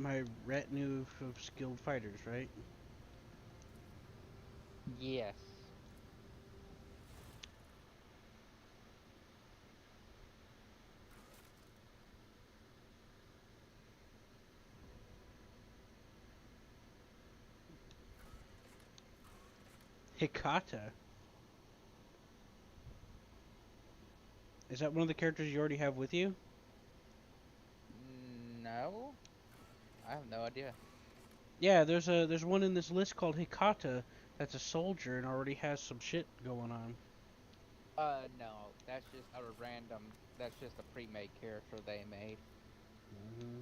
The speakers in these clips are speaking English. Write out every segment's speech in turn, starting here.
my retinue of skilled fighters, right? Yes. Hikata. Is that one of the characters you already have with you? No, I have no idea. Yeah, there's one in this list called Hikata that's a soldier and already has some shit going on. No, that's just a random. That's just a pre-made character they made. Hmm.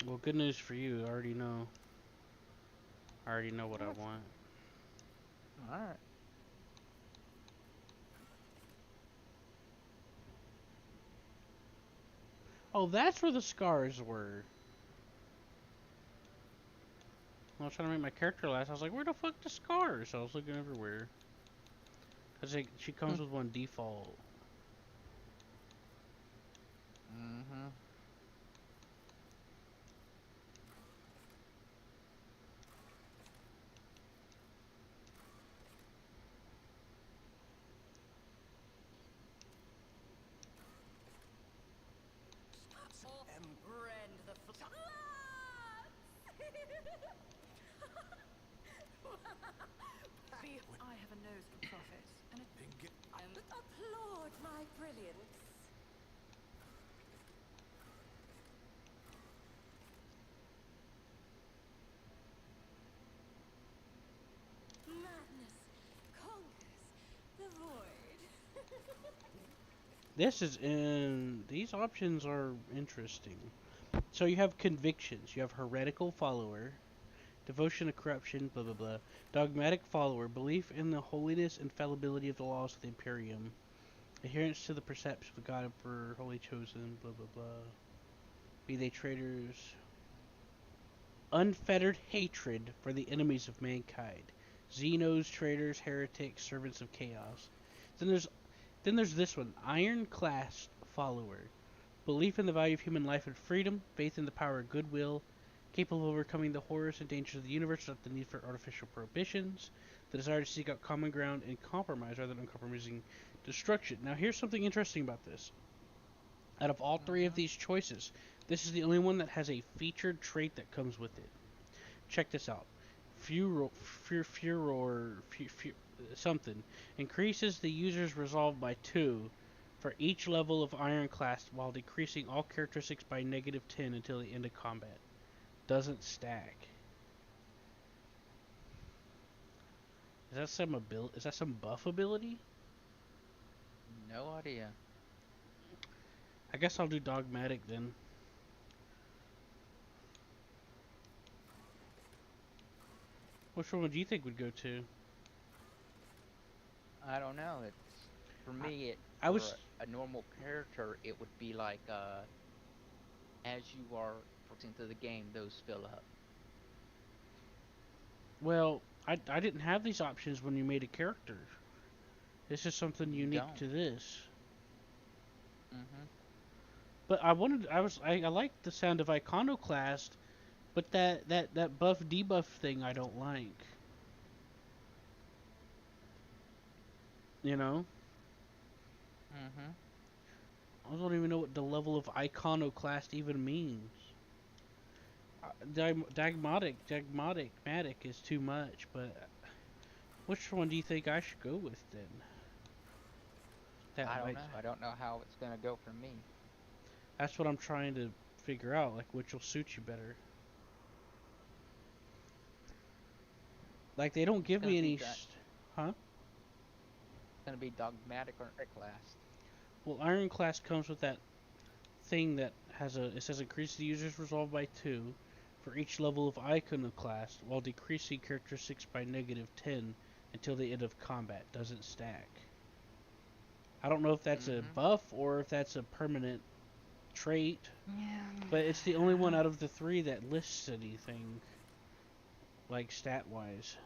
Well, good news for you. I already know. I already know what I What? want. All right. Oh, that's where the scars were. When I was trying to make my character last, I was like, where the fuck the scars? I was looking everywhere. Cause she comes with one default. Mm-hmm. And rend the I have a nose for profit, and applaud my brilliance. Madness conquers the void. This is in. These options are interesting. So you have convictions. You have heretical follower, devotion to corruption, blah blah blah. Dogmatic follower, belief in the holiness and fallibility of the laws of the Imperium. Adherence to the precepts of the God Emperor, holy chosen, blah blah blah. Be they traitors. Unfettered hatred for the enemies of mankind. Xenos, traitors, heretics, servants of chaos. Then there's this one, iron-classed follower. Belief in the value of human life and freedom, faith in the power of goodwill, capable of overcoming the horrors and dangers of the universe without the need for artificial prohibitions, the desire to seek out common ground and compromise rather than uncompromising destruction. Now, here's something interesting about this. Out of all three of Mm-hmm. these choices, this is the only one that has a featured trait that comes with it. Check this out. Something increases the user's resolve by 2 for each level of Iron Class while decreasing all characteristics by -10 until the end of combat. Doesn't stack. Is that some buff ability? No idea. I guess I'll do Dogmatic then. Which one do you think would go to? I don't know. It's for I, me. It I for was a normal character, it would be like as you are progressing through the game, those fill up. well. I didn't have these options when you made a character. This is something You unique don't. to this. Mm-hmm. But I like the sound of Iconoclast, but that buff debuff thing I don't like. You know, Mm-hmm. I don't even know what the level of Iconoclast even means. Dagmatic is too much, but which one do you think I should go with then? That I don't might. know. I don't know how it's gonna go for me. That's what I'm trying to figure out. Like which will suit you better. Like they don't It's give gonna me be any. that. Huh? Gonna be dogmatic or class. Well, Iron Class comes with that thing that has a, it says increase the user's resolve by 2 for each level of iconoclast while decreasing characteristics by -10 until the end of combat. Doesn't stack. I don't know if that's a Mm-hmm. buff or if that's a permanent trait, Yeah. but it's the only one out of the 3 that lists anything like stat wise.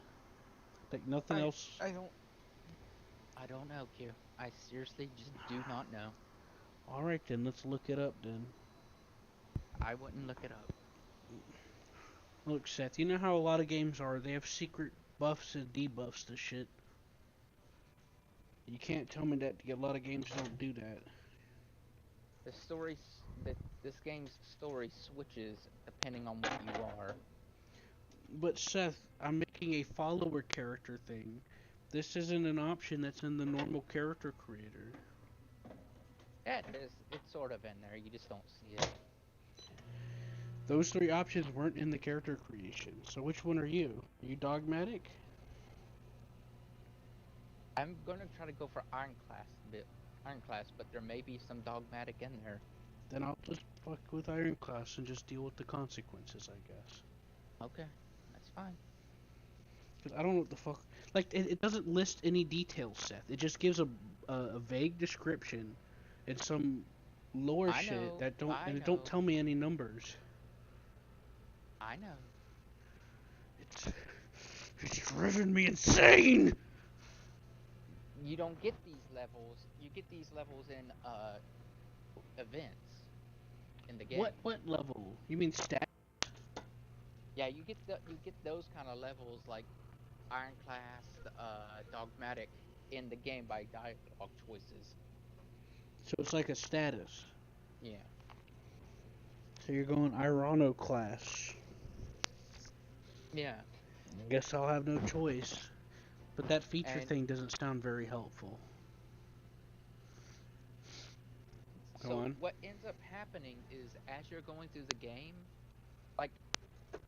Like nothing I else. I don't I don't know, Q. I seriously just do not know. Alright then, let's look it up then. I wouldn't look it up. Look, Seth, you know how a lot of games are? They have secret buffs and debuffs to shit. You can't tell me that a lot of games don't do that. The story, this game's story switches depending on what you are. But Seth, I'm making a follower character thing. This isn't an option that's in the normal character creator. Yeah, it's sort of in there. You just don't see it. Those 3 options weren't in the character creation. So which one are you? Are you dogmatic? I'm gonna try to go for Ironclass, but there may be some dogmatic in there. Then I'll just fuck with Ironclass and just deal with the consequences, I guess. Okay, that's fine. Because I don't know what the fuck. Like, it doesn't list any details, Seth. It just gives a vague description and some lore I shit know, that don't. I And it don't know. tell me any numbers. I know. It's. It's driven me insane! You don't get these levels. You get these levels in events in the game. What level? You mean stat? Yeah, you get those kind of levels like Ironclass, Dogmatic in the game by dialogue choices. So it's like a status. Yeah. So you're going Ironoclass. Yeah. I guess I'll have no choice. But that feature And thing doesn't sound very helpful. Go so on. what ends up happening is as you're going through the game, like,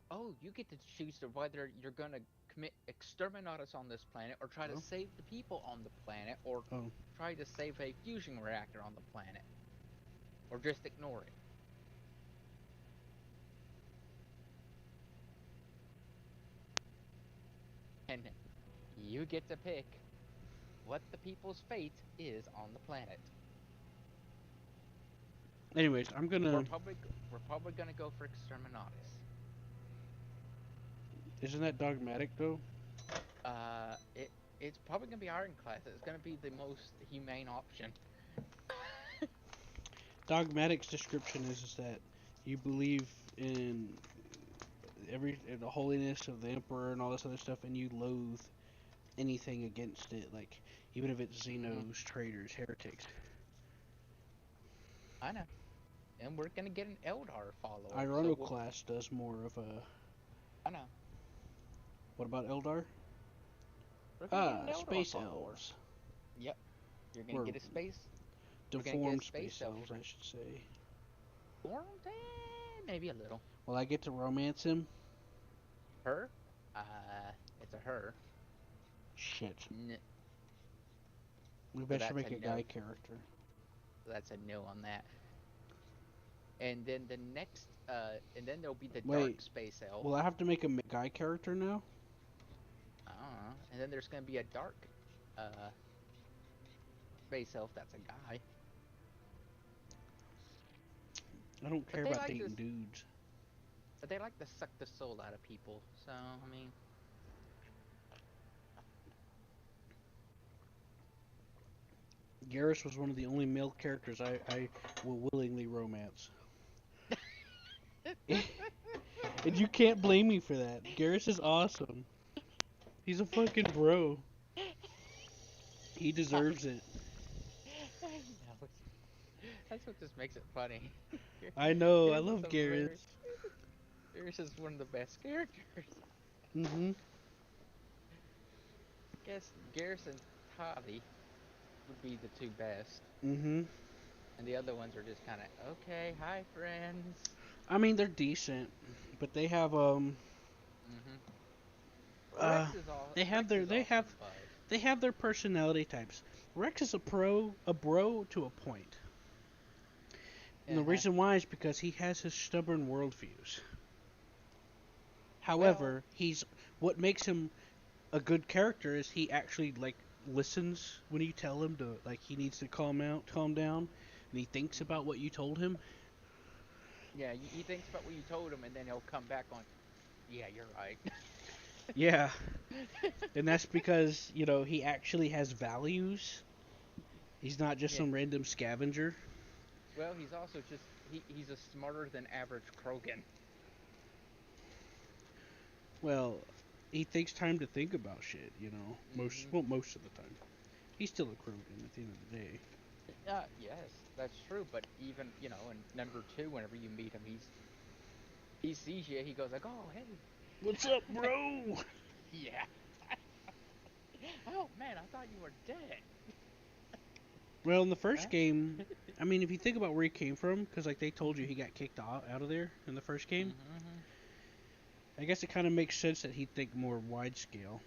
oh, you get to choose to whether you're gonna commit exterminatus on this planet or try to Oh. save the people on the planet or Oh. try to save a fusion reactor on the planet or just ignore it. And you get to pick what the people's fate is on the planet. Anyways, I'm gonna. We're probably gonna go for exterminatus. Isn't that dogmatic though? It's probably gonna be Ironclass. It's gonna be the most humane option. Dogmatic's description is that you believe in in the holiness of the emperor and all this other stuff, and you loathe anything against it, like even if it's Xenos, traitors, heretics. I know. And we're gonna get an Eldar follower. Ironoclast does more of a. I know. What about Eldar? We're gonna get an Eldar Space follower. elves. Yep. You're gonna Or get a space. We're gonna get Deformed a space space elf elves, for- I should say. Formed? Maybe a little. Will I get to romance him? Her? It's a her. Shit. N- We So better that's make a a no. guy character. That's a no on that. And then the next, and then there'll be the Wait, dark space elf. Will I have to make a guy character now? I don't know. And then there's gonna be a dark, space elf that's a guy. I don't care they about like dating this- dudes. But they like to suck the soul out of people. So I mean, Garrus was one of the only male characters I will willingly romance. And you can't blame me for that. Garrus is awesome. He's a fucking bro. He deserves it. I know. That's what just makes it funny. I know, I Garrus is love a very- Garrus. Garrus is one of the best characters. Mm-hmm. Guess Garrus and Tavi would be the two best, Mm-hmm. and the other ones are just kind of okay. Hi, friends. I mean, they're decent, but they have Mm-hmm. Uh, they have their- they have- Bud. they have their personality types. Rex is a bro to a point. And the Uh-huh. reason why is because he has his stubborn worldviews. Well, However, he's what makes him a good character is he actually like listens when you tell him to like he needs to calm down, and he thinks about what you told him. yeah, he thinks about what you told him, and then he'll come back on. Yeah, you're right. Yeah, and that's because he actually has values. He's not just Yeah. some random scavenger. Well, he's also just he's a smarter than average Krogan. Well, he takes time to think about shit. Hmm. Most of the time. He's still a Krogan at the end of the day. Yes, that's true. But even in number two, whenever you meet him, he sees you. He goes like, "Oh, hey, What's up, bro? yeah." Oh man, I thought you were dead. Well, in the Huh? first game, I mean, if you think about where he came from, because like they told you he got kicked out of there in the first game, Mm-hmm. I guess it kind of makes sense that he'd think more wide scale.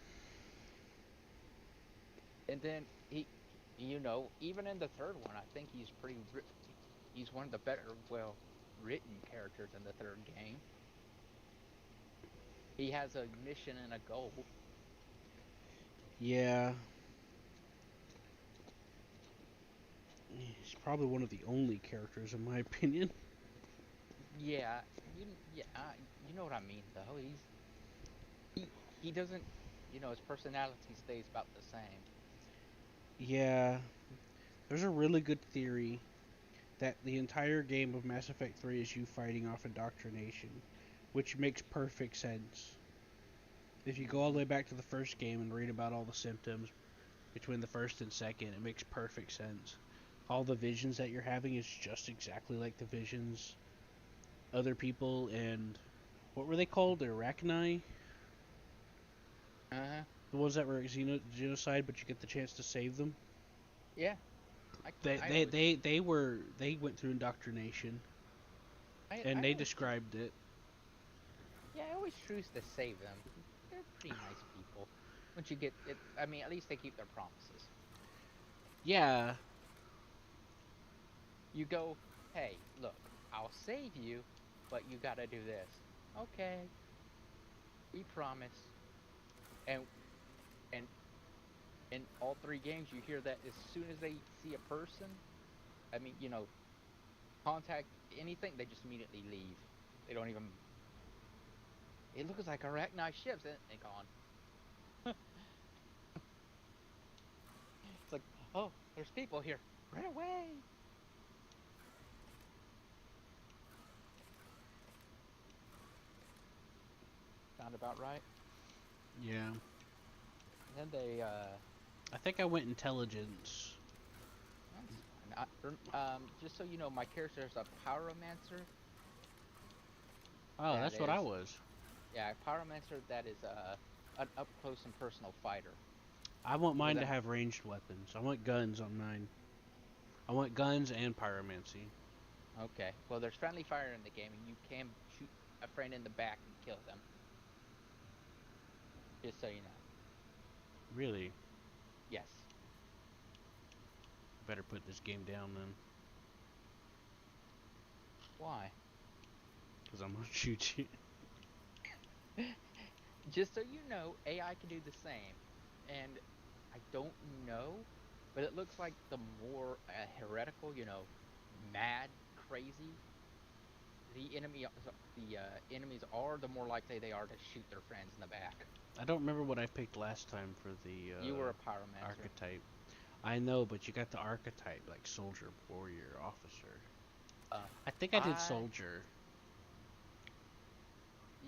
And then even in the third one, I think he's one of the better, well, written characters in the third game. He has a mission and a goal. Yeah, he's probably one of the only characters, in my opinion. Yeah, you know what I mean though. He he doesn't, his personality stays about the same. Yeah, there's a really good theory that the entire game of Mass Effect 3 is you fighting off indoctrination, which makes perfect sense. If you go all the Hmm. way back to the first game and read about all the symptoms between the first and second, it makes perfect sense. All the visions that you're having is just exactly like the visions other people and what were they called? The Arachni? Uh-huh. The ones that were genocide, but you get the chance to save them. Yeah. I They I they always they they were they went through indoctrination and I they always choose. described it. Yeah, I always choose to save them because they're pretty nice people. Once you get it, I mean, at least they keep their promises. Yeah, You go, hey, look, I'll save you, but you gotta do this. Okay, we promise. And and in all three games, you hear that as soon as they see a person, I mean, contact anything, they just immediately leave. They don't even. It looks like arachnite ships, and they gone. It's like, oh, there's people here. Run away. Sound about right. yeah. And then they, I think I went intelligence. that's fine. Just so you know, my character is a pyromancer. Oh, That that's what I is, was. yeah, a pyromancer that is an up close and personal fighter. I want Does mine to that have ranged weapons. I want guns on mine. I want guns and pyromancy. okay? Well, there's friendly fire in the game, and you can shoot a friend in the back and kill them. Just so you know. Really, Yes. better put this game down then, Why? because I'm gonna shoot you. Just so you know, AI can do the same, and I don't know, but it looks like the more heretical, mad, crazy the enemies are, the more likely they are to shoot their friends in the back. I don't remember what I picked last time for the You were a pyromancer. archetype. I know, but you got the archetype like soldier, warrior, officer. Uh, I think I did I soldier.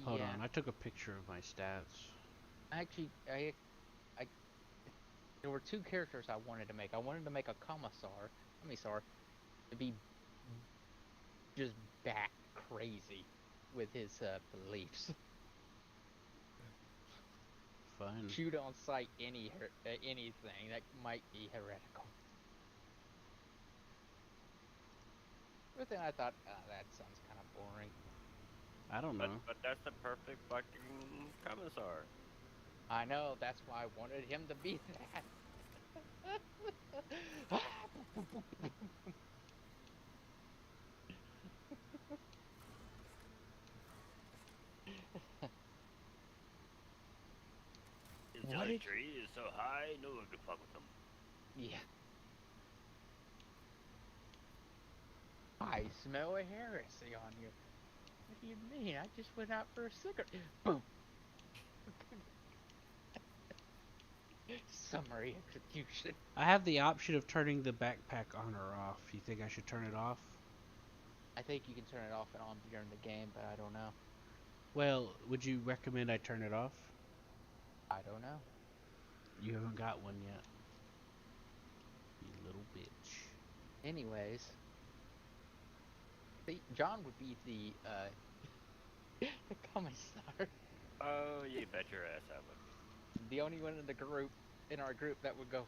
Hold yeah, on, I took a picture of my stats. actually, I there were two characters I wanted to make. I wanted to make a commissar to be just bat crazy with his beliefs. Fun. Shoot on sight anything that might be heretical. But then I thought, that sounds kind of boring. I don't But know. but that's the perfect fucking commissar. I know, that's why I wanted him to be that. What Jolly did? tree is so high, no one can fuck with them. Yeah. I smell a heresy on you. What do you mean? I just went out for a cigarette. Boom. Summary execution. I have the option of turning the backpack on or off. You think I should turn it off? I think you can turn it off and on during the game, but I don't know. Well, would you recommend I turn it off? I don't know. You haven't got one yet. You little bitch. Anyways, see, John would be the the commissar. Oh, you bet your ass I would. The only one in the group, in our group, that would go.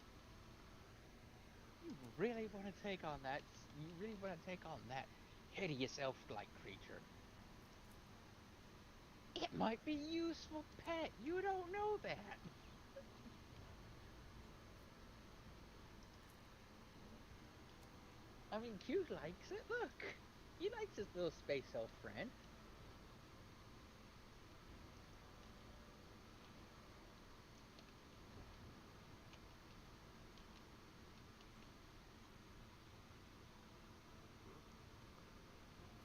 You really want to take on that? You really want to take on that hideous elf-like creature? It might be useful pet. You don't know that. I mean, Q likes it. Look, he likes his little space elf friend.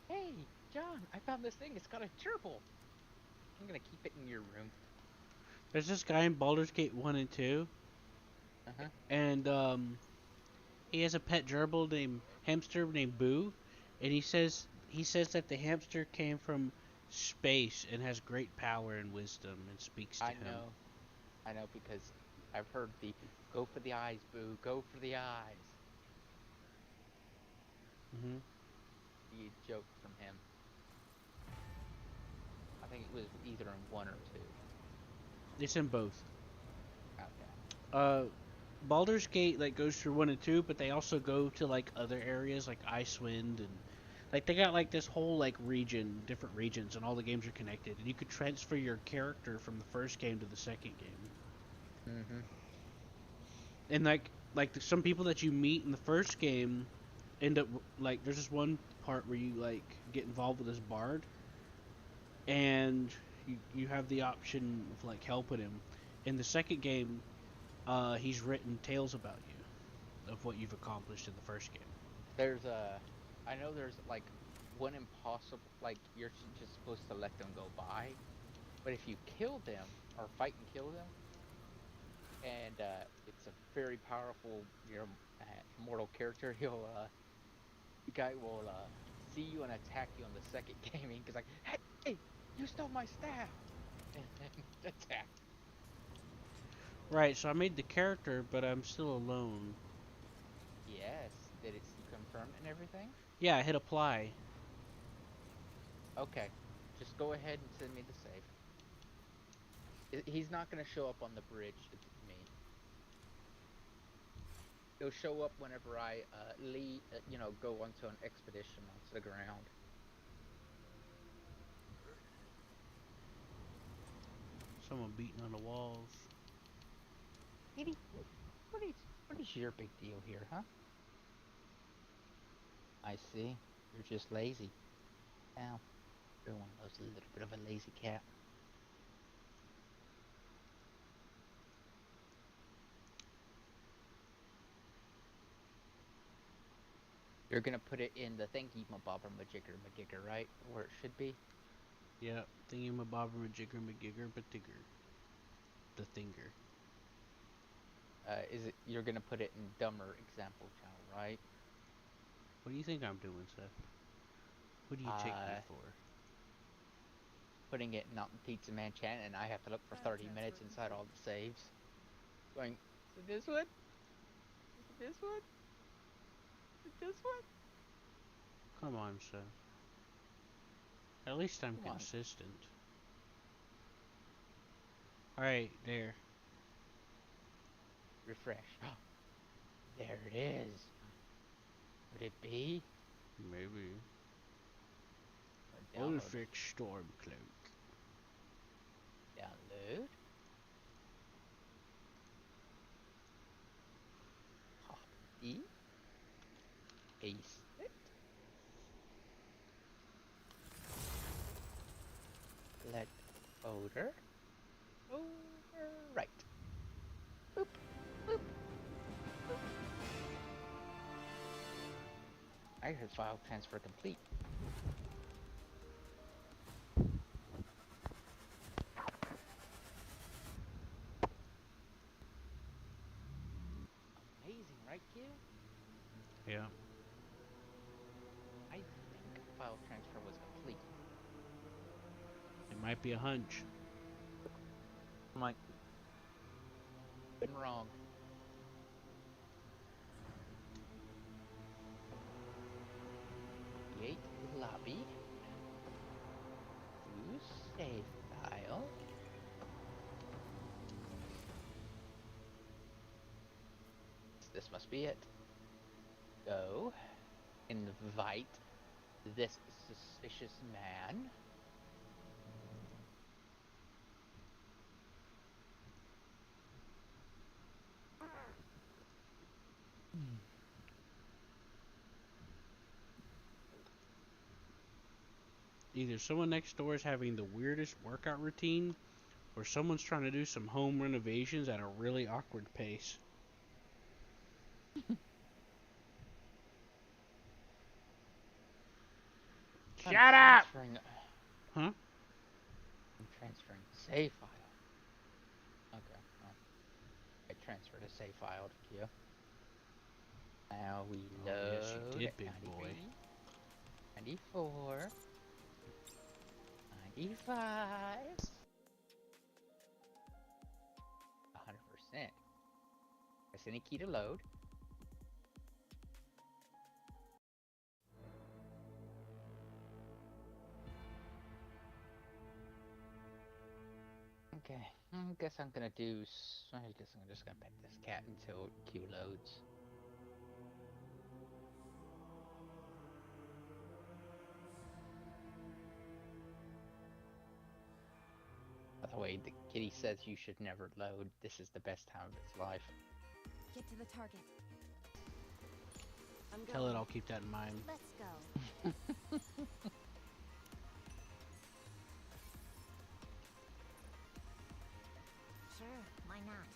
Hey, John, I found this thing. It's got a gerbil. I'm gonna keep it in your room. There's this guy in Baldur's Gate 1 and 2, Uh-huh. and he has a pet gerbil named hamster named Boo, and he says that the hamster came from space and has great power and wisdom and speaks to I him. know because I've heard the go for the eyes, Boo, go for the eyes. Hmm. Be a joke from him. I think it was either in 1 or 2. It's in both. Okay. Baldur's Gate like goes through 1 and 2, but they also go to like other areas like Icewind, and like they got like this whole like region, different regions, and all the games are connected, and you could transfer your character from the first game to the second game. Mm-hmm. And some people that you meet in the first game end up like there's this one part where you like get involved with this bard, and you have the option of like helping him. In the second game, he's written tales about you of what you've accomplished in the first game. There's I know there's like one impossible, like you're just supposed to let them go by, but if you kill them or fight and kill them, and it's a very powerful, mortal character, the guy will see you and attack you on the second gaming because like, hey, you stole my staff, and then attack. Right, so I made the character, but I'm still alone. Yes, did it confirm and everything? Yeah, I hit apply. Okay, just go ahead and send me the save. He's not gonna show up on the bridge to me. He'll show up whenever I go onto an expedition onto the ground. Someone beating on the walls. Edie, what is your big deal here, huh? I see. You're just lazy. Now, you're one of those little bit of a lazy cat. You're gonna put it in the thingy mabobber majigger, right? Where it should be? Yep, thingy-mabobber, jigger, magigger, batigger. The thinger. You're gonna put it in dumber example channel, right? What do you think I'm doing, Seth? What do you take me for? Putting it not in Pizza Man Chan, and I have to look for 30 minutes inside all the saves. Going, is it this one? Is it this one? Is it this one? Come on, Seth. At least I'm Come on. consistent. Alright, there. Refresh. There it is. Would it be? Maybe. Download. Ulfric Stormcloak. Download. Copy. Paste it. Select folder. Overwrite. I heard file transfer complete. Amazing, right, Q? Yeah. I think file transfer was complete. It might be a hunch. Might been wrong. Create lobby. Use save file. This must be it. Go. Invite this suspicious man. Either someone next door is having the weirdest workout routine, or someone's trying to do some home renovations at a really awkward pace. I'm Shut up! transferring- Huh? I'm transferring save file. Okay. Well, I transferred a save file to Q. Now we Oh, load yes, you did, big 93, boy. 94, 95, 100%. Press any key to load. Okay, I guess I'm gonna do. I guess I'm just gonna pet this cat until Q loads. By the way, the kitty says you should never load. This is the best time of its life. Get to the target. I'm going. Tell it I'll keep that in mind. Let's go. Sure, why not?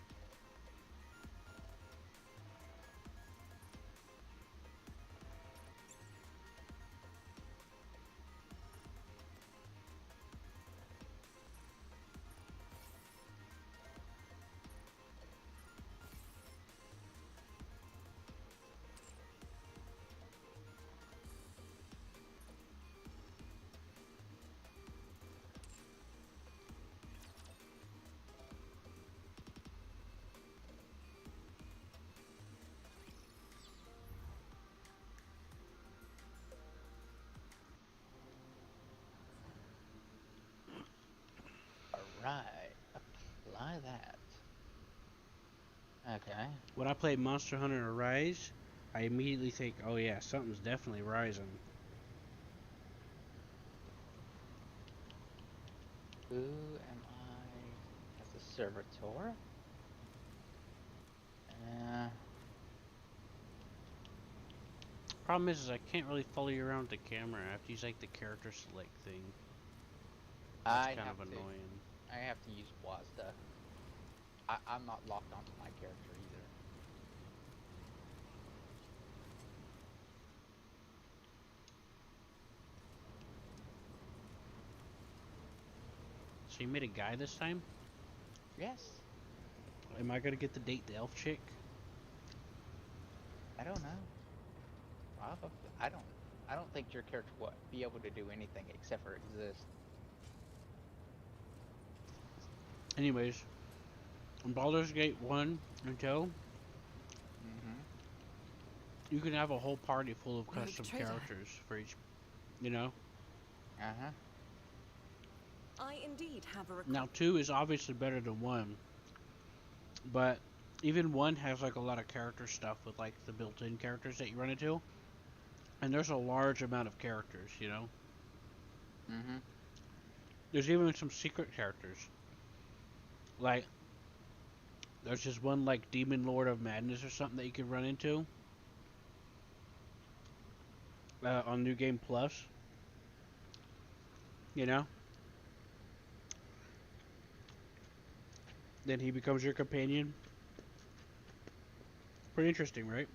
Alright, apply that. Okay. When I play Monster Hunter Rise, I immediately think, oh yeah, something's definitely rising. Who am I as a servitor? Problem is I can't really follow you around with the camera. I have to use like the character select thing. That's kind of annoying. I have to use WASDA. I'm not locked onto my character either. So you made a guy this time? Yes. Am I gonna get to date the elf chick? I don't know. Probably. I don't think your character will be able to do anything except for exist. Anyways, in Baldur's Gate 1 and 2, Mm-hmm. you can have a whole party full of Rogue custom trader. characters for each, you know? Uh-huh. I indeed have a request. Now 2 is obviously better than 1, but even 1 has like a lot of character stuff with like the built-in characters that you run into. And there's a large amount of characters, you know? Mm-hmm. There's even some secret characters. Like, there's just one like Demon Lord of Madness or something that you can run into on New Game Plus. You know? Then he becomes your companion. Pretty interesting, right?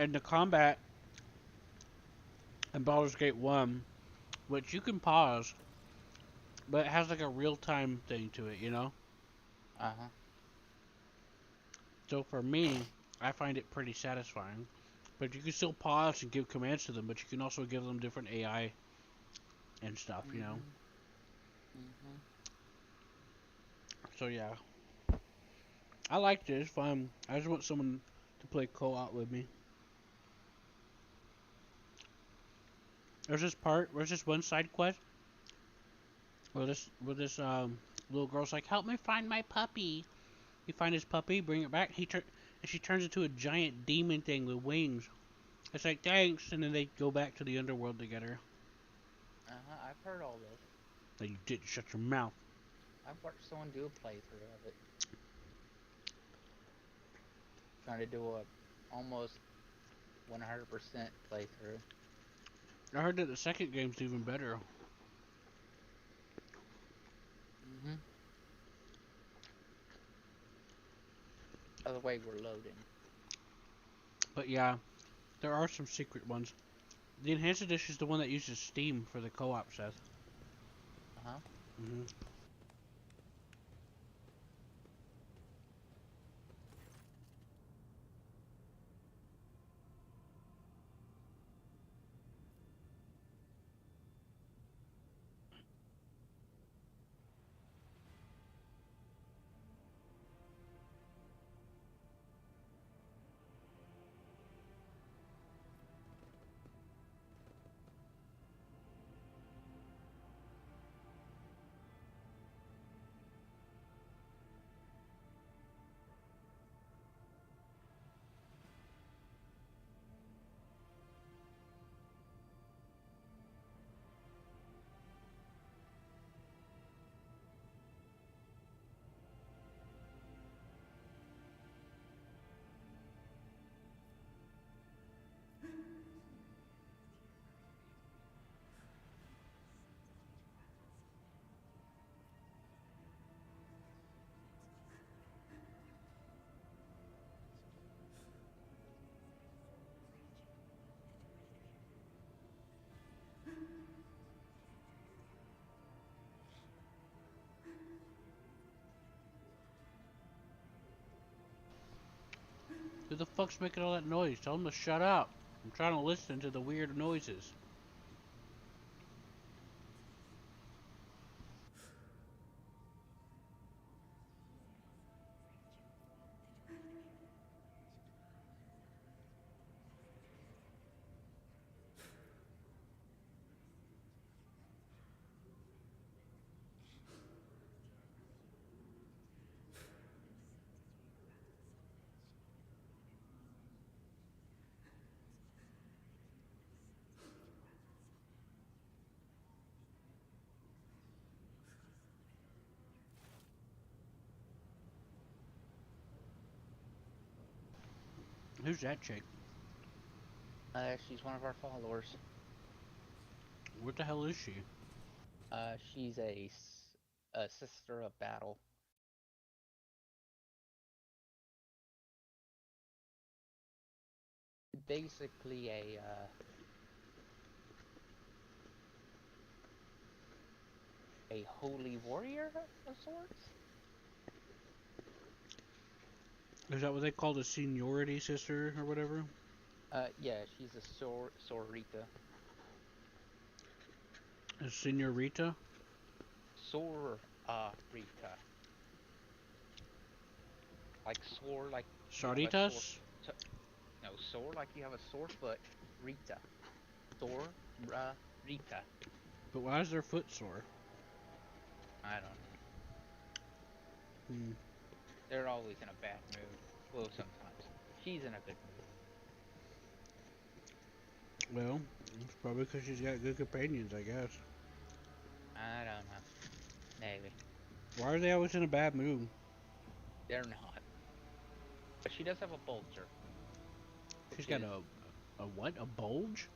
And the combat in Baldur's Gate 1, which you can pause, but it has like a real-time thing to it, you know? Uh-huh. So for me, I find it pretty satisfying. But you can still pause and give commands to them, but you can also give them different AI and stuff, you know? Mm-hmm. So yeah. I liked it, it's fun. I just want someone to play co-op with me. There's this one side quest where this little girl's like, help me find my puppy. You find his puppy, bring it back, and she turns into a giant demon thing with wings. It's like, thanks, and then they go back to the underworld together. Uh-huh. I've heard all this. Like, you didn't shut your mouth. I've watched someone do a playthrough of it. Trying to do a almost 100% playthrough. I heard that the second game's even better. Mm-hmm. By the way, we're loading. But yeah, there are some secret ones. The enhanced edition is the one that uses Steam for the co-op, Seth. Uh-huh. hmm Who the fuck's making all that noise? Tell them to shut up. I'm trying to listen to the weird noises. Who's that chick? She's one of our followers. What the hell is she? She's a sister of battle. Basically a holy warrior of sorts. Is that what they call the seniority sister or whatever? Yeah, she's a sororita. A senorita? Sororita. Like sore, like you have a sore. Saritas? No, sore like you have a sore foot. Rita. Rita. But why is their foot sore? I don't know. Hmm. They're always in a bad mood. Well, sometimes. She's in a good mood. Well, it's probably because she's got good companions, I guess. I don't know. Maybe. Why are they always in a bad mood? They're not. But she does have a bulger. She's got a what? A bulge?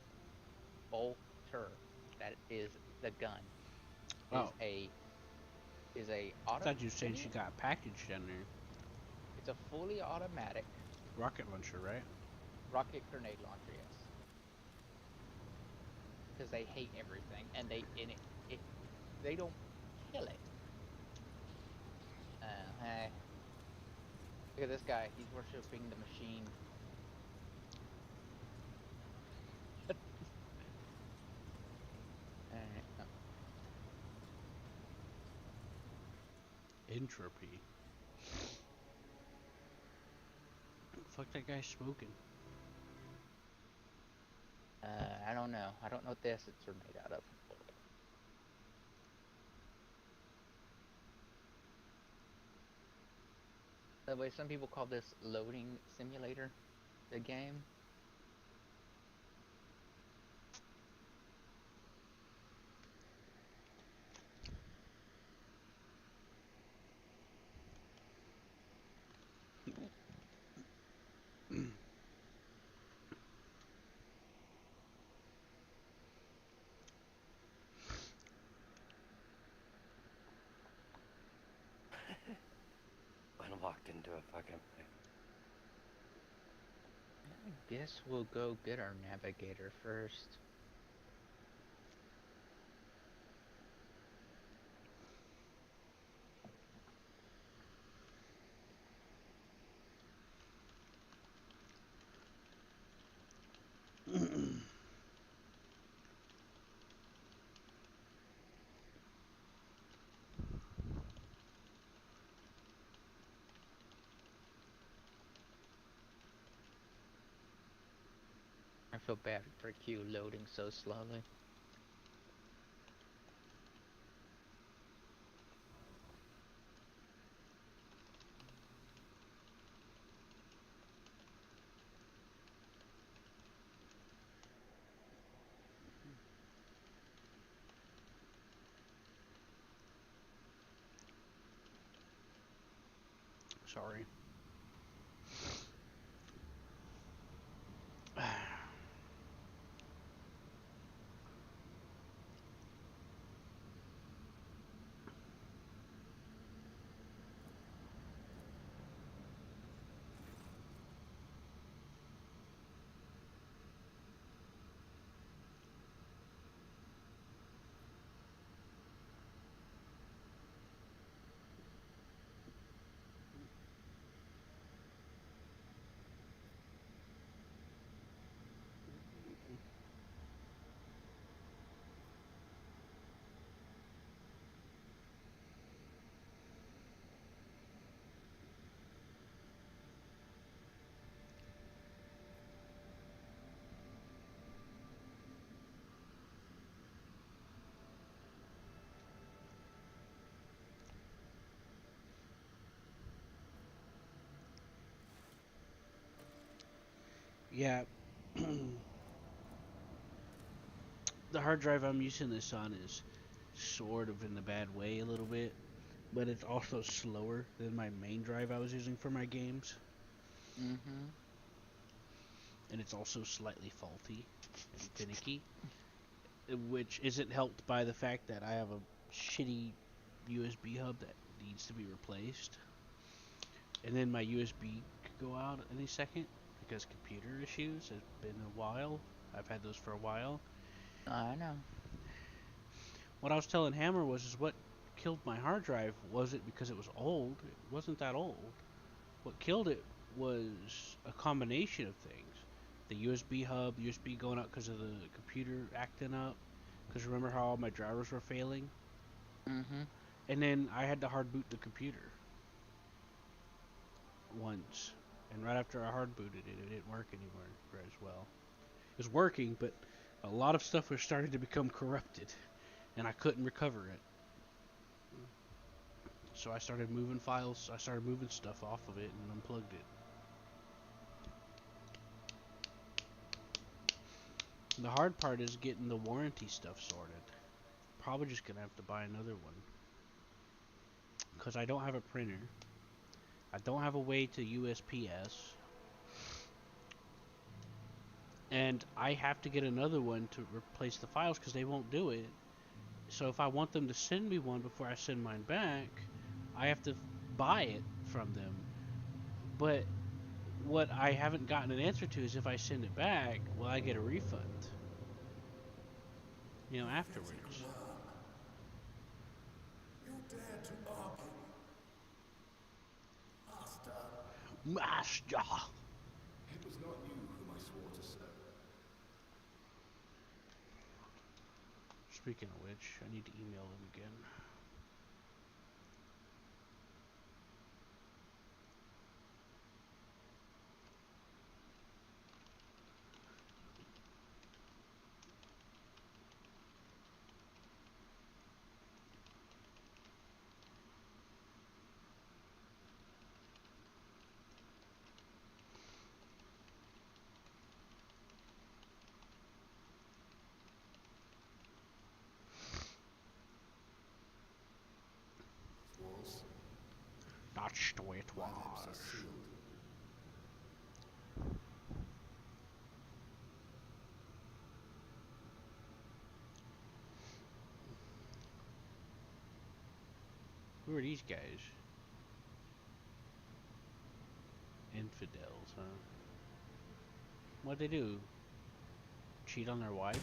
Bolter. That is the gun. Oh. Is a I thought you said she got packaged in there. It's a fully automatic Rocket launcher, right? rocket grenade launcher, yes. Because they hate everything, and if they don't kill it. Hey, look at this guy. He's worshiping the machine. Alright, Entropy. Fuck, that guy smoking. I don't know. I don't know what the assets are made out of. By the way, some people call this loading simulator, the game. I walked into a fucking. I guess we'll go get our navigator first. I feel bad for Q loading so slowly. Sorry. Yeah. The hard drive I'm using this on is sort of in the bad way a little bit, but it's also slower than my main drive I was using for my games, Mm-hmm. and it's also slightly faulty and finicky, which isn't helped by the fact that I have a shitty USB hub that needs to be replaced, and then my USB could go out any second because computer issues. It's been a while. I've had those for a while. I know. What I was telling Hammer was is what killed my hard drive wasn't because it was old. It wasn't that old. What killed it was a combination of things. The USB hub, USB going out because of the computer acting up. Because remember how all my drivers were failing? Mm-hmm. And then I had to hard boot the computer once. And right after I hard booted it, it didn't work anymore as well. It was working, but a lot of stuff was starting to become corrupted. And I couldn't recover it. So I started moving files, I started moving stuff off of it and unplugged it. The hard part is getting the warranty stuff sorted. Probably just gonna have to buy another one. Because I don't have a printer. I don't have a way to USPS. And I have to get another one to replace the files because they won't do it. So if I want them to send me one before I send mine back, I have to buy it from them. But what I haven't gotten an answer to is if I send it back, will I get a refund? You know, afterwards. You dare to argue, Master? Master! It was not you whom I swore to serve. Speaking of which, I need to email them again. Was That's the way it my lips are was. sealed. Who are these guys? Infidels, huh? What'd they do? Cheat on their wife?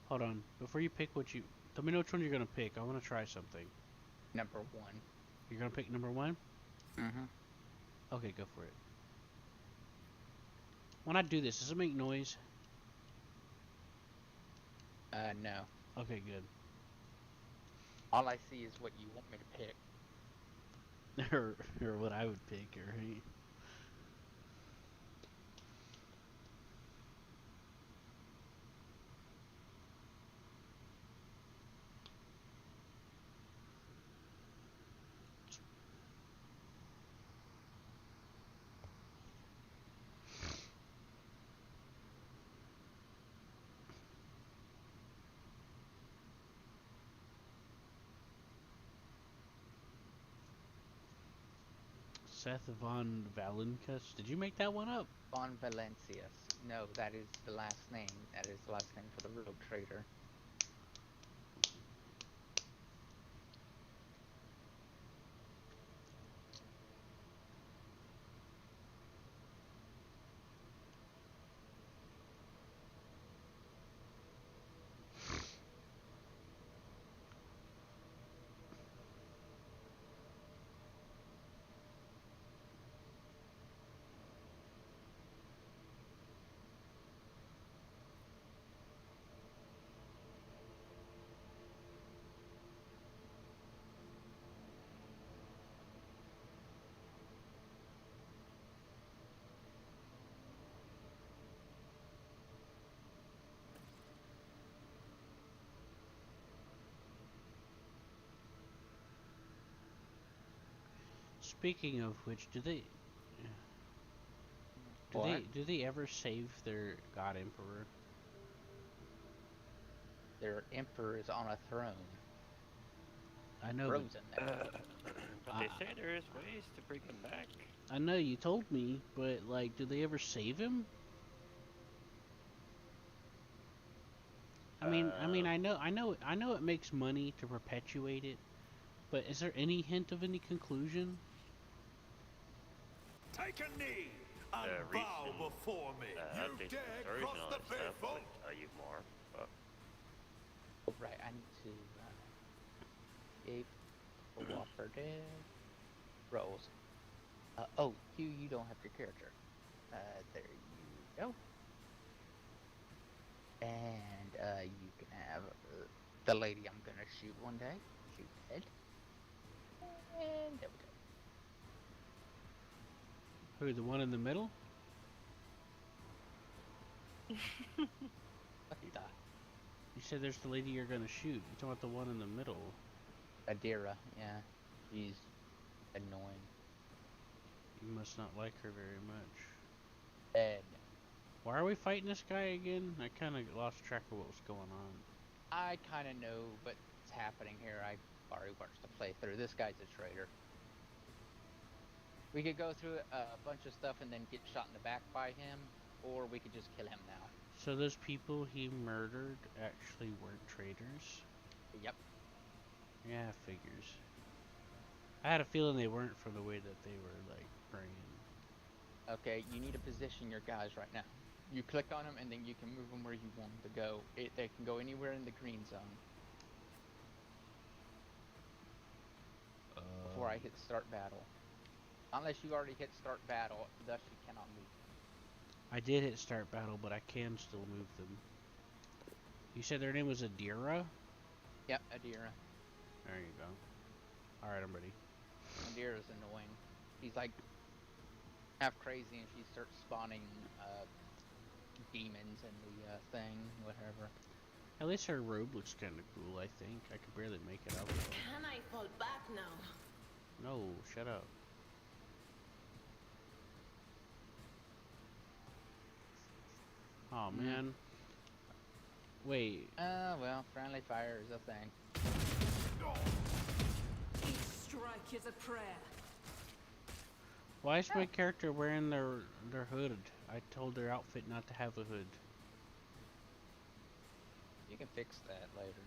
Hold on. Before you pick what you... Let me know which one you're gonna pick. I want to try something. Number 1. You're gonna pick number 1? Mm-hmm. Okay, go for it. When I do this, does it make noise? No. Okay, good. All I see is what you want me to pick. or what I would pick, right? Seth Von Valencus. Did you make that one up? Von Valencius. No, that is the last name. That is the last name for the rogue trader. Speaking of which, What? do they ever save their God Emperor? Their emperor is on a throne. I know, Frozen there. But they say there is ways to bring him back. I know you told me, but like, do they ever save him? I know it makes money to perpetuate it, but is there any hint of any conclusion? Take a knee and bow Recent before me. You updates to dare the stories cross and all the that stuff barefoot? would tell you more. But Oh, right, I need to escape cooperative roles. Oh, Hugh, you don't have your character. There you go. And you can have the lady I'm gonna shoot one day. Shoot dead. And there we go. Who, the one in the middle? What the? You said there's the lady you're gonna shoot. You talking about the one in the middle? Adira, yeah. She's annoying. You must not like her very much. Dead. Why are we fighting this guy again? I kind of lost track of what was going on. I kind of know what's happening here. I already watched the playthrough. This guy's a traitor. We could go through a bunch of stuff and then get shot in the back by him, or we could just kill him now. So those people he murdered actually weren't traitors? Yep. Yeah, figures. I had a feeling they weren't from the way that they were, like, praying. Okay, you need to position your guys right now. You click on them, and then you can move them where you want them to go. They can go anywhere in the green zone. Before I hit start battle. Unless you already hit start battle, thus you cannot move them. I did hit start battle, but I can still move them. You said their name was Adira? Yep, Adira. There you go. Alright, I'm ready. Adira's annoying. She's like half crazy, and she starts spawning demons in the thing, whatever. At least her robe looks kind of cool, I think. I could barely make it out. Though. Can I fall back now? No, shut up. Oh, man. Wait. Well, friendly fire is a thing. Each strike is a prayer. Why is my character wearing their hood? I told their outfit not to have a hood. You can fix that later.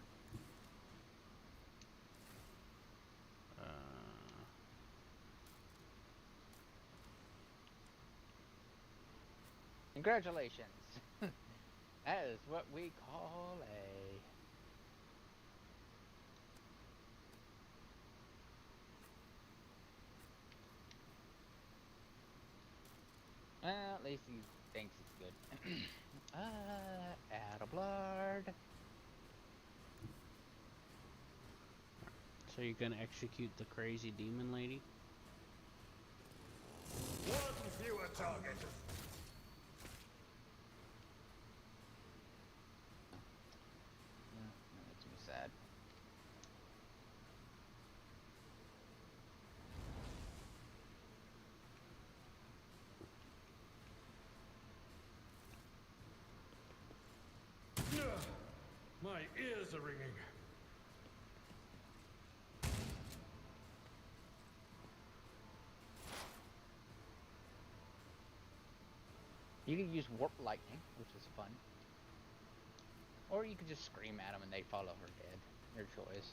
Congratulations! That is what we call a... Well, at least he thinks it's good. Adelblard. So you're gonna execute the crazy demon lady? One fewer target. That makes me sad. My ears are ringing. You can use warp lightning, which is fun. Or you could just scream at them and they fall over dead. Your choice.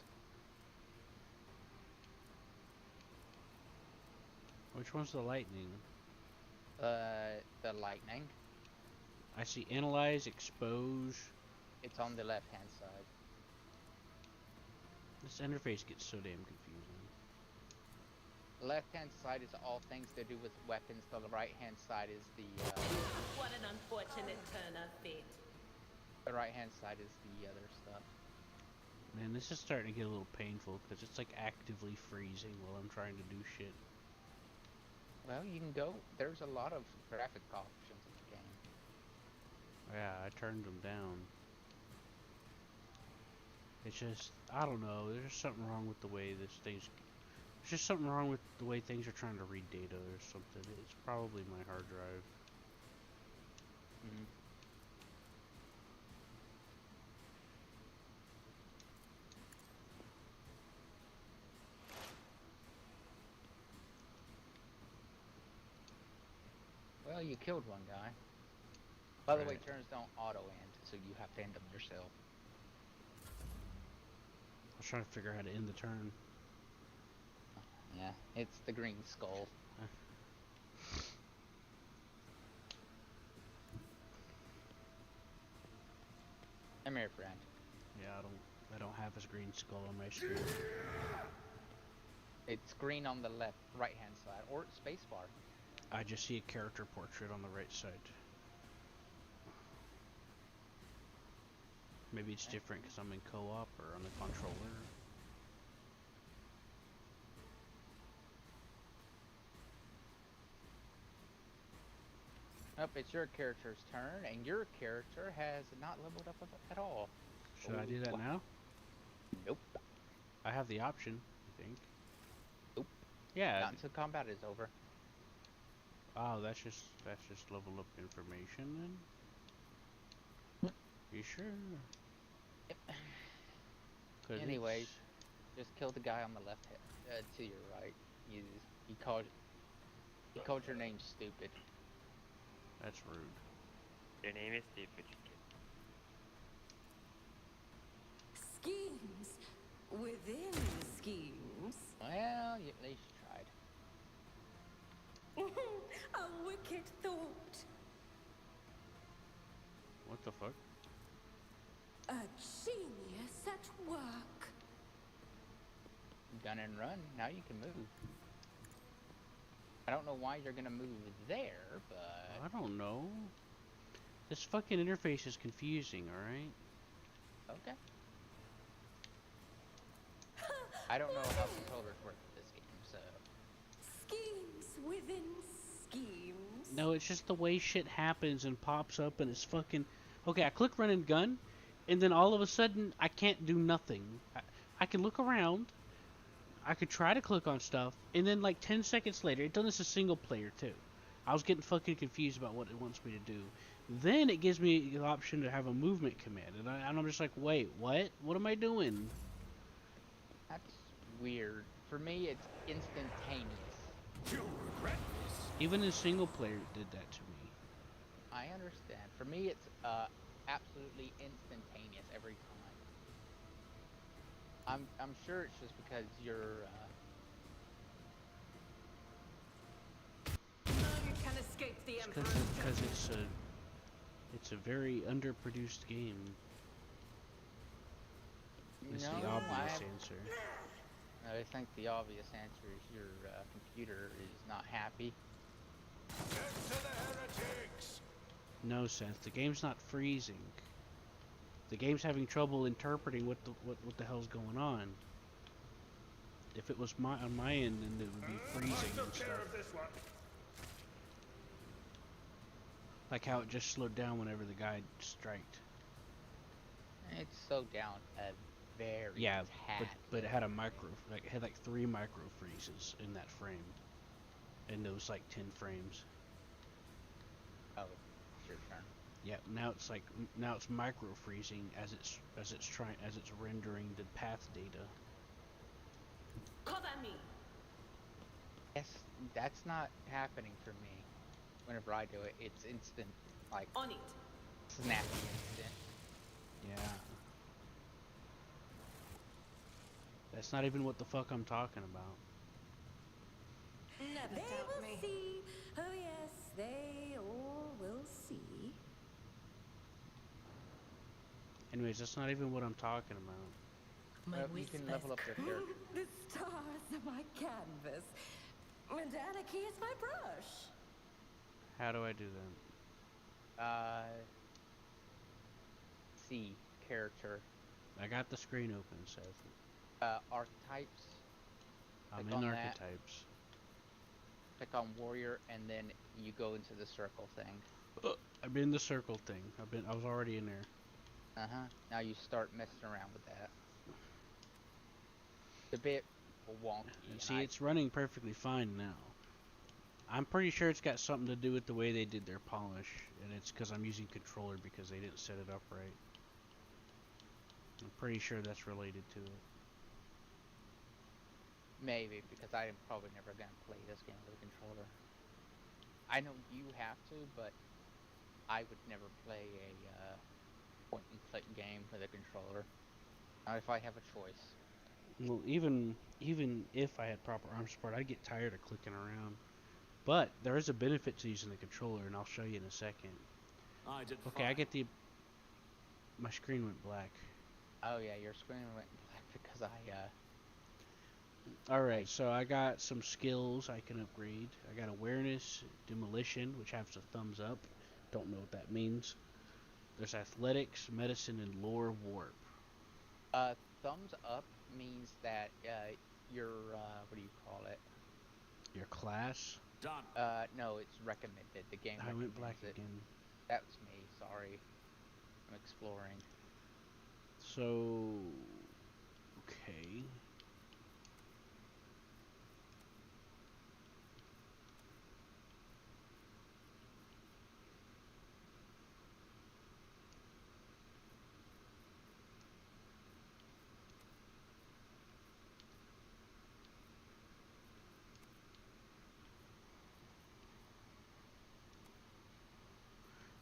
Which one's the lightning? The lightning. I see analyze, expose. It's on the left-hand side. This interface gets so damn confusing. The left-hand side is all things to do with weapons. The right-hand side is the. What an unfortunate turn of fate. The right-hand side is the other stuff. Man, this is starting to get a little painful because it's like actively freezing while I'm trying to do shit. Well, you can go. There's a lot of graphic options in the game. Yeah, I turned them down. It's just, I don't know, there's just something wrong with the way this thing's... There's just something wrong with the way things are trying to read data or something. It's probably my hard drive. Mm-hmm. Well, you killed one guy. By the way, Right. turns don't auto-end, so you have to end them yourself. I was trying to figure out how to end the turn. Yeah, it's the green skull. Come here, friend. Yeah, I don't have his green skull on my screen. It's green on the left, right-hand side, or spacebar. I just see a character portrait on the right side. Maybe it's different because I'm in co-op or on the controller. Nope, it's your character's turn, and your character has not leveled up at all. Should I do that now? Nope. I have the option, I think. Nope. Yeah. Not until combat is over. Oh, that's just level up information then. You sure? Yep. 'Cause Anyways, it's- just kill the guy on the left to your right. He called your name stupid. that's rude. Your name is stupid. Schemes within schemes. Well, you at least tried. A wicked thought. What the fuck? A genius at work. Gun and run. Now you can move. I don't know why you're gonna move there, but I don't know. This fucking interface is confusing, alright? okay. I don't know how controllers work with this game, so Schemes within schemes. No, it's just the way shit happens and pops up and it's fucking... Okay, I click run and gun, and then all of a sudden, I can't do nothing. I can look around, I could try to click on stuff, and then like 10 seconds later, it done this a single player too. I was getting fucking confused about what it wants me to do. Then it gives me the option to have a movement command, and I'm just like, wait, what? What am I doing? that's weird. For me, it's instantaneous. You'll regret this. Even in single player, it did that to me. I understand. For me, it's absolutely instantaneous every time. I'm sure it's just because you're None can escape the Emperor's Because justice. it's a very underproduced game. It's no, the obvious I answer. think the obvious answer is your computer is not happy. Death to the heretics! No sense. The game's not freezing. The game's having trouble interpreting what the hell's going on. If it was on my end, then it would be I freezing took and care stuff. of this one. Like how it just slowed down whenever the guy striked. It's slowed down a very Yeah, tad. but it had a it had like 3 micro freezes in that frame, and it was like 10 frames. Oh, it's your turn. Yeah, now it's micro freezing as it's rendering the path data. Cover me. Yes, that's not happening for me. Whenever I do it, it's instant, like On it. snappy instant. Yeah. That's not even what the fuck I'm talking about. Never They doubt will me. see. Oh yes, they all will see. Anyways, that's not even what I'm talking about. My You can level up your character. The stars are my canvas, and anarchy is my brush. How do I do that? C character. I got the screen open, Seth. Archetypes. I'm Click in on that. archetypes. Click on warrior, and then you go into the circle thing. I'm in the circle thing. I was already in there. Now you start messing around with that. It's a bit wonky. and See, it's running perfectly fine now. I'm pretty sure it's got something to do with the way they did their polish, and it's because I'm using controller because they didn't set it up right. I'm pretty sure that's related to it. Maybe, because I'm probably never gonna play this game with a controller. I know you have to, but I would never play a point and click game with a controller. Not if I have a choice. Well, even if I had proper arm support, I'd get tired of clicking around. But there is a benefit to using the controller, and I'll show you in a second. I did Okay, I get the... My screen went black. Oh yeah, your screen went black because Alright, so I got some skills I can upgrade. I got awareness, demolition, which has a thumbs up. Don't know what that means. There's athletics, medicine, and lore warp. Thumbs up means that your what do you call it? Your class. Done. No, it's recommended. The game I went black recommends it. again. That was me. Sorry. I'm exploring. So, okay.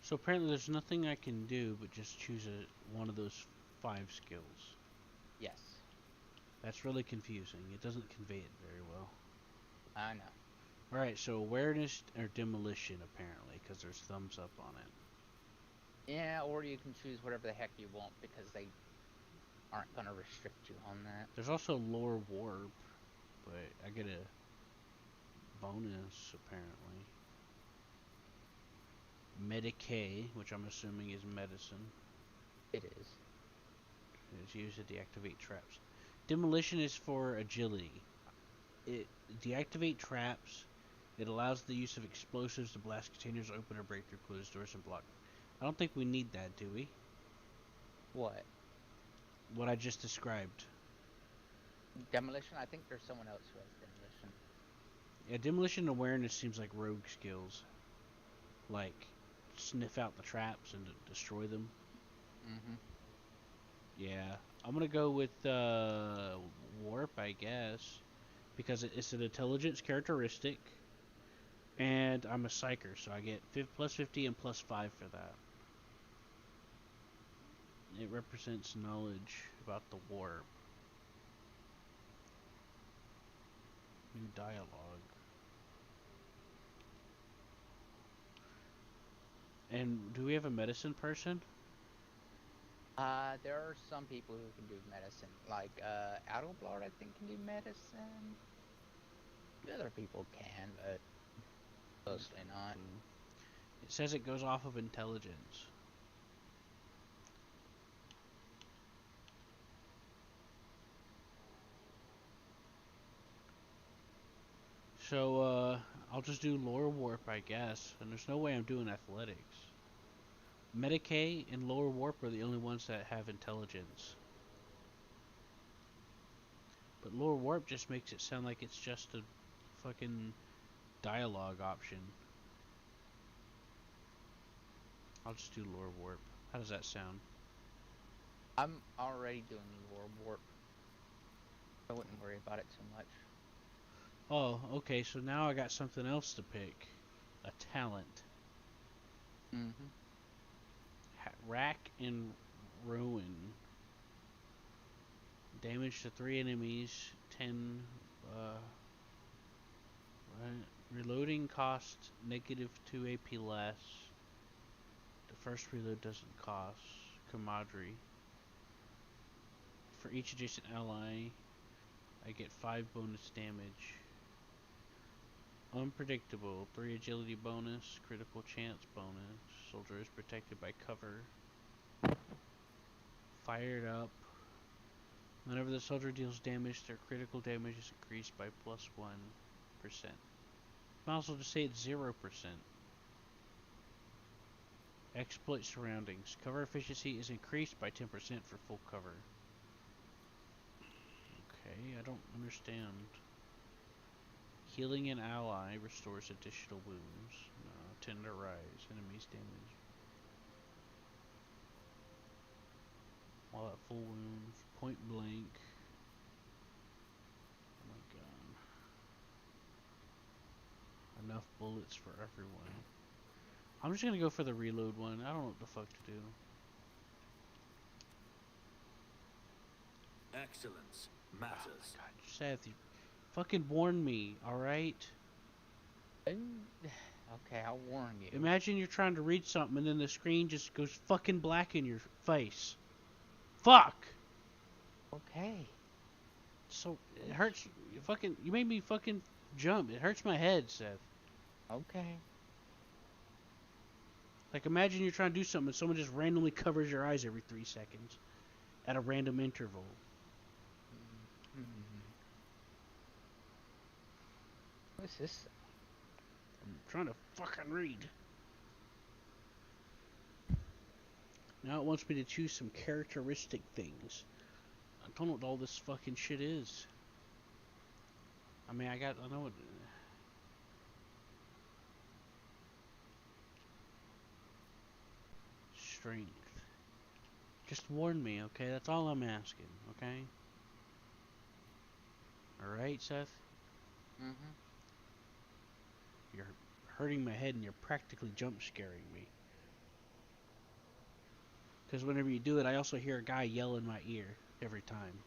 So apparently there's nothing I can do but just choose one of those 5 skills. Yes, That's really confusing. It doesn't convey it very well. I know. Alright, so awareness or demolition apparently, because there's thumbs up on it. Yeah, or you can choose whatever the heck you want because they aren't gonna restrict you on that. There's also lore warp, but I get a bonus apparently. Medicae, which I'm assuming is medicine, It is. is used to deactivate traps. Demolition is for agility. It deactivate traps. It allows the use of explosives to blast containers open or break through closed doors and block. I don't think we need that, do we? What? What I just described. Demolition? I think there's someone else who has demolition. Yeah, demolition and awareness seems like rogue skills. Like, sniff out the traps and destroy them. Mm-hmm. Yeah, I'm gonna go with warp, I guess, because it's an intelligence characteristic, and I'm a psyker, so I get plus 50 and plus 5 for that. It represents knowledge about the warp. New dialogue. And do we have a medicine person? There are some people who can do medicine. Like, Adelblard, I think, can do medicine. Other people can, but mostly not. It says it goes off of intelligence. So, I'll just do lore warp, I guess. And there's no way I'm doing athletics. Medicae and lore warp are the only ones that have intelligence. But lore warp just makes it sound like it's just a fucking dialogue option. I'll just do lore warp. How does that sound? I'm already doing lore warp. I wouldn't worry about it too much. Oh, okay, so now I got something else to pick. A talent. Mm-hmm. Rack and Ruin. Damage to 3 enemies. 10. Reloading costs negative 2 AP less. The first reload doesn't cost. Camaraderie. For each adjacent ally, I get 5 bonus damage. Unpredictable. 3 agility bonus. Critical chance bonus. Soldier is protected by cover. Fired up. Whenever the soldier deals damage, their critical damage is increased by plus 1%. Might as well just say it's 0%. Exploit surroundings. Cover efficiency is increased by 10% for full cover. Okay, I don't understand. Healing an ally restores additional wounds. No, tender rise. Enemies damage. While at full wounds. Point blank. Oh my god. Enough bullets for everyone. I'm just gonna go for the reload one. I don't know what the fuck to do. Excellence Oh matters. my god, Seth, you fucking warn me, alright? Okay, I'll warn you. Imagine you're trying to read something and then the screen just goes fucking black in your face. Fuck! Okay. So, it hurts. You made me fucking jump. It hurts my head, Seth. Okay. Like, imagine you're trying to do something and someone just randomly covers your eyes every 3 seconds at a random interval. What's this? I'm trying to fucking read. Now it wants me to choose some characteristic things. I don't know what all this fucking shit is. I mean, I know what. Strength. Just warn me, okay? That's all I'm asking, okay? Alright, Seth? Mm-hmm. You're hurting my head and you're practically jump scaring me. Because whenever you do it, I also hear a guy yell in my ear every time.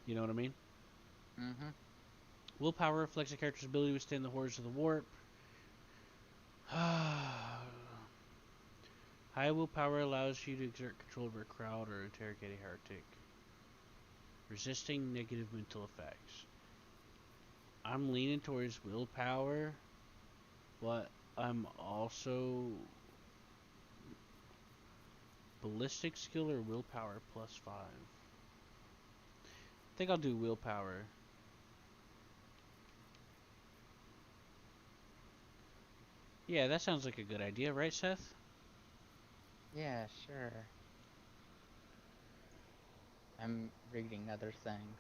You know what I mean? Mm-hmm. Willpower reflects a character's ability to withstand the horrors of the warp. High willpower allows you to exert control over a crowd or interrogate a heretic. Resisting negative mental effects. I'm leaning towards willpower, but I'm also ballistic skill or willpower +5. I think I'll do willpower. Yeah, that sounds like a good idea, right, Seth? Yeah, sure. I'm reading other things,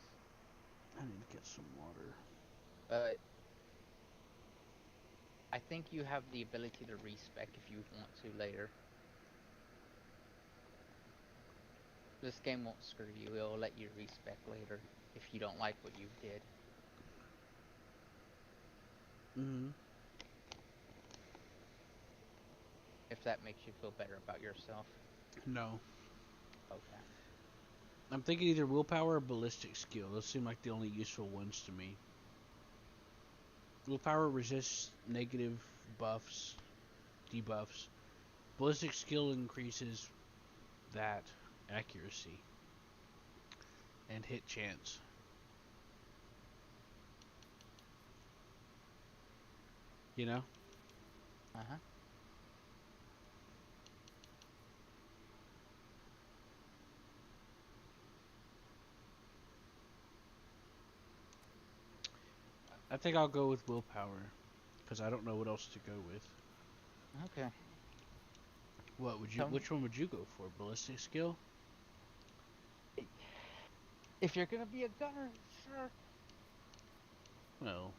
I need to get some water. but I think you have the ability to respec if you want to later. This game won't screw you, it'll let you respec later if you don't like what you did. Mm-hmm. If that makes you feel better about yourself. No. Okay. I'm thinking either willpower or ballistic skill. Those seem like the only useful ones to me. Willpower resists negative buffs, debuffs. Ballistic skill increases that accuracy and hit chance. You know? Uh-huh. I think I'll go with willpower because I don't know what else to go with. Okay. What would you? Tell me. Which one would you go for? Ballistic skill? If you're gonna be a gunner, sure. Well,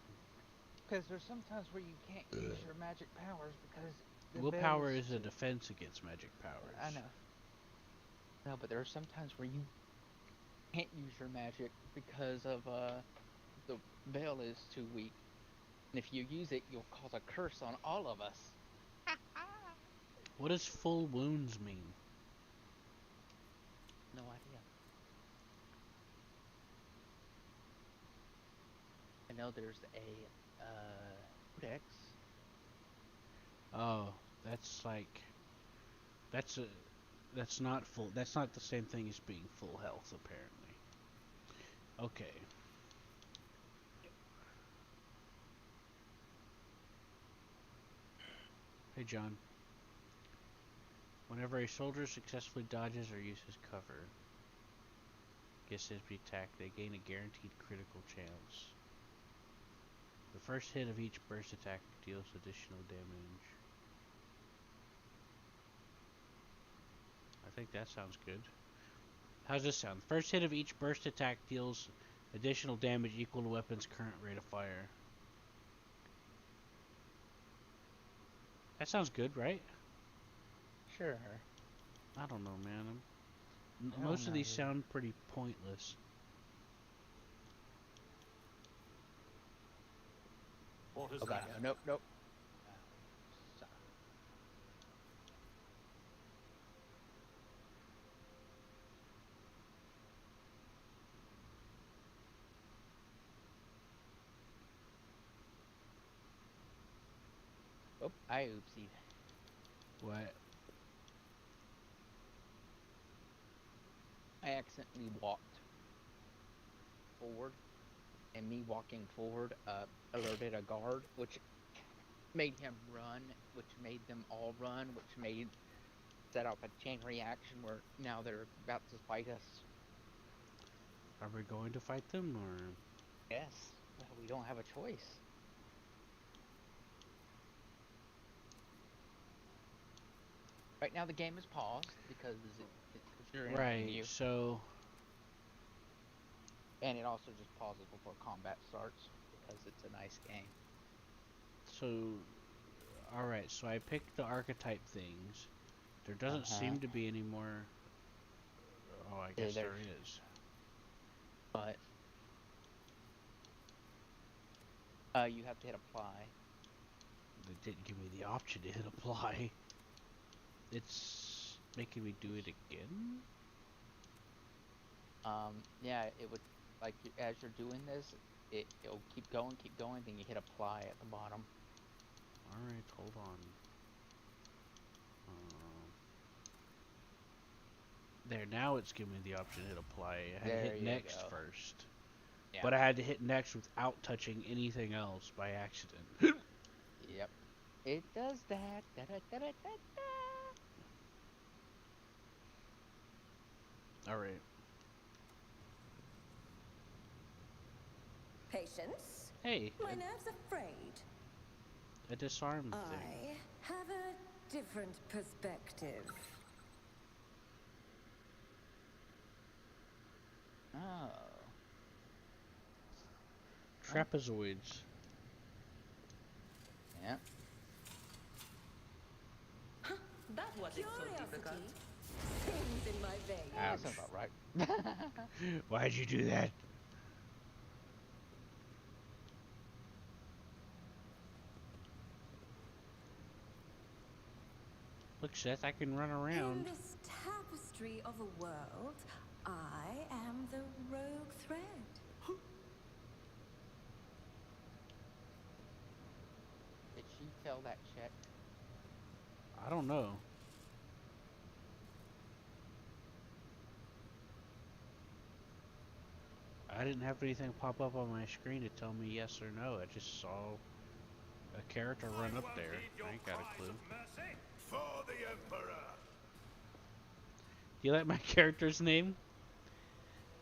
Because there's sometimes where you can't use your magic powers because the willpower bells- is a defense against magic powers. I know. No, but there are some times where you can't use your magic because of the veil is too weak. And if you use it, you'll cause a curse on all of us. What does full wounds mean? No idea. I know there's a codex. Oh, that's like that's not full. That's not the same thing as being full health, apparently. Okay. Hey, John. Whenever a soldier successfully dodges or uses cover, gets hit be attacked, they gain a guaranteed critical chance. The first hit of each burst attack deals additional damage. I think that sounds good. How's this sound? First hit of each burst attack deals additional damage equal to weapon's current rate of fire. That sounds good, right? Sure. I don't know, man. I don't Most of know, these dude. sound pretty pointless. What is Oh god, that? no, nope, nope. Sorry. Oh, I oopsied. What? I accidentally walked forward and me walking forward alerted a guard, which made him run, which made them all run, which made set up a chain reaction where now they're about to fight us. Are we going to fight them, or? Yes, well, we don't have a choice. Right now the game is paused because it's your Right, menu, so... and it also just pauses before combat starts because it's a nice game. So... Alright, so I picked the archetype things. There doesn't seem to be any more... Oh, I guess there is. But you have to hit apply. It didn't give me the option to hit apply. It's making me do it again? Yeah, it would, like, as you're doing this, it'll keep going, then you hit apply at the bottom. Alright, hold on. There, now it's giving me the option to hit apply. I had to hit next first. Yeah. But I had to hit next without touching anything else by accident. Yep. It does that. Da, da, da, da, da, da. Alright. Patience. Hey, My nerves are frayed. a disarm thing. I have a different perspective. Oh. Trapezoids. Yeah. That wasn't so difficult. Curiosity sings in my veins. That sounds about right. Why'd you do that? Look, Seth, I can run In around. this tapestry of a world, I am the rogue thread. Did she tell that check? I don't know. I didn't have anything pop up on my screen to tell me yes or no. I just saw a character run up there. I ain't got a clue. For the Emperor. Do you like my character's name?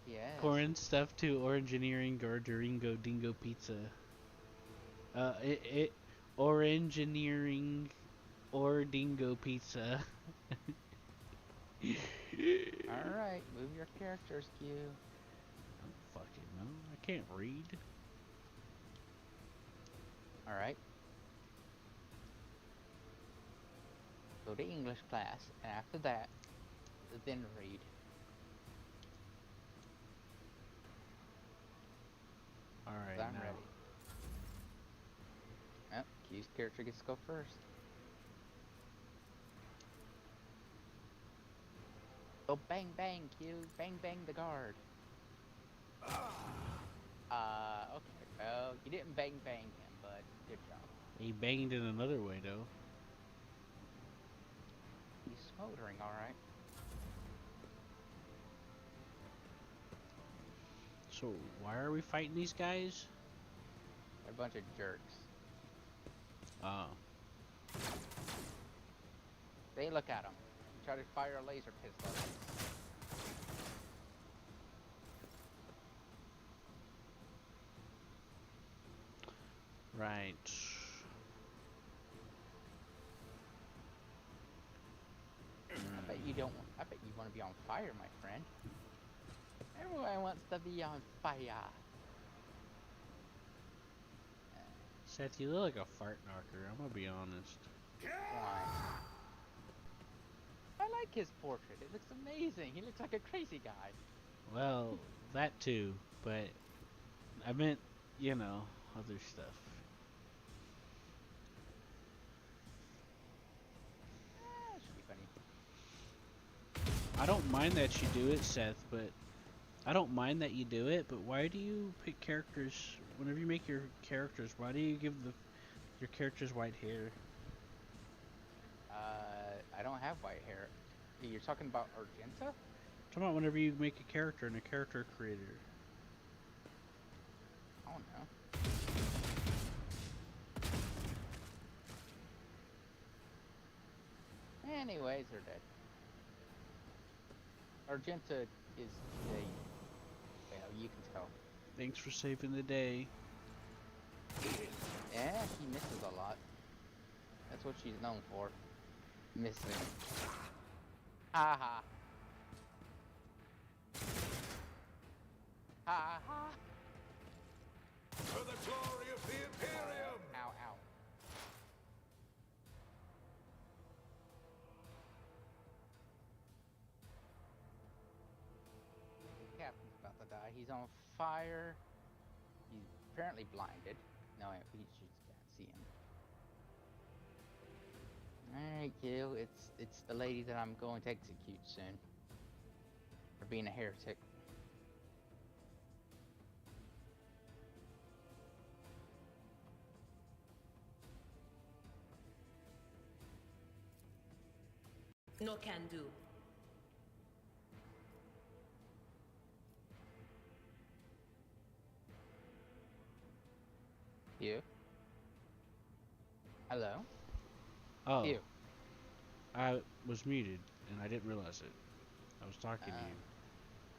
Yes. Corn stuff to Orangineering Garduringo Dingo Pizza. Orangineering or Dingo Pizza. Alright, move your characters, Q. I don't fucking know. I can't read. Alright. Go to English class, and after that, then read. Alright, I'm now. ready. Yep, Q's character gets to go first. Go bang bang, Q. Bang bang the guard. Okay. Well, you didn't bang bang him, but good job. He banged in another way, though. He's smoldering, alright. So, why are we fighting these guys? They're a bunch of jerks. Oh. They look at him. Try to fire a laser pistol at him. Right. I bet you want to be on fire, my friend. Everyone wants to be on fire. Seth, you look like a fart knocker, I'm gonna be honest. Why? I like his portrait. It looks amazing. He looks like a crazy guy. Well, that too, but I meant, you know, other stuff. Should be funny. I don't mind that you do it, Seth, but I don't mind that you do it, but why do you pick characters, whenever you make your characters, why do you give your characters white hair? I don't have white hair. You're talking about Argenta? Talking about whenever you make a character in a character creator. I I don't know. Anyways, they're dead. Argenta is a... Well, you can tell. Thanks for saving the day. Yeah, she misses a lot. That's what she's known for. Missing. Ha ha. Ha ha. For the glory of the Imperium! Ow, ow. The captain's about to die. He's on fire. He's apparently blinded. No, he just can't see him. Alright, Gil. It's the lady that I'm going to execute soon. For being a heretic. No can do. You? Hello? Oh, You. I was muted and I didn't realize it. I was talking to Oh. you.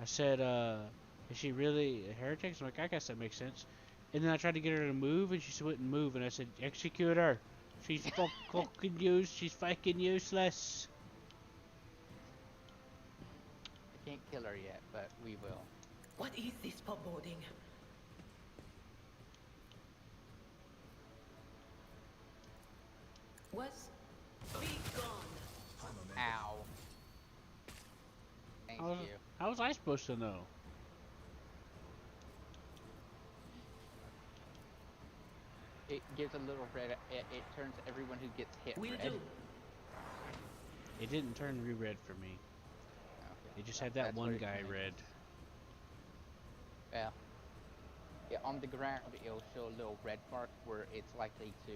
I said, is she really a heretic? I'm like, I guess that makes sense. And then I tried to get her to move, and she wouldn't move, and I said, execute her. She's fucking she's fucking useless. I can't kill her yet, but we will. What is this foreboding? Was be gone. Ow. Thank you. How was I supposed to know? It gives a little red. It turns everyone who gets hit Will red. do. It didn't turn red for me. Okay. It just had that That's what one it guy means. red. Well, yeah, on the ground it'll show a little red mark where it's likely to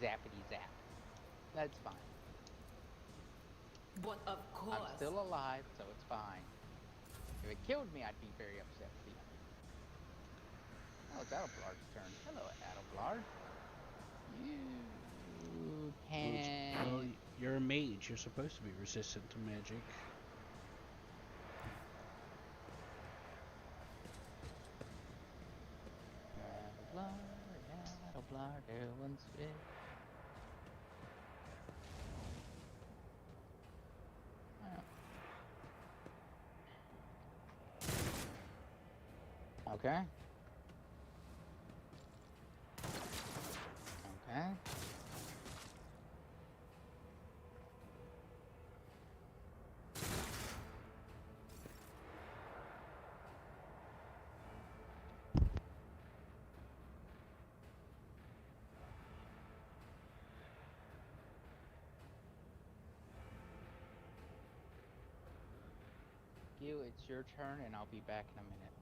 zappity zap. That's fine. But of course. I'm still alive, so it's fine. If it killed me, I'd be very upset. See? Oh, it's Adelblard's turn. Hello, Adelblard. You can... Well, you're a mage. You're supposed to be resistant to magic. Adelblard, everyone's fit. Okay. Okay. You, it's your turn, and I'll be back in a minute.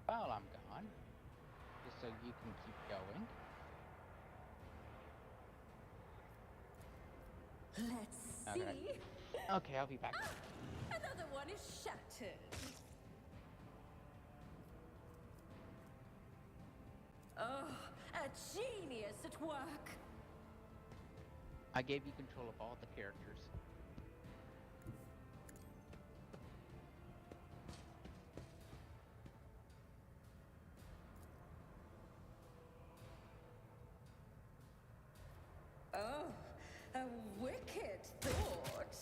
While I'm gone, just so you can keep going. Let's Okay. see. Okay, I'll be back. Another one is shattered. Oh, a genius at work. I gave you control of all the characters. Oh, a wicked thought.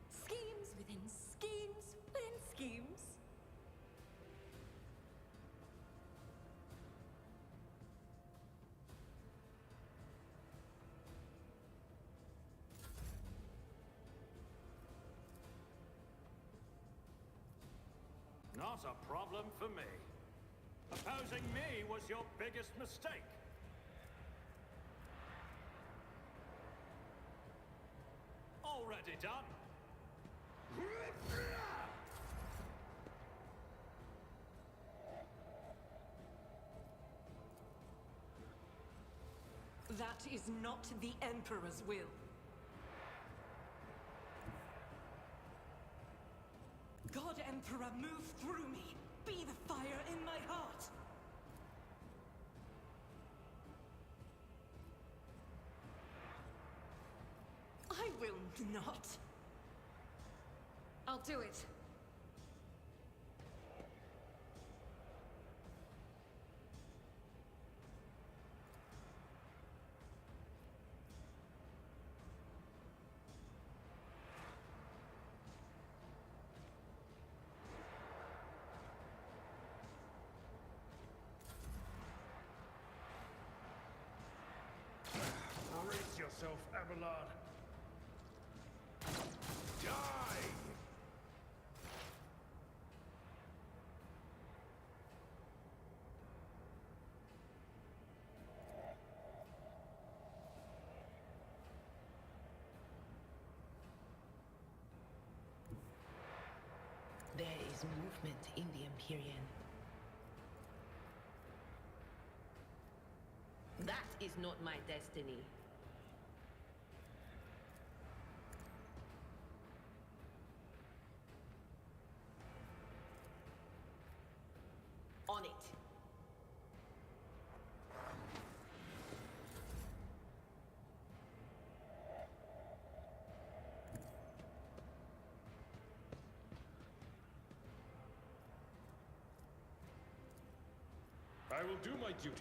Schemes within schemes within schemes. Not a problem for me. Opposing me was your biggest mistake. Already done. That is not the Emperor's will. Emperor, move through me. Be the fire in my heart. I will not. I'll do it. Brace yourself, Abelard. Die! There is movement in the Empyrean. That is not my destiny. On it. I will do my duty.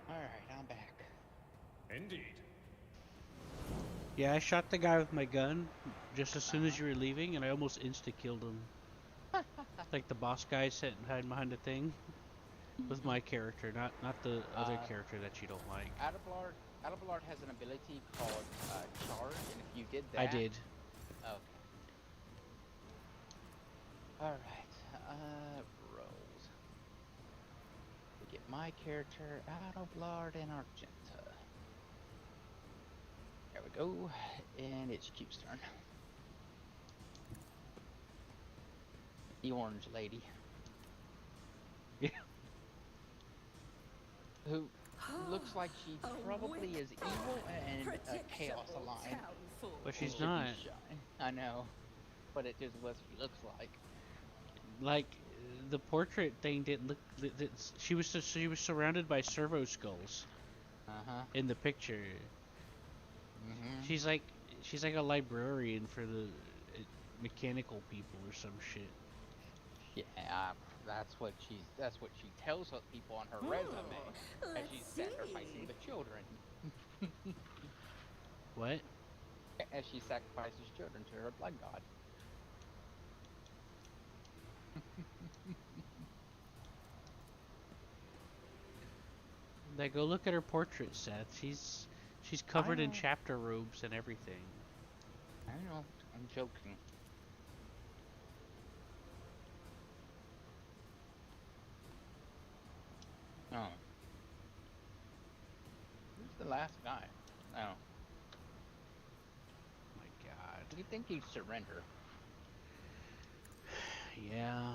Alright, I'm back. Indeed. Yeah, I shot the guy with my gun just as soon as you were leaving, and I almost insta-killed him. Like the boss guy sitting hiding behind the thing. With my character, not the other character that you don't like. Adabelard has an ability called Charge, and if you did that... I did. Okay. Alright, rolls. We get my character, Adabelard and Argenta. There we go, and it's Q's turn. The orange lady. Yeah. Who looks like she probably is evil and a chaos aligned. But she's Should be not. shy. I know, but it just what she looks like. Like the portrait thing didn't look. She was surrounded by servo skulls in the picture. She's like a librarian for the mechanical people or some shit. Yeah, that's what she tells people on her resume as she's sacrificing the children. What? As she sacrifices children to her blood god. Like, go look at her portrait, Seth. She's covered in chapter robes and everything. I know, I'm joking. Oh. Who's the last guy? Oh. My God. Do you think he'd surrender? Yeah.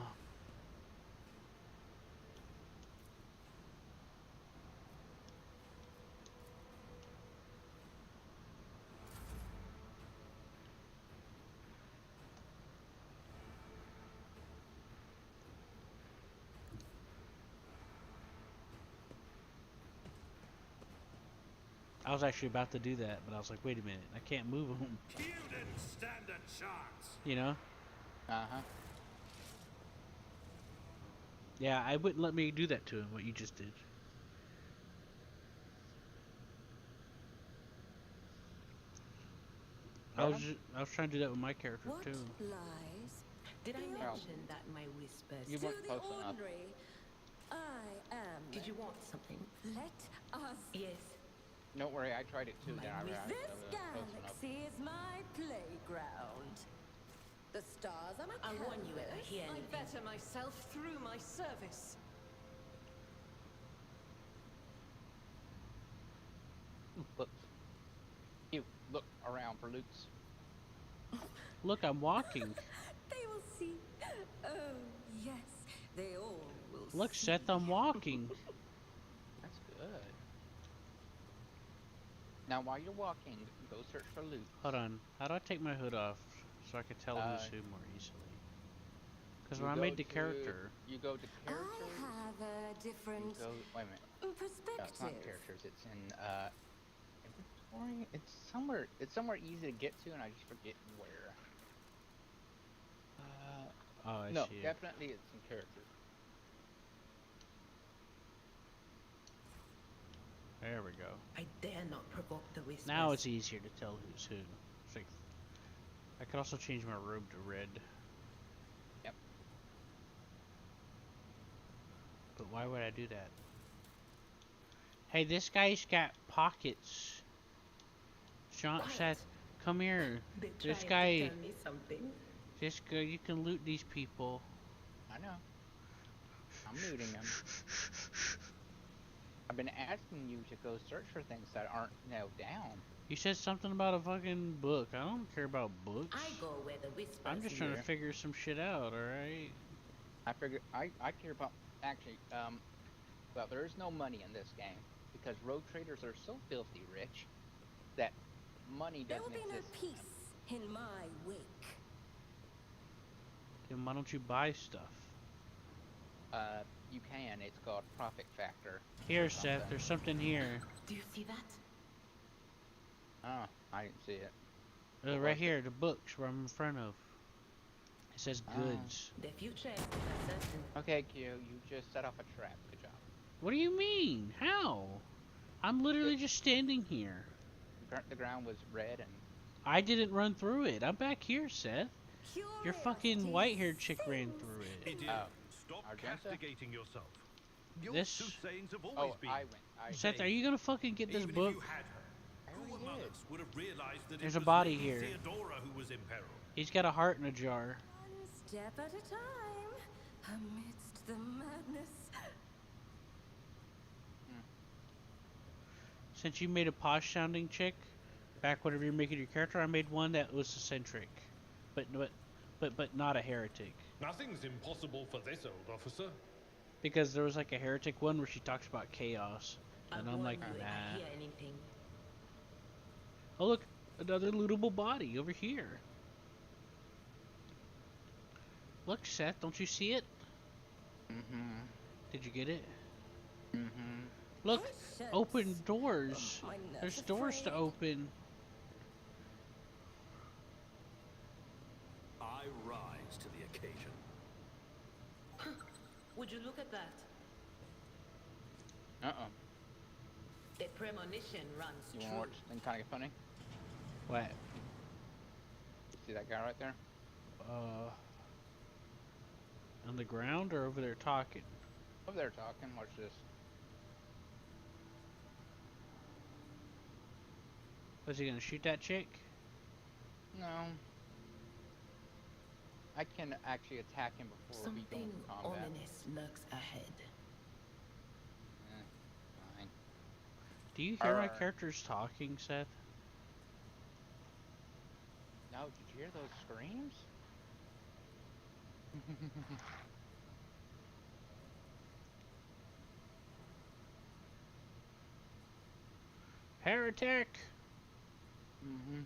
I was actually about to do that, but I was like, wait a minute, I can't move him. You didn't stand a chance. You know? Uh-huh. Yeah, I wouldn't let me do that to him, what you just did. I was trying to do that with my character What too. lies? Did I Beyond mention that my whispers... You to weren't the close enough. ordinary, I am. Did you want something? Let us. Yes. Don't worry, I tried it too. Then I realized This I wasn't close enough. galaxy is my playground. The stars are my I warn you if I canvas. hear I anything. better myself through my service. Look. You look around for loots. Look, I'm walking. They will see. Oh, yes, they all will Look, see. Seth, I'm walking. That's good. Now, while you're walking, go search for loot. Hold on. How do I take my hood off so I can tell who's Uh, who more easily? Because You when I go made the to- character, You go to I characters. have a You different go. Wait a minute. No, perspective. it's not characters. It's in inventory. It's somewhere. It's somewhere easy to get to, and I just forget where. oh, I No, see it. definitely it's in characters. There we go. I dare not provoke the whispers. Now it's easier to tell who's who. It's like, I could also change my robe to red. Yep. But why would I do that? Hey, this guy's got pockets. Sean, Quiet. Seth, come here. They're This trying to guy, tell me something. this guy, you can loot these people. I know. I'm looting them. I've been asking you to go search for things that aren't nailed down. You said something about a fucking book. I don't care about books. I go where the whispers I'm just trying to here. figure some shit out, alright? I figure I care about actually well, there is no money in this game because road traders are so filthy rich that money There will doesn't be no exist. peace in my wake. Then why don't you buy stuff? You can. It's called profit factor. Here, or Seth, something. there's something here. Do you see that? Oh, I didn't see it. Right was it? here, the books where I'm in front of. It says Oh. goods. The future is uncertain. Okay, Q, you just set off a trap. Good job. What do you mean? How? I'm literally just standing here. The ground was red and I didn't run through it. I'm back here, Seth. Your fucking Curiosity white-haired chick ran sings. through it. Idiot, Oh. stop Argenta? castigating yourself. Your This- soothsayings have always been. Seth, are you gonna fucking get this Even book? if you had her, who already among did. us would have realized that There's it a was body Lady here. Theodora who was in peril? He's got a heart in a jar. One step at a time, amidst the madness. Since you made a posh-sounding chick, back whenever you're making your character, I made one that was eccentric, but not a heretic. Nothing's impossible for this old officer. Because there was like a heretic one where she talks about chaos, and I'm like, warn you if I nah. hear anything. Oh look, another lootable body over here. Look, Seth, don't you see it? mm-hmm. Did you get it? Mm-hmm. Look, Shucks. open doors. Oh, my nuts There's are doors to frayed. open. I rise to the occasion. Would you look at that? Uh-oh. The premonition runs You true. wanna watch something kind of funny? What? See that guy right there? On the ground or over there talking? Over there talking. Watch this. Was he gonna shoot that chick? No. I can actually attack him before we go Something into combat. ominous lurks ahead. Fine. Do you hear my Arr. characters talking, Seth? No, did you hear those screams? Heretic! Mm-hmm.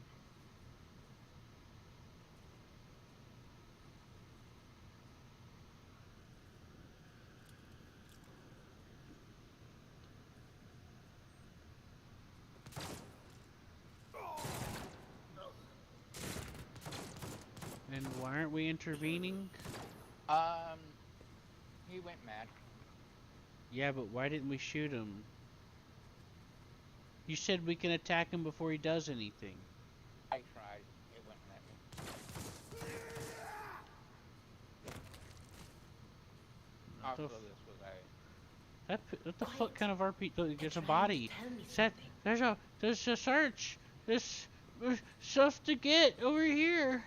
And why aren't we intervening? He went mad. Yeah, but why didn't we shoot him? You said we can attack him before he does anything. I tried. It wouldn't let me. What the Also, f- this was what the Quiet. fuck kind of RP? Look, there's a Trying to body. tell me Seth, something. there's a search. There's stuff to get over here.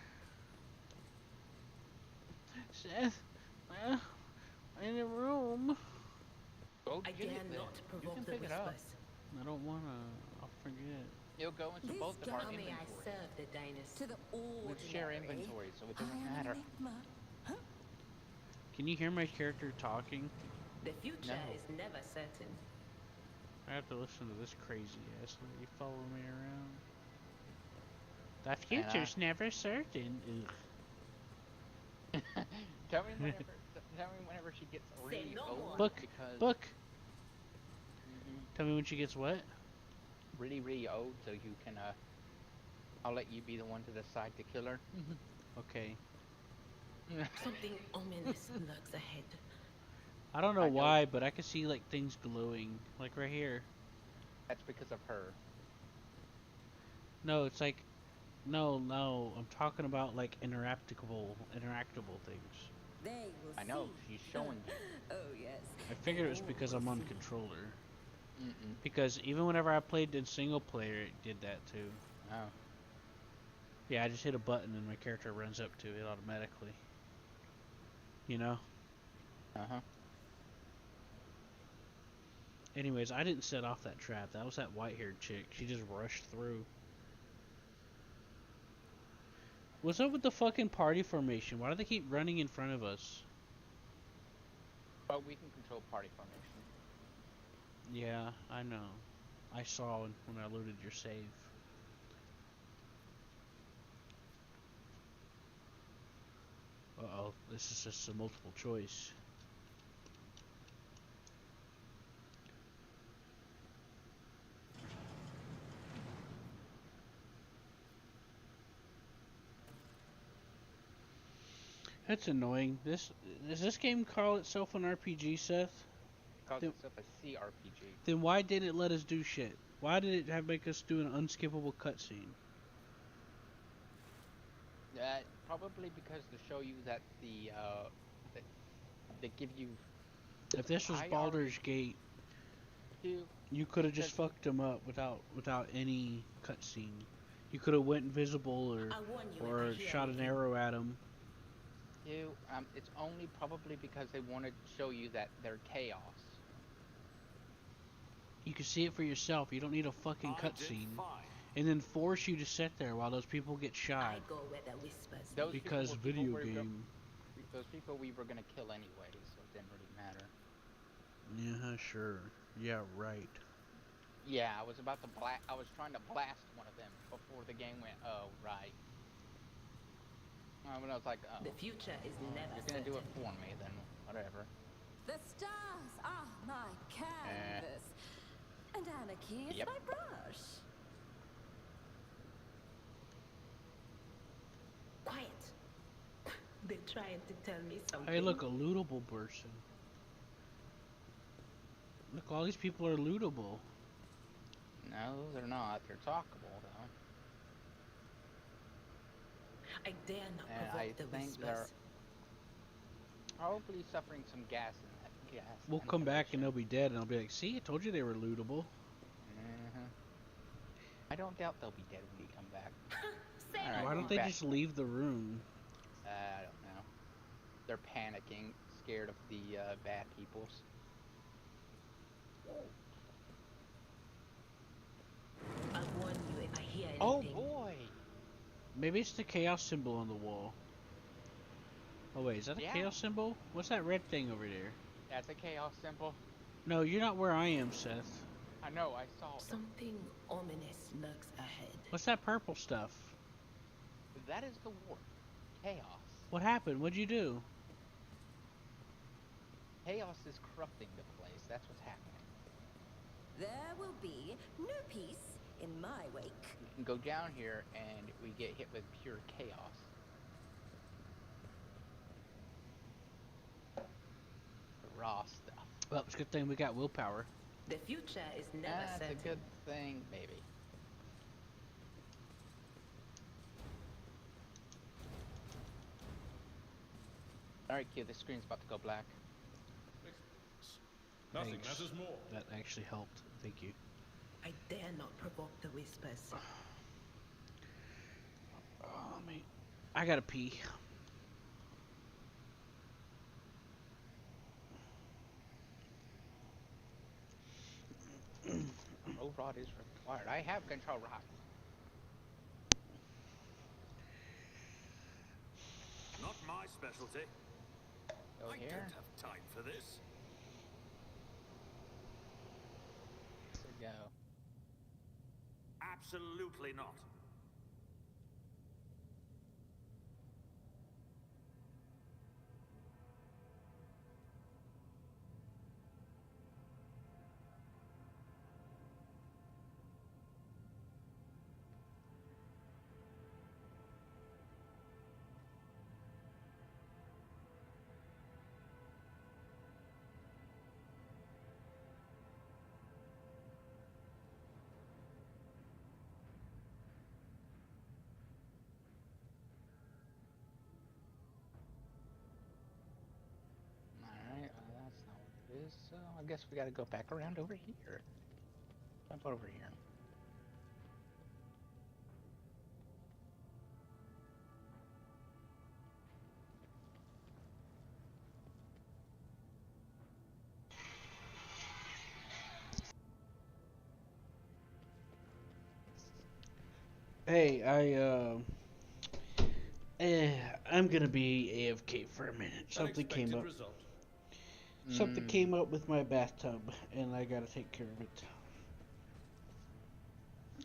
Seth, in the room. Go I get dare it then. not You can provoke the pick it up. whispers. I don't wanna. I'll forget. It'll go into These both of our Tell me I inventories. serve the dynasty. To the ordinary. We share inventory, so it I doesn't am matter. an enigma. Can you hear my character talking? The future No. is never certain. I have to listen to this crazy ass lady follow me around. The future's never certain. Ugh. Tell me whenever. Tell me whenever she gets really no old. more. Book, Because book. Mhm. Tell me when she gets what? Really, really old, so you can. I'll let you be the one to decide to kill her. Okay. Something ominous lurks ahead. I don't know I know. why, but I can see like things glowing, like right here. That's because of her. No, it's like, no. I'm talking about like interactable things. They will I know. see. She's showing you. Oh yes. I figured it was They because will I'm on see. controller. Mm-mm. Because even whenever I played in single player, it did that too. Oh. Yeah, I just hit a button and my character runs up to it automatically. You know? Uh-huh. Anyways, I didn't set off that trap. That was that white-haired chick. She just rushed through. What's up with the fucking party formation? Why do they keep running in front of us? But we can control party formation. Yeah, I know. I saw when I loaded your save. Uh-oh, this is just a multiple choice. That's annoying. Does this game call itself an RPG, Seth? Calls Then- itself a CRPG. Then why didn't it let us do shit? Why did it have make us do an unskippable cutscene? Probably because to show you that that they give you If this was I Baldur's Gate, two. you could have just Because- fucked him up without any cutscene. You could have went invisible I warn you if I or hear shot an anything. arrow at him. It's only probably because they want to show you that they're chaos. You can see it for yourself. You don't need a fucking I did cutscene. fine. And then force you to sit there while those people get shot. I go where the whispers Those lead. Because people were people video we were go- game. Those people we were gonna kill anyway, so it didn't really matter. Yeah, sure. Yeah, right. Yeah, I was about to I was trying to blast one of them before the game went. Oh, right. When I was like, oh, The future is never you're gonna certain. do it for me, then whatever. The stars are my canvas. And anarchy is Yep. my brush. Quiet. They're trying to tell me something. Hey, look, a lootable person. Look, all these people are lootable. No, they're not. They're talkable though. I dare not And provoke I the think they're whispers. probably suffering some gas in that gas. We'll come back and inhalation. they'll be dead, and I'll be like, see, I told you they were lootable. Mhm. I don't doubt they'll be dead when we come back. Say Alright, Why we're don't they back. just leave the room? I don't know. They're panicking, scared of the bad peoples. I'll warn you if I hear anything. Oh boy! Maybe it's the chaos symbol on the wall. Oh wait, is that a Yeah. chaos symbol? What's that red thing over there? That's a chaos symbol. No, you're not where I am, Seth. I know, I saw it. Something ominous lurks ahead. What's that purple stuff? That is the war. Chaos. What happened? What'd you do? Chaos is corrupting the place. That's what's happening. There will be no peace in my wake. We can go down here and we get hit with pure chaos. The raw stuff. Well, it's a good thing we got willpower. The future is never That's certain. a good thing, maybe. Alright, Q, the screen's about to go black. Nothing Thanks. matters more. That actually helped. Thank you. I dare not provoke the whispers. Oh, mate. I gotta pee. Oh, raw rod is required. I have control rod. Not my specialty. Go I here. don't have time for this. Go. Absolutely not. Alright, that's not what it is. So I guess we gotta go back around over here. Jump over here. Hey, I'm gonna be AFK for a minute. Something came up. Result. Something came up with my bathtub, and I gotta take care of it.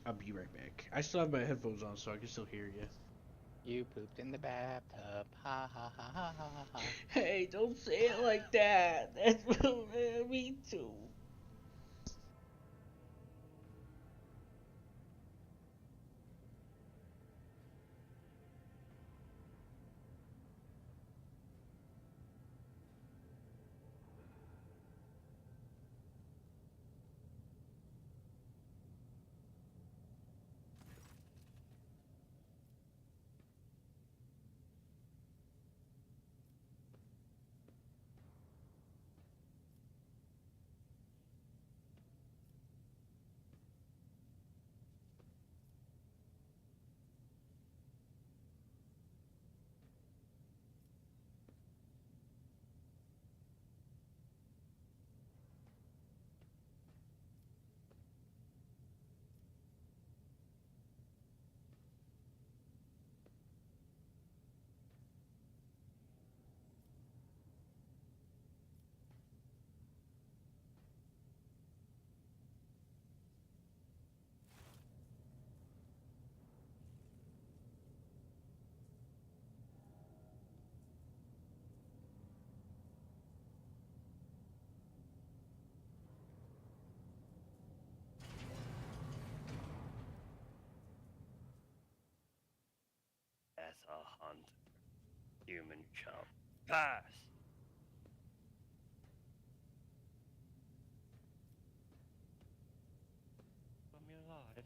I'll be right back. I still have my headphones on, so I can still hear you. You pooped in the bathtub. Ha ha ha ha ha ha. Hey, don't say it like that. That's me too. As a hunt. Human chump. Pass! I'm alive.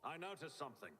I noticed something.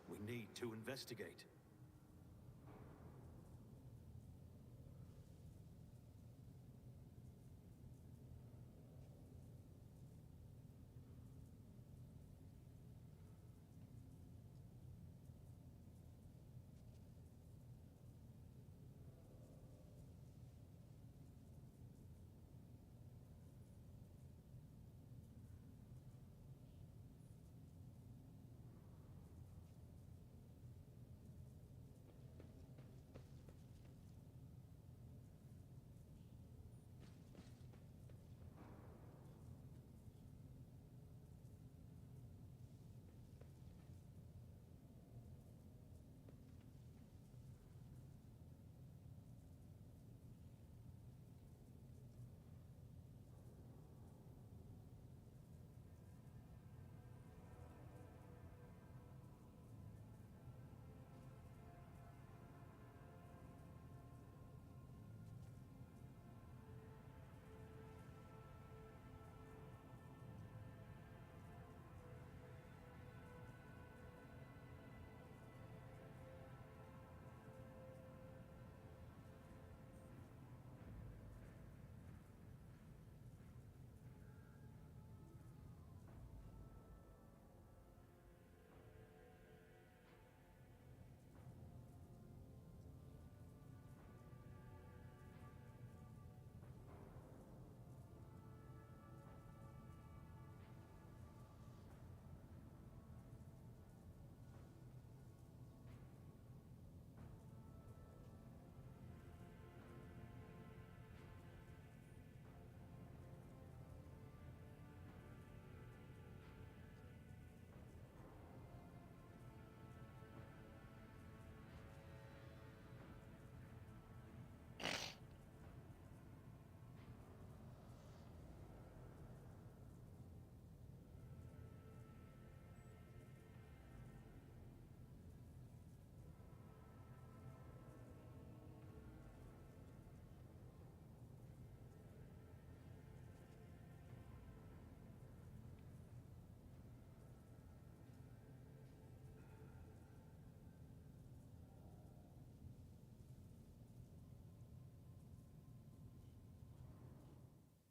We need to investigate.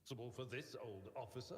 Responsible for this old officer?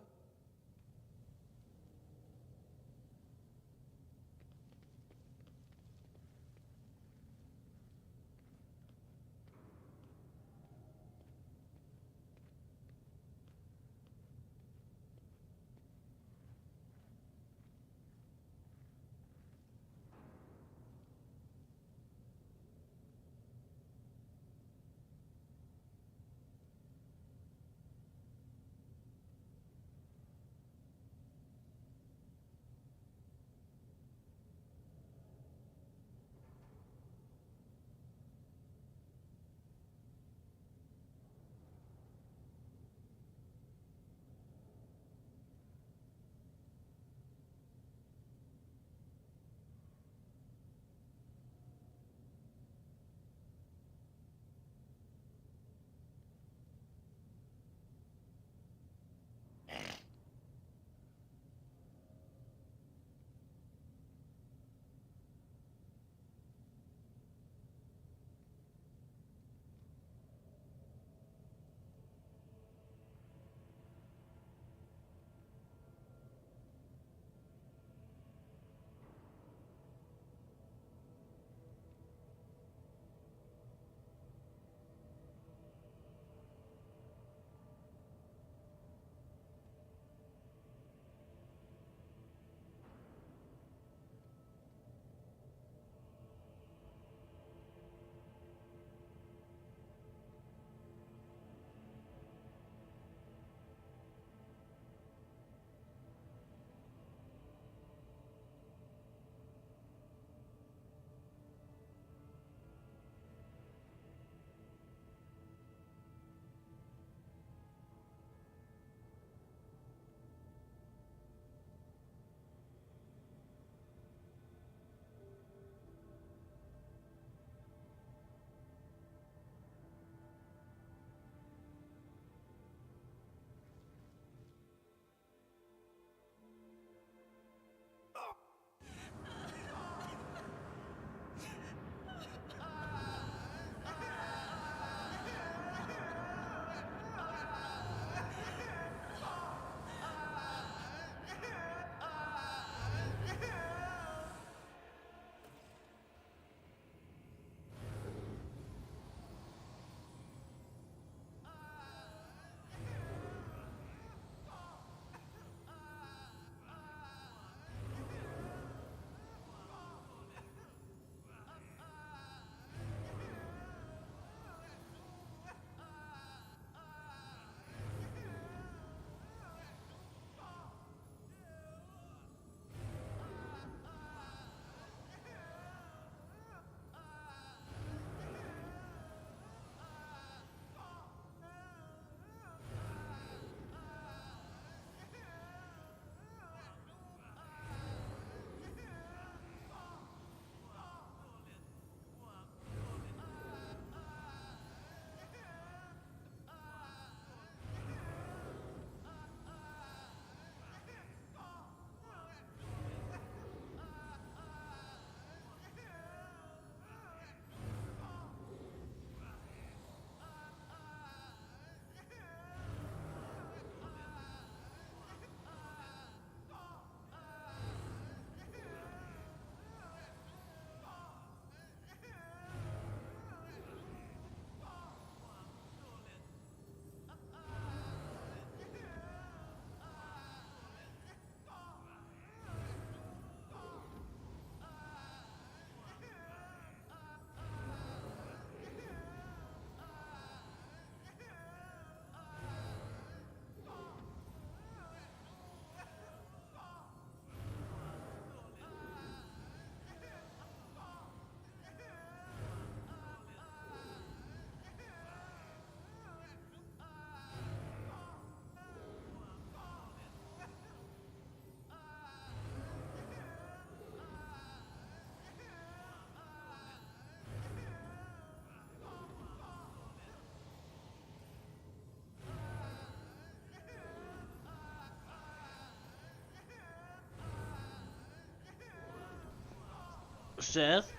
Seth,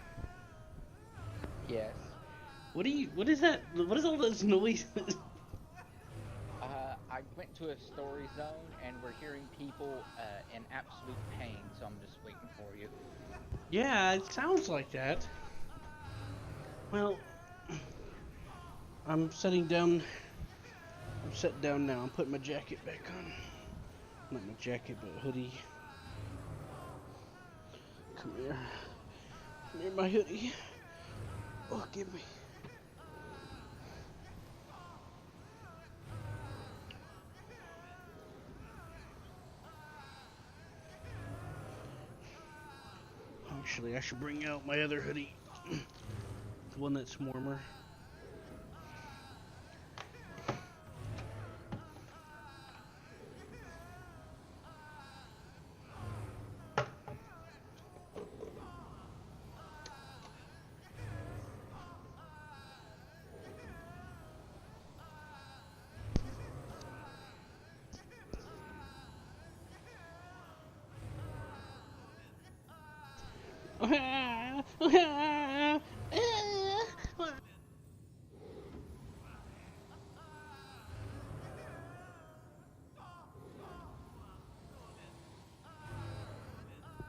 Yes. what is that? What is all those noises? I went to a story zone and we're hearing people in absolute pain, so I'm just waiting for you. Yeah, it sounds like that. Well, I'm setting down. I'm set down now. I'm putting my jacket back on. Not my jacket, but hoodie. Come here. Come here, my hoodie. Oh, give me. Actually, I should bring out my other hoodie. The one that's warmer.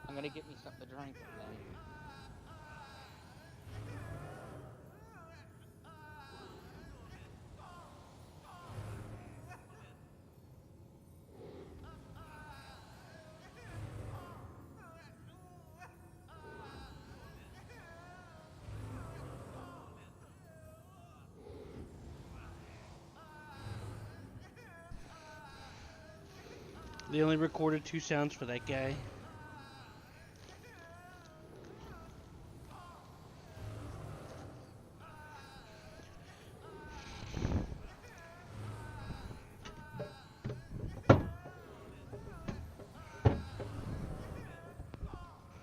I'm gonna get me something to drink then. They only recorded 2 sounds for that guy.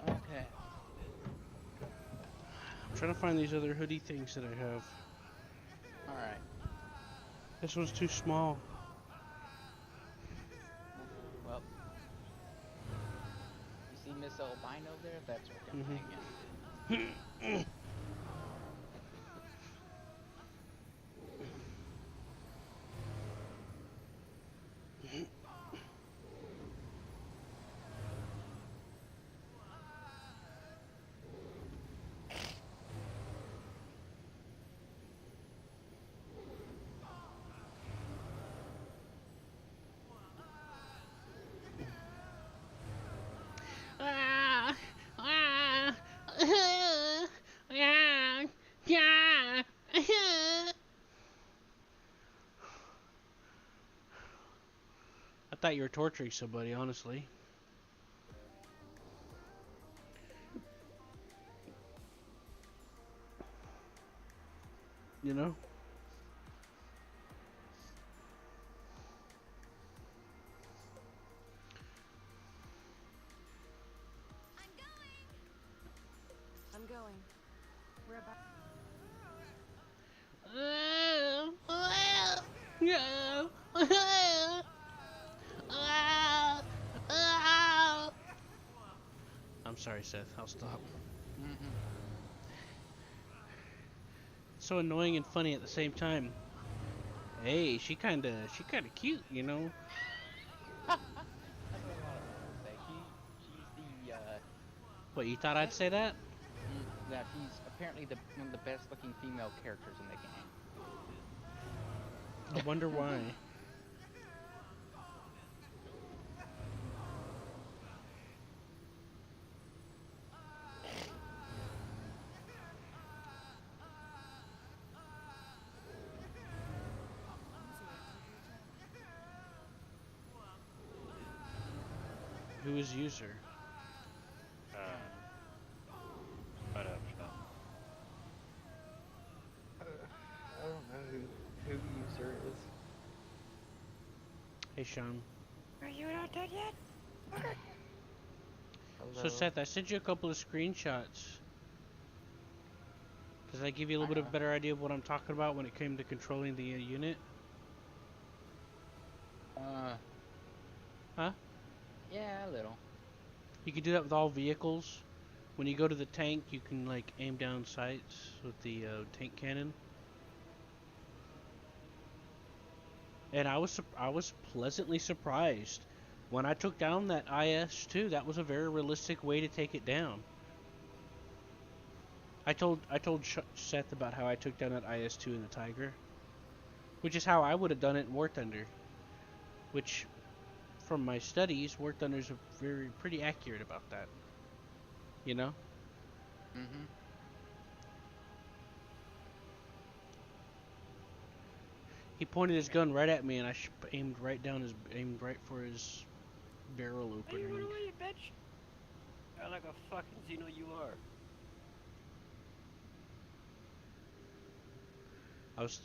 Okay. I'm trying to find these other hoodie things that I have. Alright. This one's too small. Well. You see Miss Albino there? That's where I'm hanging. I thought you were torturing somebody, honestly. You know? I'm going. We're about. I'm sorry, Seth. I'll stop. Mm-hmm. It's so annoying and funny at the same time. Hey, she kinda cute, you know? That's what a lot of people say. She's the, What, you thought I'd say that? that she's apparently one of the best looking female characters in the game. I wonder why. Who is user? Right up, Sean. I don't know who user is. Hey, Sean. Are you not done yet? So, Seth, I sent you a couple of screenshots. Does that give you a little bit of a better idea of what I'm talking about when it came to controlling the unit? Yeah, a little. You can do that with all vehicles. When you go to the tank, you can like aim down sights with the tank cannon. And I was pleasantly surprised when I took down that IS-2. That was a very realistic way to take it down. I told Seth about how I took down that IS-2 in the Tiger, which is how I would have done it in War Thunder. Which, from my studies, War Thunder's pretty accurate about that. You know? Mm-hmm. He pointed his gun right at me, and I aimed right for his barrel Are opening. you really, bitch? You're like a fucking Xeno you are. I was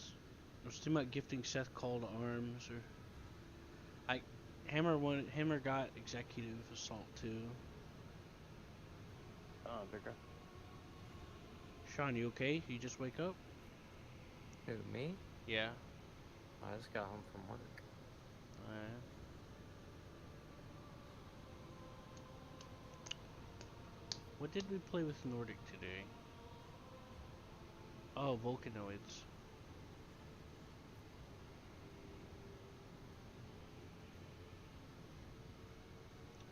thinking about gifting Seth Call to Arms, or Hammer got Executive Assault too. Oh, bigger. Sean, you okay? You just wake up? Who, me? Yeah. I just got home from work. What did we play with Nordic today? Oh, Volcanoids.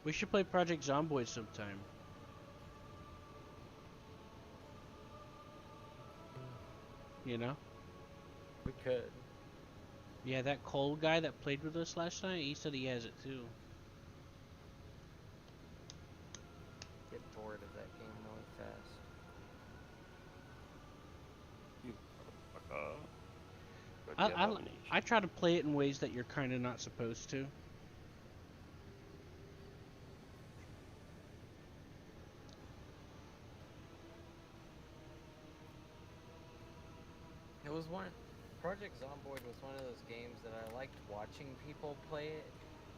We should play Project Zomboid sometime. You know? We could. Yeah, that Cole guy that played with us last night, he said he has it too. Get bored of that game really fast. I try to play it in ways that you're kind of not supposed to. It was Project Zomboid was one of those games that I liked watching people play it,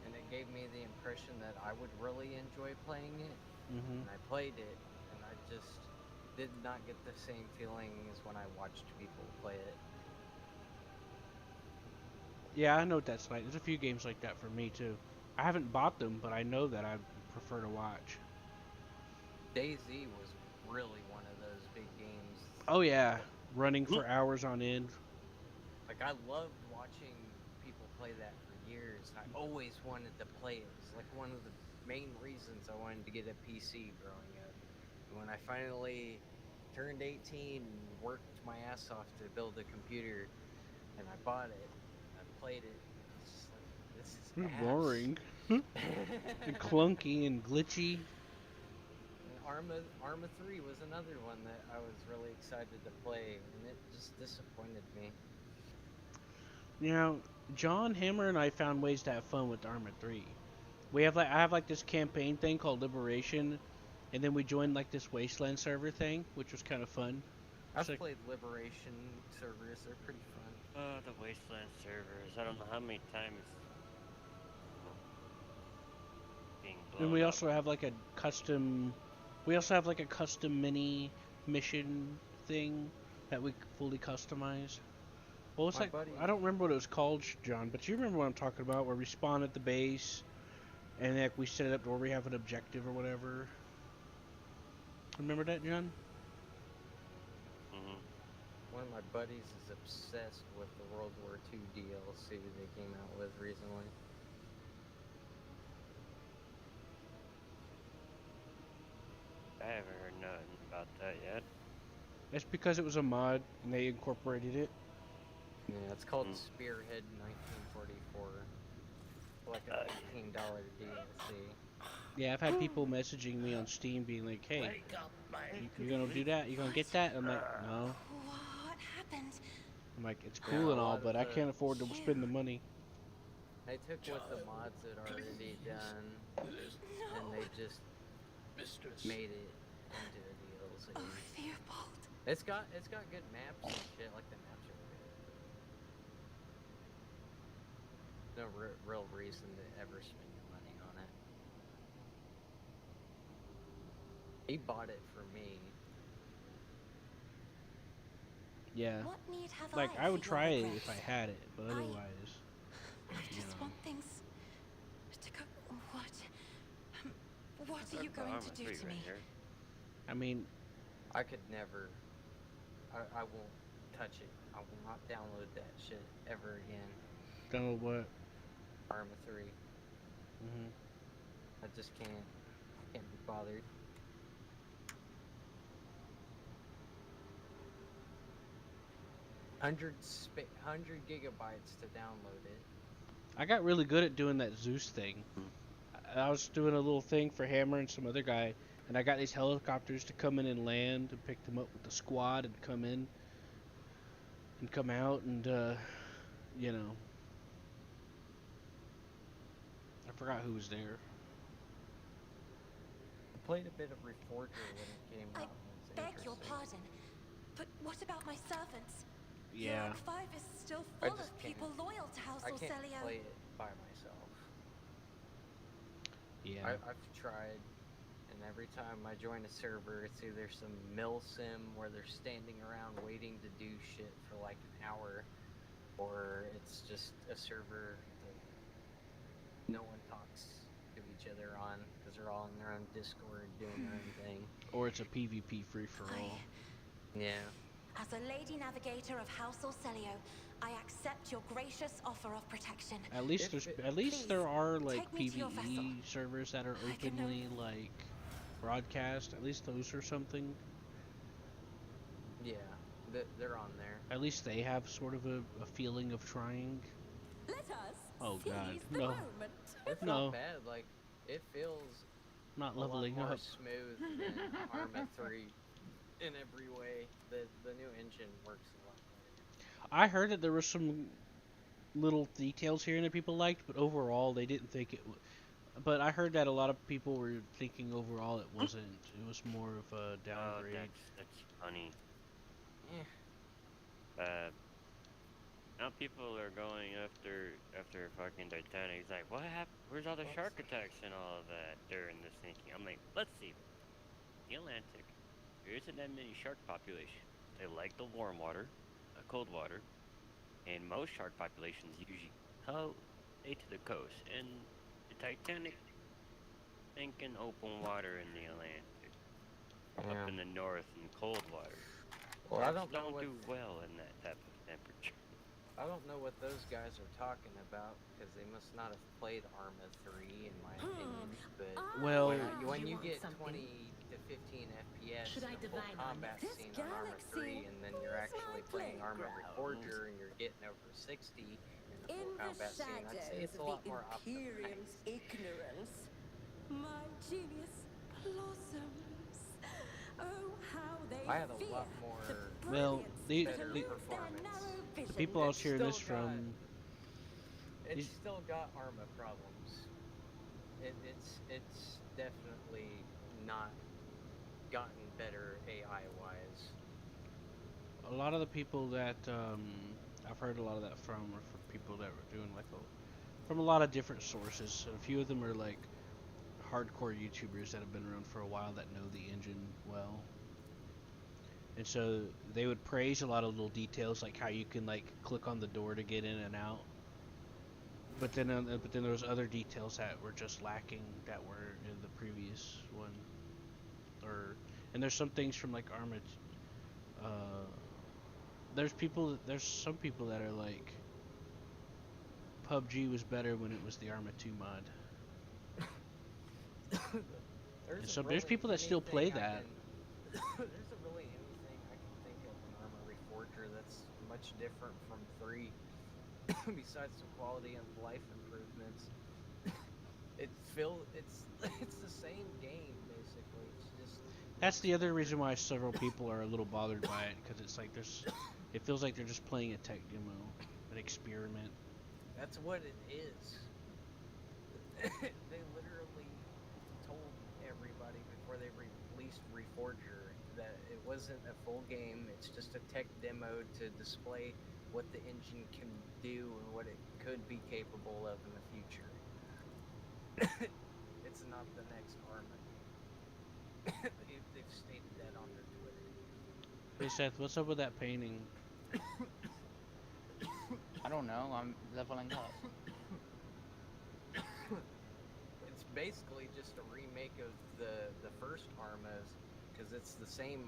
and it gave me the impression that I would really enjoy playing it. Mm-hmm. And I played it, and I just did not get the same feeling as when I watched people play it. Yeah, I know what that's like. There's a few games like that for me too. I haven't bought them, but I know that I prefer to watch. DayZ was really one of those big games. Oh yeah, running for hours on end. Like, I loved watching people play that for years. I always wanted to play it. It was like one of the main reasons I wanted to get a PC growing up. And when I finally turned 18 and worked my ass off to build a computer, and I bought it, I played it, it's just like, this is ass. Boring. And clunky and glitchy. And Arma 3 was another one that I was really excited to play, and it just disappointed me. You know, John Hammer and I found ways to have fun with Arma 3. I have like this campaign thing called Liberation, and then we joined like this Wasteland server thing, which was kind of fun. I've played Liberation servers, they're pretty fun. The Wasteland servers. I don't know how many times being blown And we up. also have like a custom mini mission thing that we fully customize. Well, it's like, I don't remember what it was called, John, but you remember what I'm talking about, where we spawn at the base, and like we set it up to where we have an objective or whatever. Remember that, John? Mm-hmm. One of my buddies is obsessed with the World War II DLC they came out with recently. I haven't heard nothing about that yet. It's because it was a mod, and they incorporated it. Yeah, it's called Spearhead 1944. Like a $15 DLC. Yeah, I've had people messaging me on Steam being like, hey, you gonna do that? You gonna get that? I'm like, no. What happened? I'm like, it's cool and all, but I can't afford to spend the money. They took what the mods had already done, and they just made it into a DLC. Oh, Theobald. It's got good maps and shit, like the maps are good. No real reason to ever spend your money on it. He bought it for me. Yeah. What need have Like, I would for try it regret? if I had it, but otherwise... I just want things to go... What are you going to do to me? I mean, I could never. I won't touch it. I will not download that shit ever again. download what? Arma 3. Hmm. I just can't be bothered. 100 gigabytes to download it. I got really good at doing that Zeus thing. I was doing a little thing for Hammer and some other guy, and I got these helicopters to come in and land and pick them up with the squad and come in and come out and, you know. I forgot who was there. I played a bit of Reforger when it came I out. It was beg your interesting. pardon, but what about my servants? Yeah. York 5 is still I full just of people can't- loyal to House I can't Orselio. play it by myself. Yeah. I've tried, and every time I join a server, it's either some mill sim where they're standing around waiting to do shit for like an hour, or it's just a server that no one talks to each other on because they're all in their own Discord doing their own thing. Or it's a PvP free-for-all. Yeah. As a lady navigator of House Orselio, I accept your gracious offer of protection. At least If there's it- at least Please, there are like take me to your vessel. PvE servers that are I can know- openly like broadcast. At least those are something. Yeah, they're on there. At least they have sort of a feeling of trying. Let us Oh, God, seize the no. moment. It's No. not bad. Like, it feels Not a lot leveling more up. smooth than Arma 3 in every way. The new engine works a lot better. I heard that there were some little details here that people liked, but overall they didn't think it. But I heard that a lot of people were thinking overall it wasn't. It was more of a downgrade. That's funny. Yeah. Now people are going after fucking Titanic. It's like, what happened? Where's all the shark attacks and all of that during this thinking? I'm like, let's see. The Atlantic, there isn't that many shark population. They like the warm water, cold water, and most shark populations usually stay to the coast. And the Titanic, thinking open water in the Atlantic, up in the north in cold water. Well, I Sharks don't know what do well in that type of temperature. I don't know what those guys are talking about because they must not have played Arma 3 in my opinion. But Well- when you want get something? 20 to 15 FPS Should I in a full divine on combat this scene on Arma 3, galaxy and then you're is actually my playing Arma playground. Reforger and you're getting over 60 in a In full the combat scene, I'd say shadows it's a of lot the more Imperium's optimized. ignorance, my genius blossoms. Oh, how they I had a fear lot the more Well, brilliance the- that better eludes their performance. narrow The vision. people I was It's hearing this still got- from. It's These- still got Arma problems. It's definitely not gotten better AI wise. A lot of the people that I've heard a lot of that from are from people that were doing like from a lot of different sources. And a few of them are like hardcore YouTubers that have been around for a while that know the engine well. And so they would praise a lot of little details like how you can like click on the door to get in and out. But then there was other details that were just lacking that were in the previous one. And there's some things from like Arma. There's some people that are like PUBG was better when it was the Arma 2 mod. There's people that still play that. There's a really anything I can think of in Arma Reforger that's much different from 3, besides some quality and life improvements. It's the same game basically. It's just That's the other reason why several people are a little bothered by it, because it's like it feels like they're just playing a tech demo, an experiment. that's what it is. They literally told everybody before they released Reforger that it wasn't a full game. It's just a tech demo to display what the engine can do and what it could be capable of in the future. It's not the next Arma game. They've stated that on their Twitter. Hey Seth, what's up with that painting? I don't know. I'm leveling up. It's basically just a remake of the first Armas because it's the same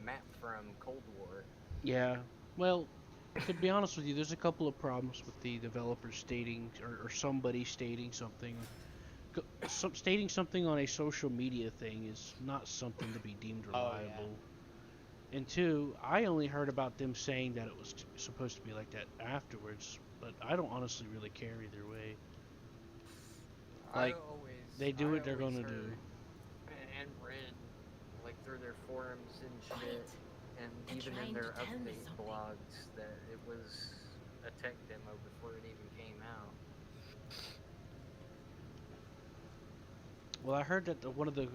map from Cold War. Yeah. Well, to be honest with you, there's a couple of problems with the developers stating, or somebody stating something. Stating something on a social media thing is not something to be deemed Oh yeah. reliable. And two, I only heard about them saying that it was supposed to be like that afterwards, but I don't honestly really care either way. Like, they do what they're gonna do. And read, like, through their forums and shit, and They're even in trying their to tell me update something. blogs, that it was a tech demo before it even came out. Well, I heard that one of the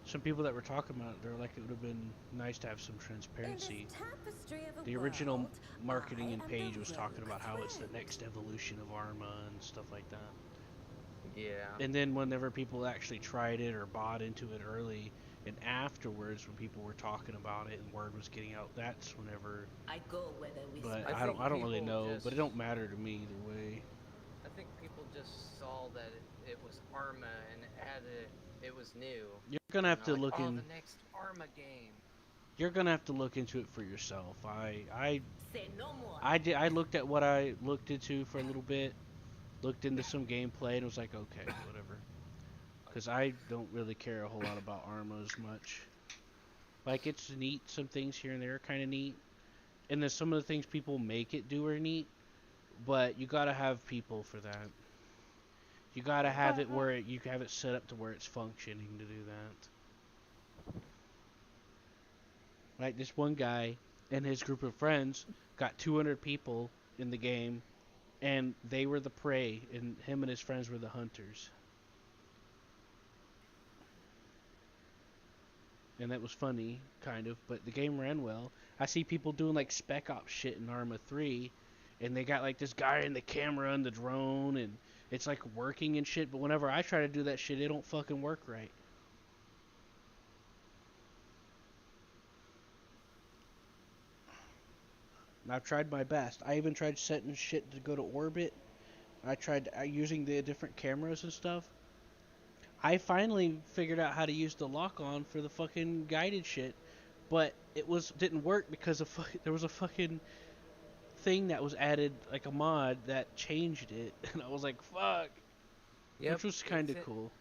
some people that were talking about it, they're like it would have been nice to have some transparency. In this tapestry of a The original world, marketing and I am page the was talking rogue about how it's the thread. next evolution of Arma and stuff like that. Yeah. And then whenever people actually tried it or bought into it early, and afterwards when people were talking about it and word was getting out, that's whenever. I go where they whisper. But I don't really know. But it don't matter to me either way. I think people just saw that it was Arma and it was new. You're gonna have And to they're look like, oh, in. the next Arma game. You're gonna have to look into it for yourself. Say no more. I looked at what I looked into for a little bit, looked into some gameplay, and was like, okay, whatever. Because I don't really care a whole lot about Arma as much. Like, it's neat, some things here and there are kind of neat, and then some of the things people make it do are neat, but you gotta have people for that. You gotta have it where you have it set up to where it's functioning to do that. Like, this one guy and his group of friends got 200 people in the game, and they were the prey, and him and his friends were the hunters. And that was funny, kind of, but the game ran well. I see people doing like Spec Ops shit in Arma 3, and they got like this guy in the camera and the drone, and it's like working and shit, but whenever I try to do that shit, it don't fucking work right. And I've tried my best. I even tried setting shit to go to orbit. I tried using the different cameras and stuff. I finally figured out how to use the lock on for the fucking guided shit, but it didn't work because there was a fucking thing that was added, like a mod that changed it, and I was like, fuck. Yep, Which was kind of cool.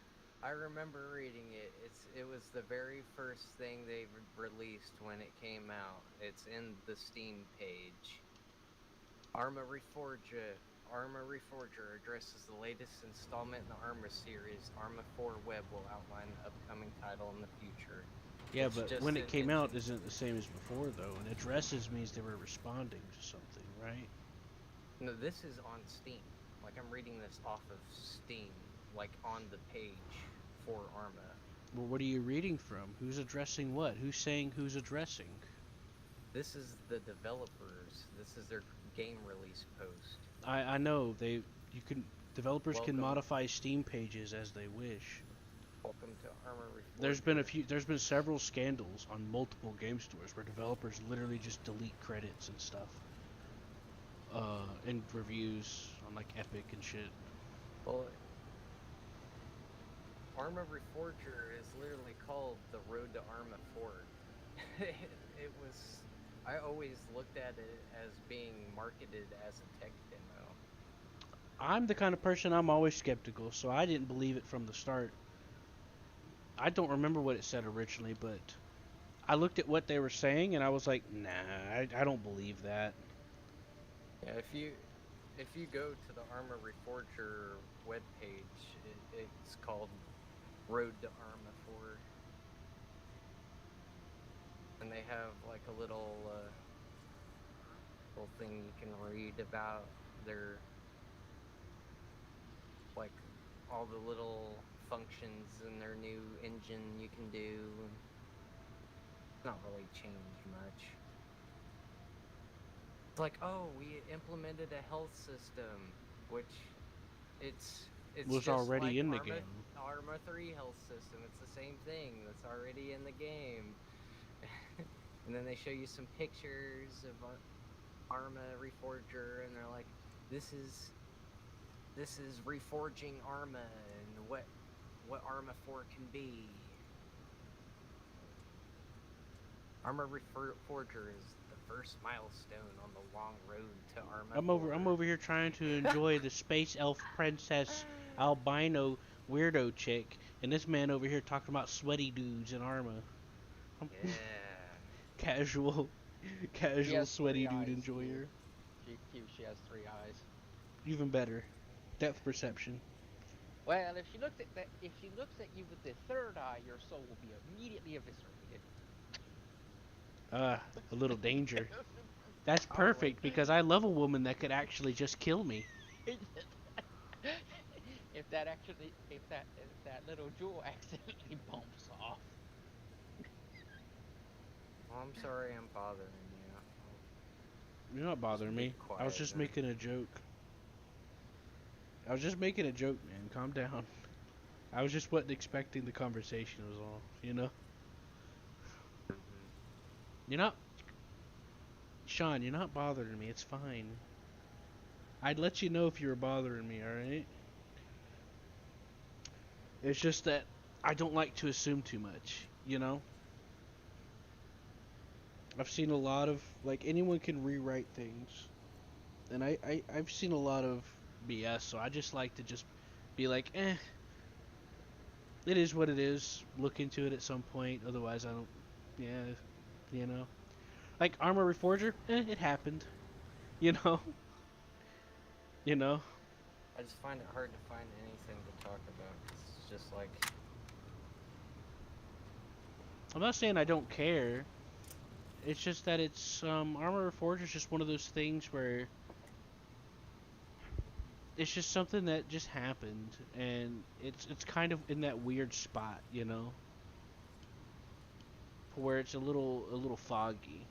I remember reading it. It was the very first thing they released when it came out. It's in the Steam page. Arma Reforger addresses the latest installment in the Arma series. Arma 4 Web will outline the upcoming title in the future. Yeah, It's but just when it came out, isn't the same as before, though. And addresses means they were responding to something, right? No, this is on Steam. Like, I'm reading this off of Steam, like on the page for Arma. Well, what are you reading from? Who's addressing what? Who's saying who's addressing? This is the developers. This is their game release post. I know developers can Welcome. modify Steam pages as they wish. Welcome to Arma Reforger. There's been several scandals on multiple game stores where developers literally just delete credits and stuff. And reviews on like Epic and shit. Well, Arma Reforger is literally called the Road to Arma 4. It was. I always looked at it as being marketed as a tech demo. I'm the kind of person, I'm always skeptical, so I didn't believe it from the start. I don't remember what it said originally, but I looked at what they were saying and I was like, nah, I don't believe that. Yeah, if you go to the Arma Reforger webpage, it's called Road to Arma 4. And they have like a little thing you can read about their, like, all the little functions in their new engine you can do. It's not really changed much. It's like, oh, we implemented a health system, which it's Was just already like in the Arma, game. Arma 3 health system. It's the same thing that's already in the game. And then they show you some pictures of Arma Reforger, and they're like, this is reforging Arma and what Arma 4 can be. Armor Reforger is the first milestone on the long road to Arma. I'm over here trying to enjoy the space elf princess albino weirdo chick, and this man over here talking about sweaty dudes in Arma. Yeah. Casual sweaty dude enjoyer. She has 3 eyes. Even better, depth perception. Well, if she looks at you with the 3rd eye, your soul will be immediately eviscerated. A little danger. That's perfect because I love a woman that could actually just kill me. if that little jewel accidentally bumps off. Well, I'm sorry I'm bothering you. You're not bothering me. I was just making a joke. I was just making a joke, man. Calm down. I was just wasn't expecting the conversation was all, you know? You're not... Sean, you're not bothering me. It's fine. I'd let you know if you were bothering me, alright? It's just that I don't like to assume too much, you know? I've seen a lot of... Like, anyone can rewrite things. And I've seen a lot of BS, so I just like to just be like, eh. It is what it is. Look into it at some point. Otherwise, I don't... Yeah, you know? Like, Armor Reforger, it happened. You know? You know? I just find it hard to find anything to talk about. It's just like... I'm not saying I don't care. It's just that it's, Armor Reforger is just one of those things where... It's just something that just happened, and it's kind of in that weird spot, you know? Where it's a little foggy.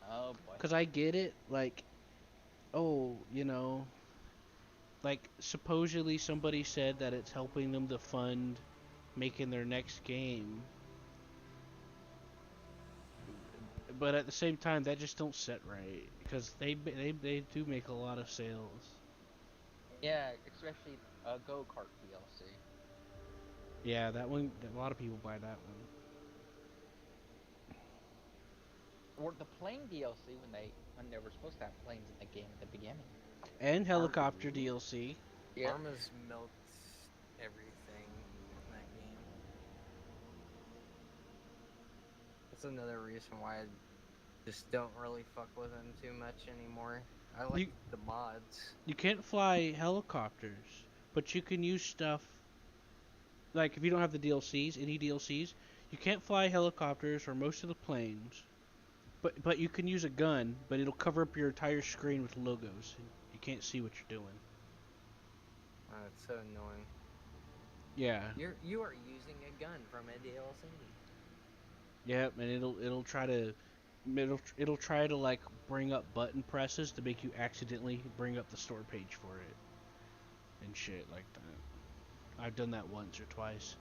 Oh boy. Because I get it, like, oh, you know, like, supposedly somebody said that it's helping them to fund making their next game. But at the same time, that just don't sit right, because they do make a lot of sales. Yeah, especially go-kart DLC. Yeah, that one, a lot of people buy that one. Or the plane DLC when they were supposed to have planes in the game at the beginning. And helicopter DLC. Yeah. Arma's milked everything in that game. That's another reason why I just don't really fuck with them too much anymore. I like the mods. You can't fly helicopters, but you can use stuff. Like, if you don't have the DLCs, any DLCs, you can't fly helicopters or most of the planes. But you can use a gun, but it'll cover up your entire screen with logos. You can't see what you're doing. It's so annoying. Yeah. You are using a gun from a DLC. Yep, and it'll try to like bring up button presses to make you accidentally bring up the store page for it. And shit like that. I've done that once or twice.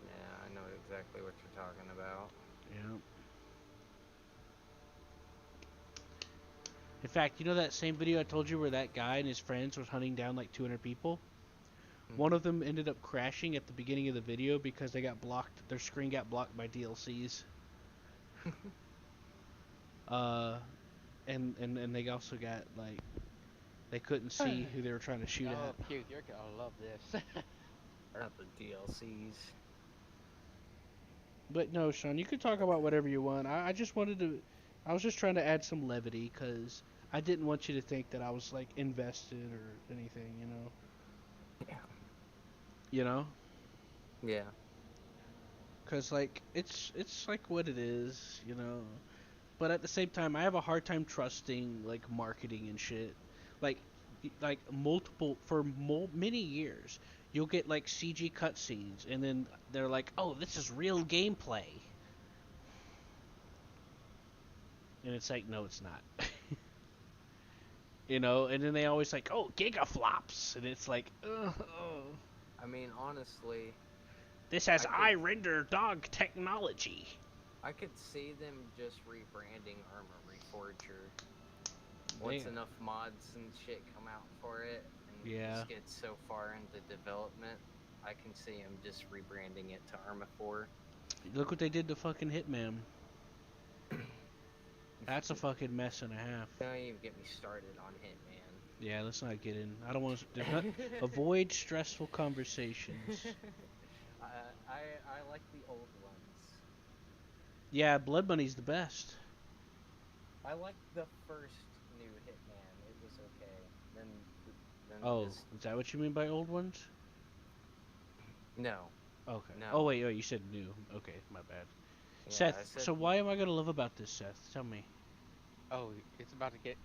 Yeah, I know exactly what you're talking about. Yeah. In fact, you know that same video I told you where that guy and his friends was hunting down like 200 people? Mm-hmm. One of them ended up crashing at the beginning of the video because they got blocked. Their screen got blocked by DLCs. And they also got like they couldn't see who they were trying to shoot at. Oh, cute! You're gonna love this. Not the DLCs. But no, Sean, you could talk about whatever you want. I was just trying to add some levity because I didn't want you to think that I was like invested or anything, you know. Yeah. You know. Yeah. Cause like it's like what it is, you know. But at the same time, I have a hard time trusting like marketing and shit. Like many years, you'll get like CG cutscenes, and then they're like, "Oh, this is real gameplay," and it's like, no, it's not. You know, and then they always like, "Oh, gigaflops," and it's like, ugh. I mean, honestly, this has iRender dog technology. I could see them just rebranding Armor Reforger. Once enough mods and shit come out for it, and just get so far into development, I can see them just rebranding it to Arma 4. Look what they did to fucking Hitman. That's a fucking mess and a half. Don't even get me started on Hitman. Yeah, let's not get in. I don't want to. Avoid stressful conversations. I like the old ones. Yeah, Blood Money's the best. I like the first new Hitman. It was okay. Then Oh, this... is that what you mean by old ones? No. Okay. No. Oh wait, you said new. Okay, my bad. Yeah, Seth, so why am I gonna love about this, Seth? Tell me. Oh, it's about to get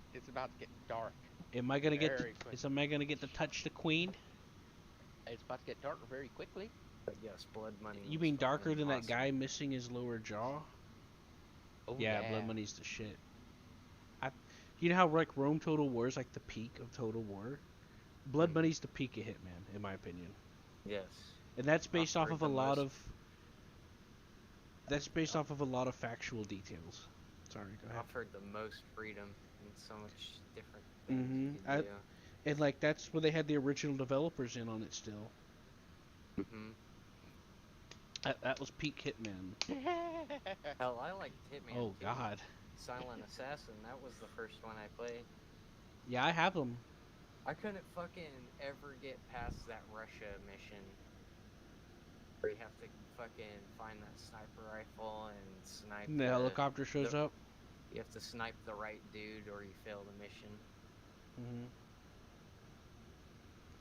dark. Am I gonna get? Am I gonna get to touch the queen? It's about to get dark very quickly. But yes, Blood Money. You mean darker than awesome. that guy missing his lower jaw? Oh yeah, Blood Money's the shit. You know how like Rome Total War is like the peak of Total War? Blood Money's the peak of Hitman, in my opinion. Yes. And that's based off of a lot most... of. That's based off of a lot of factual details. Sorry, go ahead. Offered the most freedom and so much different things you Mm-hmm. could do. And like that's where they had the original developers in on it still. Mm-hmm. That was peak Hitman. Hell, I liked Hitman. Oh 2. God. Silent Assassin. That was the first one I played. Yeah, I have them. I couldn't fucking ever get past that Russia mission. Where you have to fucking find that sniper rifle and snipe The helicopter shows up. You have to snipe the right dude or you fail the mission. Mm-hmm.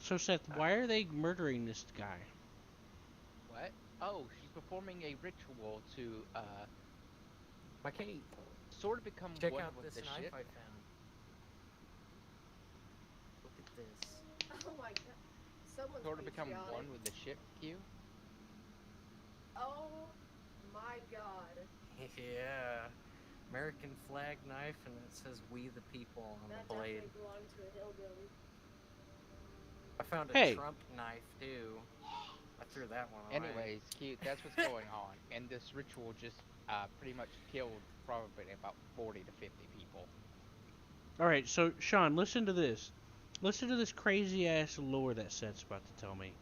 So Seth, why are they murdering this guy? What? Oh, she's performing a ritual to My Kate. sort of become Check one out with this the knife ship. I found. Look at this. Oh my god. Someone's Sort of become patriotic. one with the ship. Q. Oh my god. Yeah. American flag knife and it says "We the People" on That the blade. definitely belonged to a hillbilly. I found a Hey. Trump knife too. I threw that one away. Anyways, Q. That's what's going on, and this ritual just pretty much killed probably about 40 to 50 people. All right, so Sean, listen to this. Listen to this crazy ass lore that Seth's about to tell me.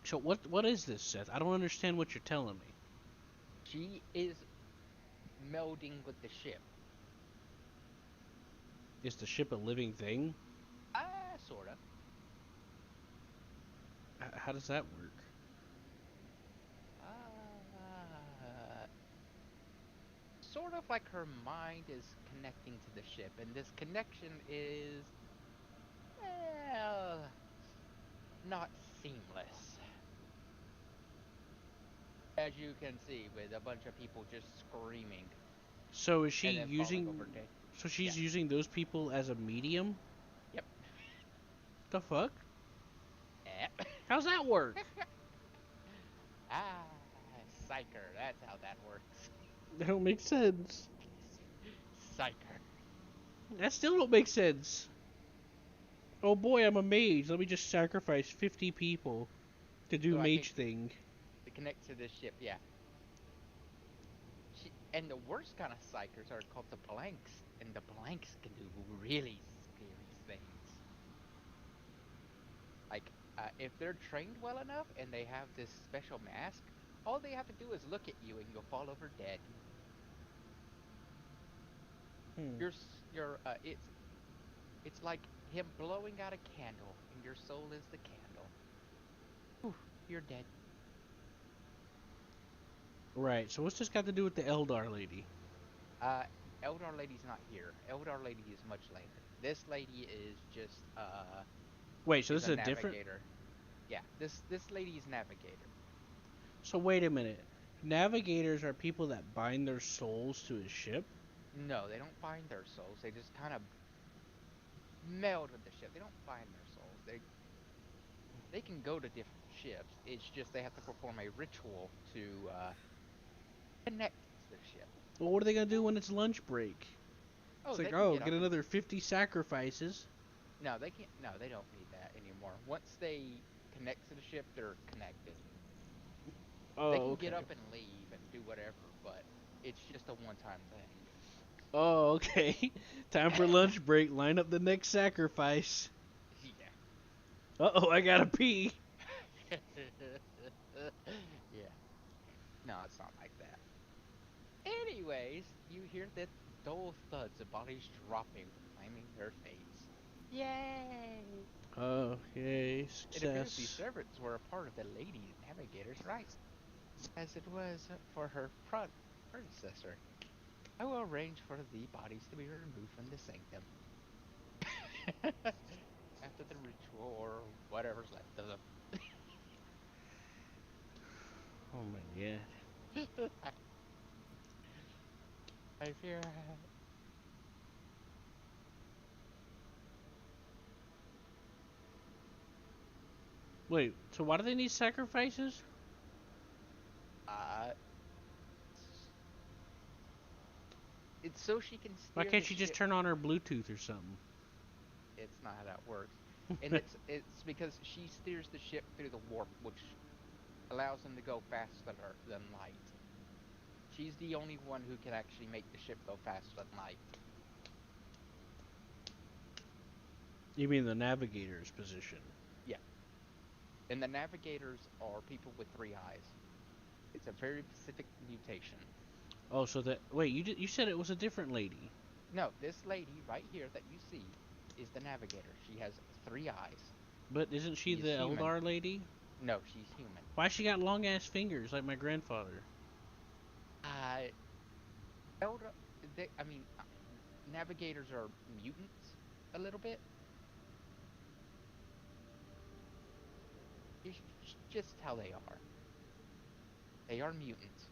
So what is this, Seth? I don't understand what you're telling me. She is melding with the ship. Is the ship a living thing? Sorta. How does that work? Sort of like her mind is connecting to the ship, and this connection is, well, not seamless. As you can see, with a bunch of people just screaming. So is she and then falling using? over dead. So she's Yeah. using those people as a medium? Yep. The fuck? Eh. How's that work? Psycher, that's how that works. That don't make sense. Psycher. That still don't make sense. Oh boy, I'm a mage. Let me just sacrifice 50 people to do So I mage can- thing. To connect to this ship, yeah. And the worst kind of psychers are called the blanks, and the blanks can do really scary things. Like, if they're trained well enough and they have this special mask, all they have to do is look at you and you'll fall over dead. It's like him blowing out a candle, and your soul is the candle. Oof, you're dead. Right, so what's this got to do with the Eldar lady? Eldar lady's not here. Eldar lady is much later. This lady is just Wait, so this is a navigator. different... Yeah, this lady is navigator. So wait a minute. Navigators are people that bind their souls to a ship? No, they don't bind their souls. They just kind of meld with the ship. They don't bind their souls. They can go to different ships. It's just they have to perform a ritual to connect to the ship. Well, what are they going to do when it's lunch break? It's they like, can oh, get up get and- another 50 sacrifices. No, they can't. No, they don't need that anymore. Once they connect to the ship, they're connected. Oh, They can okay. get up and leave and do whatever, but it's just a one-time thing. Oh, okay. Time for lunch break. Line up the next sacrifice. Yeah. Uh-oh, I gotta pee. Yeah. No, it's not like that. anyways, you hear that dull thuds of bodies dropping, proclaiming their fates. Yay! Oh, yay, It appears these success. servants were a part of the Lady Navigator's rites, as it was for her predecessor. I will arrange for the bodies to be removed from the sanctum after the ritual or whatever's left of them. Oh my god. I fear. Wait, so why do they need sacrifices? Uh, it's so she can Why steer can't the she just ship. turn on her Bluetooth or something? It's not how that works, and it's because she steers the ship through the warp, which allows them to go faster than light. She's the only one who can actually make the ship go faster than light. You mean the navigator's position? Yeah, and the navigators are people with 3 eyes. It's a very specific mutation. Oh, so that wait, you said it was a different lady. No, this lady right here that you see is the navigator. She has 3 eyes. But isn't she She is the human. Eldar lady? No, she's human. Why she got long ass fingers like my grandfather? Elder, I mean, navigators are mutants a little bit. It's just how they are. They are mutants.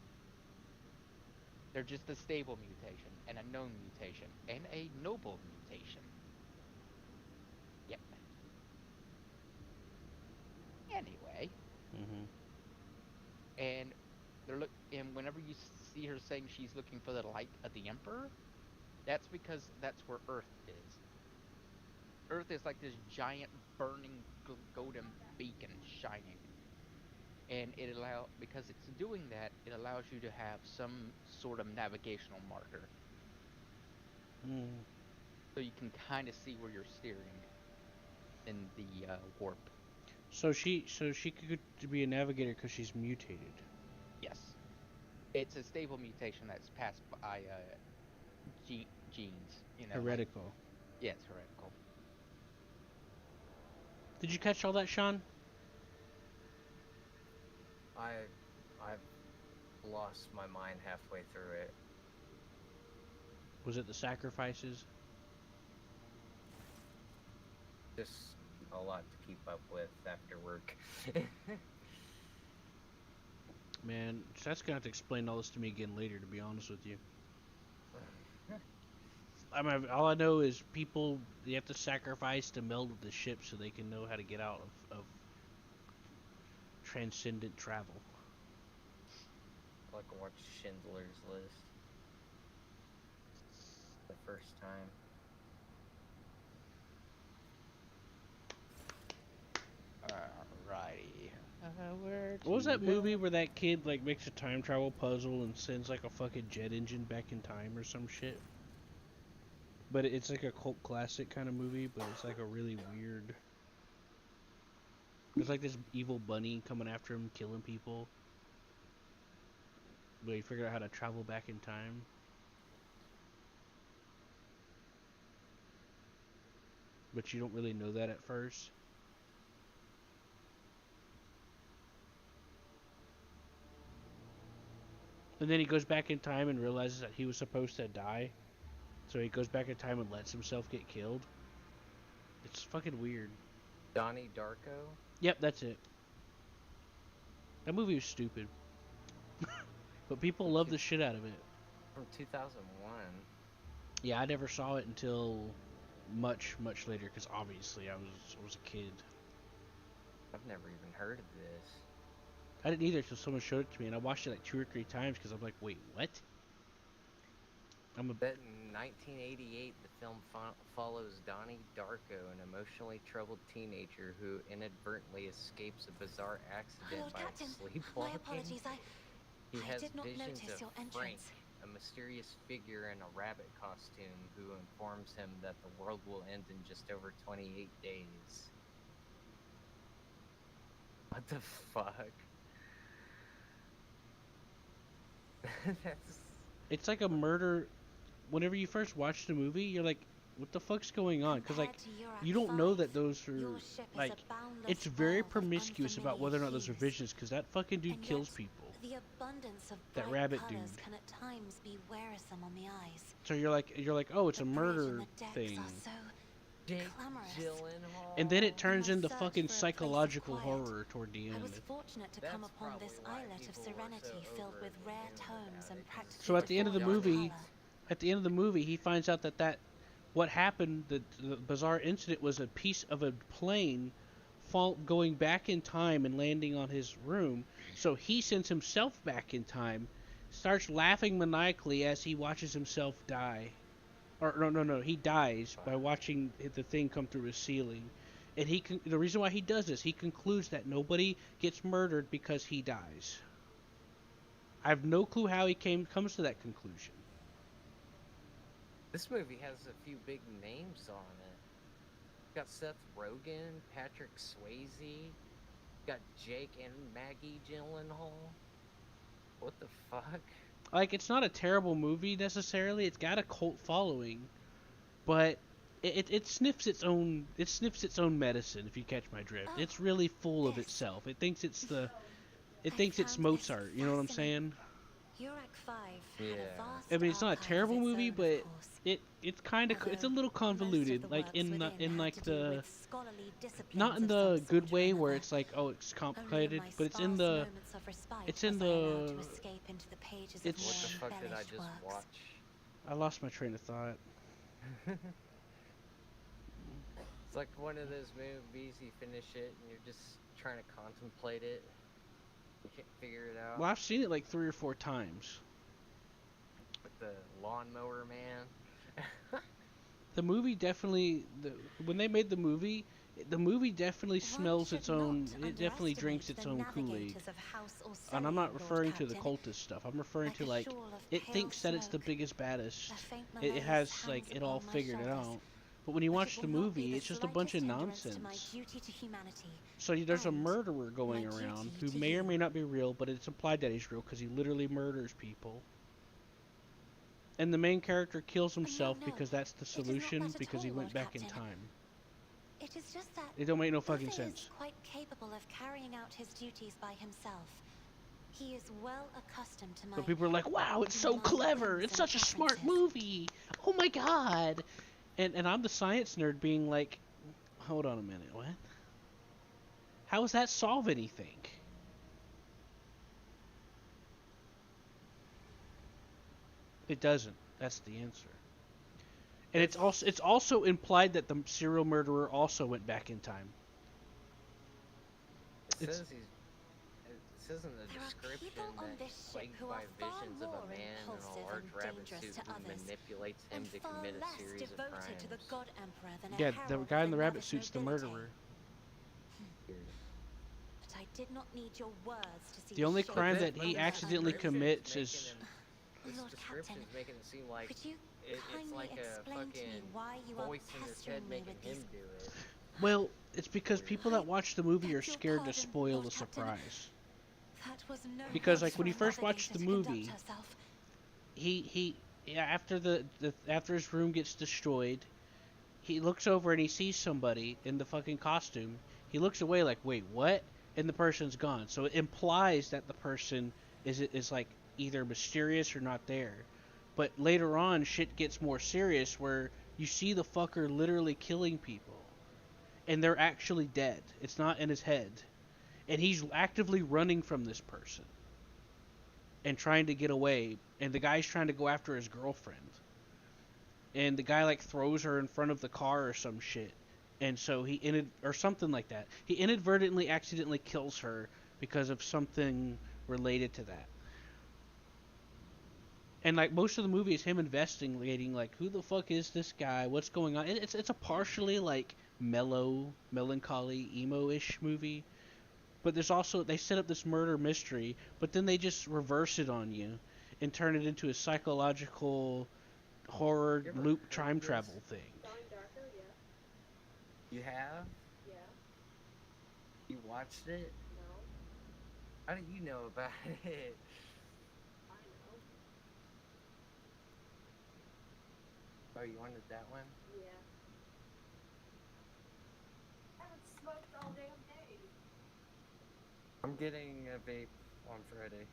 They're just a stable mutation, and a known mutation, and a noble mutation. Yep. Anyway, Mm-hmm. and and whenever you see her saying she's looking for the light of the Emperor, that's because that's where Earth is. Earth is like this giant burning golden beacon shining. And because it's doing that, it allows you to have some sort of navigational marker. Mm. So you can kind of see where you're steering in the warp. So she could be a navigator because she's mutated. Yes. It's a stable mutation that's passed by genes. Heretical. Yeah, it's heretical. Did you catch all that, Sean? I've lost my mind halfway through it. Was it the sacrifices? Just a lot to keep up with after work. Man, that's gonna have to explain all this to me again later. To be honest with you, I mean, all I know is people they have to sacrifice to meld with the ship so they can know how to get out of transcendent travel. Like watch Schindler's List the first time. Alrighty. What was that movie where that kid like makes a time travel puzzle and sends like a fucking jet engine back in time or some shit? But it's like a cult classic kind of movie, but it's like a really weird. There's like this evil bunny coming after him, killing people. But he figured out how to travel back in time. But you don't really know that at first. And then he goes back in time and realizes that he was supposed to die. So he goes back in time and lets himself get killed. It's fucking weird. Donnie Darko? Yep, that's it. That movie was stupid. But people love the shit out of it. From 2001. Yeah, I never saw it until much, much later, because obviously I was a kid. I've never even heard of this. I didn't either until someone showed it to me, and I watched it like 2 or 3 times, because I'm like, wait, what? That in 1988, the film follows Donnie Darko, an emotionally troubled teenager who inadvertently escapes a bizarre accident Lord by Captain, sleepwalking. my apologies. He I has did not visions notice of your Frank, entrance. a mysterious figure in a rabbit costume who informs him that the world will end in just over 28 days. What the fuck? it's like a murder. Whenever you first watch the movie, you're like, what the fuck's going on? Because like, you don't know that those are like, it's very promiscuous about whether or not those are visions. Because that fucking dude kills people. The abundance of That bright rabbit colors dude. can at times be wearisome on the eyes. So you're like, oh, it's The a bridge murder and the decks thing. are so Jake clamorous. Gyllenhaal. And then it turns my into search fucking for a place of psychological quiet, horror toward the I end. was fortunate to come That's upon this probably why islet of people were so serenity filled with over rare the moon tones about and it, 'cause practically So at the end of the devoid movie, colour. at the end of the movie, he finds out that what happened, the bizarre incident was a piece of a plane going back in time and landing on his room. So he sends himself back in time, starts laughing maniacally as he watches himself die. Or no, he dies by watching the thing come through his ceiling. And the reason why he does this, he concludes that nobody gets murdered because he dies. I have no clue how he comes to that conclusion. This movie has a few big names on it. Got Seth Rogen, Patrick Swayze, got Jake and Maggie Gyllenhaal. What the fuck? Like, it's not a terrible movie necessarily. It's got a cult following, but it sniffs its own medicine. If you catch my drift, it's really full of itself. It thinks it's Mozart. You know what I'm saying? Urac 5 had Yeah. a vast I mean, it's not a archive of terrible its movie, own, of but course. it's kind of it's a Although little most of convoluted. the Like works in within like had to do the with scholarly disciplines not in of the some good sort or way where another. it's like, oh, it's Only in complicated, my but it's in sparse the moments of respite it's in was I allowed to the escape into the pages it's- What the of more fuck did I embellished just works. watch? I lost my train of thought. It's like one of those movies, you finish it and you're just trying to contemplate it. You can't figure it out. Well, I've seen it like 3 or 4 times. With the lawnmower man. The movie definitely, when they made the movie definitely smells its own. It definitely drinks its own Kool-Aid. And I'm not referring to the cultist stuff. I'm referring to like it thinks that it's the biggest, baddest. It has like it all figured it out. But when you watch the movie, it's just a bunch of nonsense. So there's a murderer going around who may or may not be real, but it's implied that he's real because he literally murders people. And the main character kills himself because that's the solution, because he went back in time. It is just that It don't make no fucking Arthur sense. is quite capable of carrying out his duties by himself. He is well accustomed to my But people are like, wow, it's so clever. It's such a smart movie. Oh my god. And I'm the science nerd being like, hold on a minute, what? How does that solve anything? It doesn't. That's the answer. And it's also implied that the serial murderer also went back in time. It It's- says it says in the There are description people on that this he's ship plagued who by are far visions of more a man in impulsive a large and rabbit dangerous suit to who others, manipulates him and to far commit a less series of devoted crimes. to the god emperor than a Yeah, the herald guy of in the rabbit novice suit's the nobility. murderer. But I did not need your words to see The only shape crime of that my he own accidentally unreal. commits is... This Lord description's Captain, making it seem like could you it's kindly like a explain to me fucking why you are voice in his head pestering me making with him these... do it. Well, it's because people that watch the movie are beg your scared to pardon, spoil Lord the Captain. surprise. That was no Because, way like, when you for a first watch the navigator to conduct movie, herself. after his room gets destroyed, he looks over and he sees somebody in the fucking costume. He looks away like, wait, what? And the person's gone. So it implies that the person is like either mysterious or not there. But later on, shit gets more serious where you see the fucker literally killing people. And they're actually dead. It's not in his head. And he's actively running from this person. And trying to get away. And the guy's trying to go after his girlfriend. And the guy like throws her in front of the car or some shit. And so or something like that. He inadvertently accidentally kills her because of something related to that. And like most of the movie is him investigating like who the fuck is this guy? What's going on? It's a partially like melancholy, emo-ish movie. But there's also they set up this murder mystery, but then they just reverse it on you and turn it into a psychological horror loop time travel thing. You have? Yeah. You watched it? No. How do you know about it? I know. Oh, you wanted that one? Yeah. I haven't smoked all damn day. I'm getting a vape on Friday.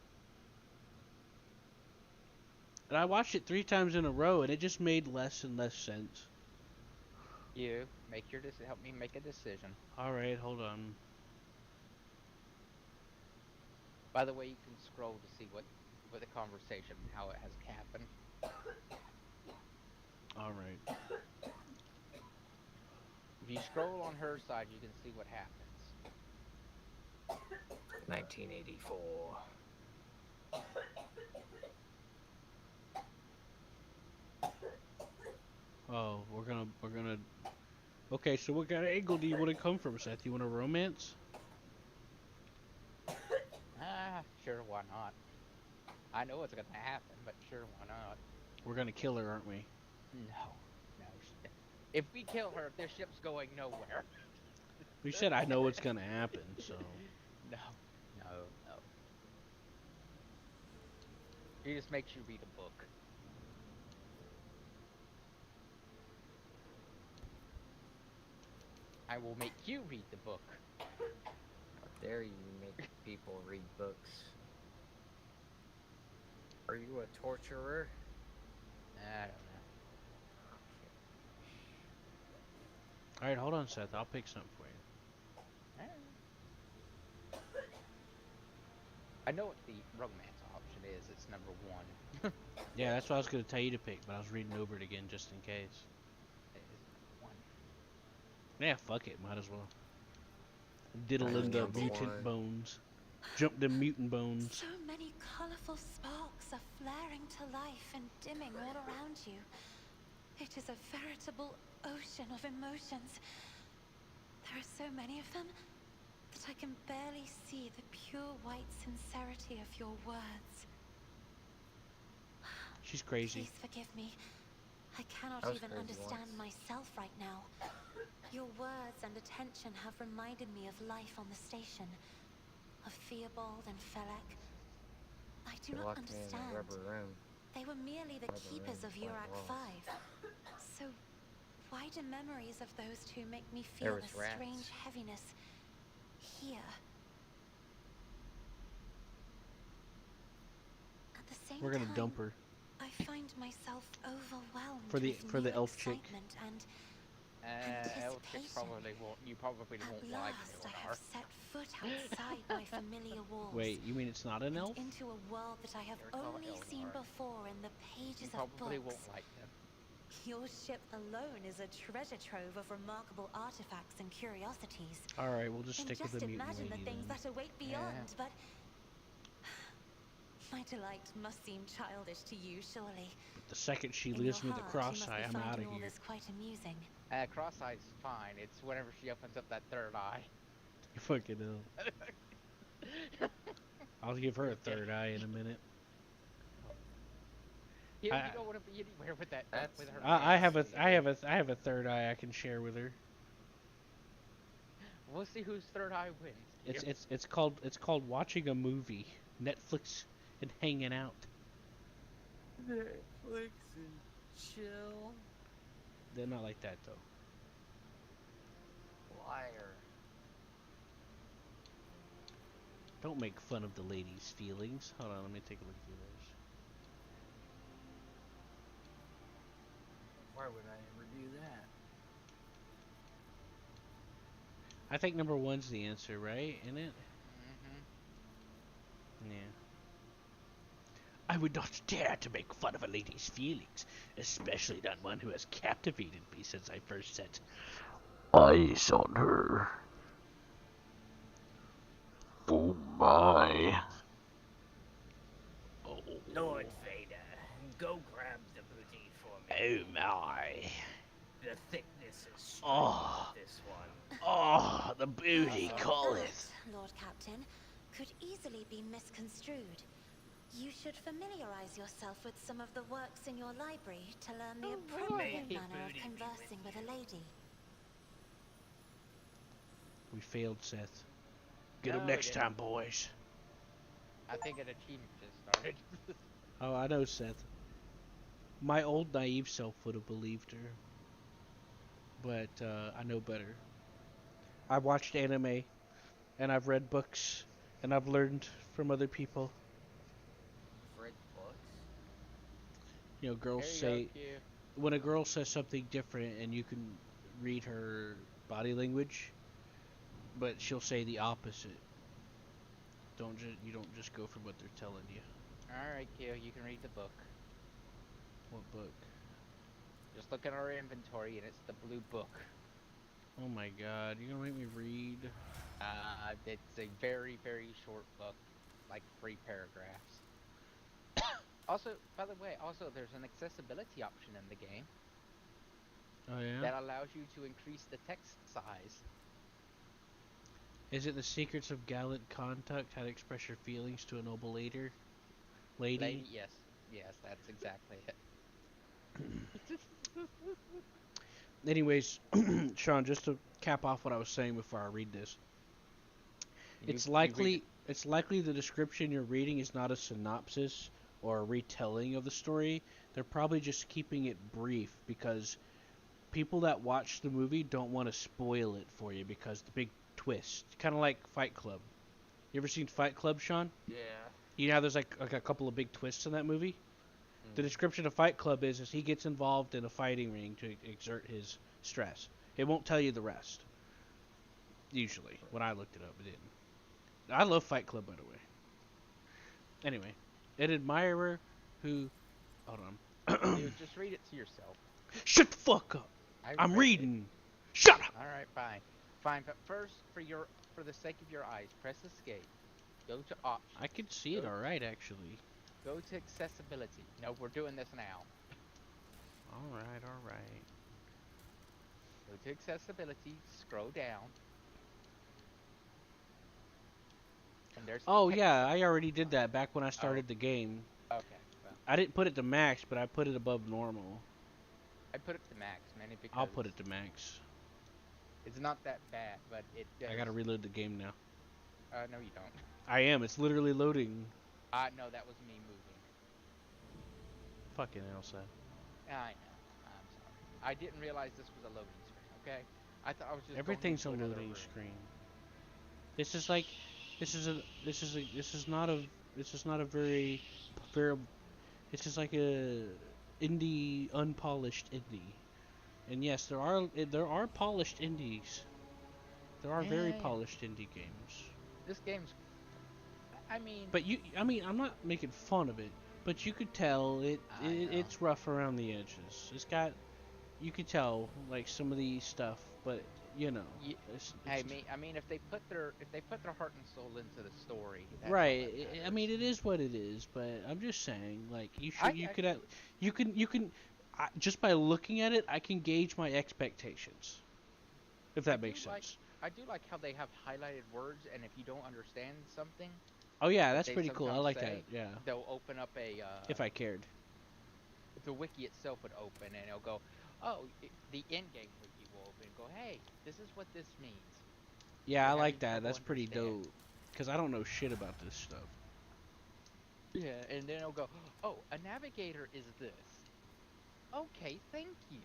And I watched it 3 times in a row, and it just made less and less sense. You make your help me make a decision. All right, hold on. By the way, you can scroll to see what the conversation, how it has happened. All right. If you scroll on her side, you can see what happens. 1984. Oh, we're gonna. Okay, so what kind of angle do you want to come from, Seth? You want a romance? Ah, sure, why not? I know what's gonna happen, but sure, why not? We're gonna kill her, aren't we? No. If we kill her, this ship's going nowhere. You said I know what's gonna happen, so. No. He just makes you read a book. I will make you read the book. How dare you make people read books? Are you a torturer? I don't know. All right, hold on, Seth. I'll pick something for you. I know what the romance option is. It's number 1. Yeah, that's what I was gonna tell you to pick, but I was reading over it again just in case. It is number 1. Yeah, fuck it. Might as well. Diddle in the Number mutant one. bones. Jump the mutant bones. So many colorful sparks are flaring to life and dimming all around you. It is a veritable ocean of emotions. There are so many of them that I can barely see the pure white sincerity of your words. She's crazy. Please forgive me. I cannot I was even crazy understand once. myself right now. Your words and attention have reminded me of life on the station, of Theobald and Felek. I do You not locked me in understand. a rubber room. They were merely the Rubber keepers room, of white Urak walls. 5. So, why do memories of those two make me There feel was a rats. strange heaviness here? At the same We're gonna time, dump her. I find myself overwhelmed For the- with for the new elf chick. excitement and Elf chicks anticipation. probably won't. You probably At won't like last, I Leonor. have set foot outside my familiar walls. Wait, you mean it's not an and elf? into a world that I have You're called only seen Eleanor. before in the You pages of probably books. won't like them. Your ship alone is a treasure trove of remarkable artifacts and curiosities. All right, we'll just And stick with just the mutant imagine the lady things then. that await beyond, but my delight must seem childish to you, surely. The second she In leaves your me the heart, cross you must eye, be I'm out finding of all here. this quite amusing. Cross-eye's fine. It's whenever she opens up that third eye. You fucking hell. I'll give her a third eye in a minute. You I- don't want to be anywhere with that. That's With her. I have a nasty. I have a third eye I can share with her. We'll see whose third eye wins. It's called watching a movie, Netflix, and hanging out. Netflix and chill. They're not like that though. Liar. Don't make fun of the lady's feelings. Hold on, let me take a look through this. Why would I ever do that? I think number 1's the answer, right? Isn't it? Mm-hmm. Yeah. I would not dare to make fun of a lady's feelings, especially not one who has captivated me since I first set eyes on her. Oh my. Oh. Lord Vader, go grab the booty for me. Oh my. The thickness is strong Oh. with this one. Oh, the booty calleth. That, Lord Captain, could easily be misconstrued. You should familiarize yourself with some of the works in your library to learn the appropriate May manner of booty be conversing with a lady. We failed, Seth. Get No, him we next didn't. time, boys. I think an achievement just started. Oh, I know, Seth. My old naive self would have believed her, but I know better. I've watched anime, and I've read books, and I've learned from other people. Read books? You know, girls There you go, say Q. when a girl says something different, and you can read her body language, but she'll say the opposite. You don't just go for what they're telling you. Alright, Q, you can read the book. What book? Just look at our inventory and it's the blue book. Oh my god, you're gonna make me read? It's a very, very short book, like 3 paragraphs. Also, by the way, there's an accessibility option in the game Oh yeah? that allows you to increase the text size. Is it the secrets of gallant conduct, how to express your feelings to a noble lady? Lady, yes. Yes, that's exactly it. Anyways, Sean, just to cap off what I was saying before I read this. It's You read likely it. it's likely the description you're reading is not a synopsis or a retelling of the story. They're probably just keeping it brief because people that watch the movie don't want to spoil it for you because the big twist, kind of like Fight Club. You ever seen Fight Club, Sean? Yeah. You know how there's like a couple of big twists in that movie? The description of Fight Club is he gets involved in a fighting ring to exert his stress. It won't tell you the rest. Usually. When I looked it up, it didn't. I love Fight Club, by the way. Anyway, an admirer who... Hold on. Dude, just read it to yourself. Shut the fuck up! I'm read reading! Shut up! Alright, fine. Fine, but first, for the sake of your eyes, press escape. Go to options. I can see it alright, actually. Go to accessibility. No, we're doing this now. Alright. Go to accessibility, scroll down. And there's Oh, text. yeah, I already did that back when I started the game. Okay, well, I didn't put it to max, but I put it above normal. I put it to max, mainly because I'll put it to max. it's not that bad, but it does. I gotta reload the game now. No you don't. I am, it's literally loading. No, that was me moving. Fucking Elsa. I know. I'm sorry. I didn't realize this was a loading screen, okay? I thought I was just Everything's a going into loading another room. screen. This is like, this is not a very, this is like a indie, unpolished indie. And yes, there are polished indies. There are very Yeah. polished indie games. This game's... I mean... But I'm not making fun of it, but you could tell it's rough around the edges. It's got, you could tell like some of the stuff, but you know. I mean, if they put their heart and soul into the story, that's Right. all that I mean, matters. it is what it is, but I'm just saying, like, you I- can, just by looking at it, I can gauge my expectations. If that makes sense. I do like how they have highlighted words, and if you don't understand something, Oh yeah, that's they pretty cool. I sometimes like say, that. Yeah. they'll open up a. If I cared. The wiki itself would open, and it'll go, oh, the in-game wiki will open and go, hey, this is what this means. Yeah, You're I like having that. trouble That's pretty understanding. dope. Because I don't know shit about this stuff. Yeah, and then it'll go, oh, a navigator is this. Okay, thank you.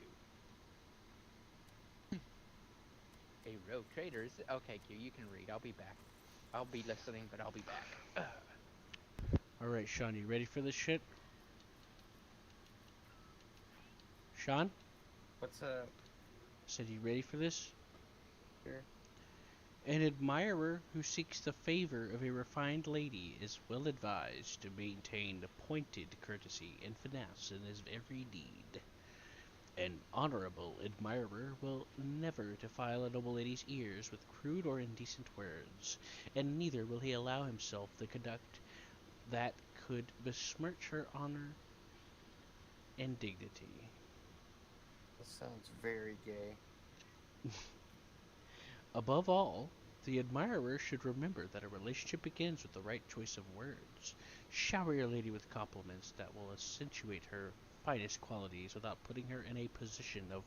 A rogue trader is... Okay, Q, you can read. I'll be back. I'll be listening, but I'll be back. Alright, Sean, you ready for this shit? Sean? What's up? Said you ready for this? Sure. An admirer who seeks the favor of a refined lady is well advised to maintain pointed courtesy and finesse in his every deed. An honorable admirer will never defile a noble lady's ears with crude or indecent words, and neither will he allow himself the conduct that could besmirch her honor and dignity. That sounds very gay. Above all, the admirer should remember that a relationship begins with the right choice of words. Shower your lady with compliments that will accentuate her finest qualities without putting her in a position of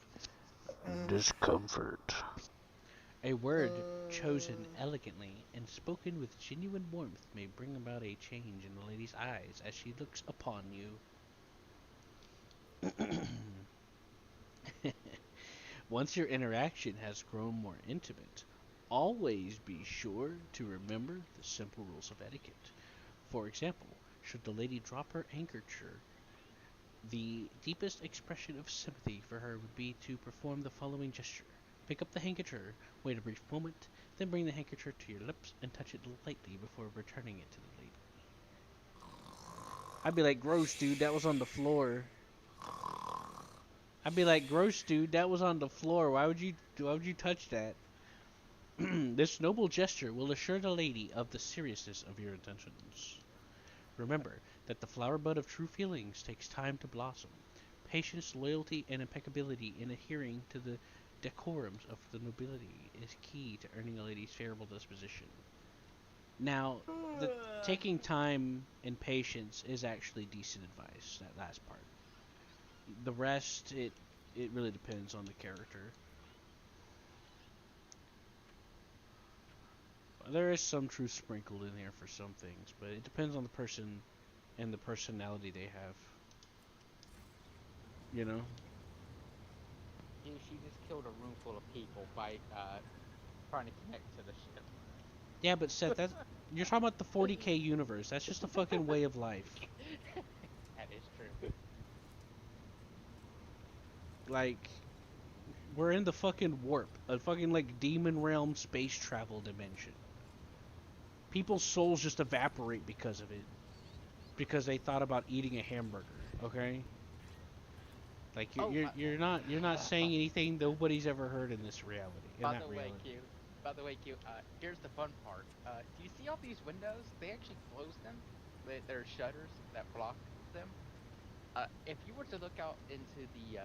discomfort. A word chosen elegantly and spoken with genuine warmth may bring about a change in the lady's eyes as she looks upon you. Once your interaction has grown more intimate, always be sure to remember the simple rules of etiquette. For example, should the lady drop her handkerchief, the deepest expression of sympathy for her would be to perform the following gesture. Pick up the handkerchief, wait a brief moment, then bring the handkerchief to your lips and touch it lightly before returning it to the lady. I'd be like, gross, dude, that was on the floor. I'd be like, gross, dude, that was on the floor. Why would you touch that? This noble gesture will assure the lady of the seriousness of your intentions. Remember that the flower bud of true feelings takes time to blossom. Patience, loyalty, and impeccability in adhering to the decorums of the nobility is key to earning a lady's favorable disposition. Now, the taking time and patience is actually decent advice, that last part. The rest, it really depends on the character. There is some truth sprinkled in here for some things, but it depends on the person and the personality they have. You know? She just killed a room full of people by trying to connect to the ship. Yeah, but Seth, you're talking about the 40K universe. That's just a fucking way of life. That is true. Like, we're in the fucking warp, a fucking like demon realm space travel dimension. People's souls just evaporate because of it, because they thought about eating a hamburger. Okay. Like you're not saying anything nobody's ever heard in this reality. By the way, Q, here's the fun part. Do you see all these windows? They actually close them. There are shutters that block them. If you were to look out into the,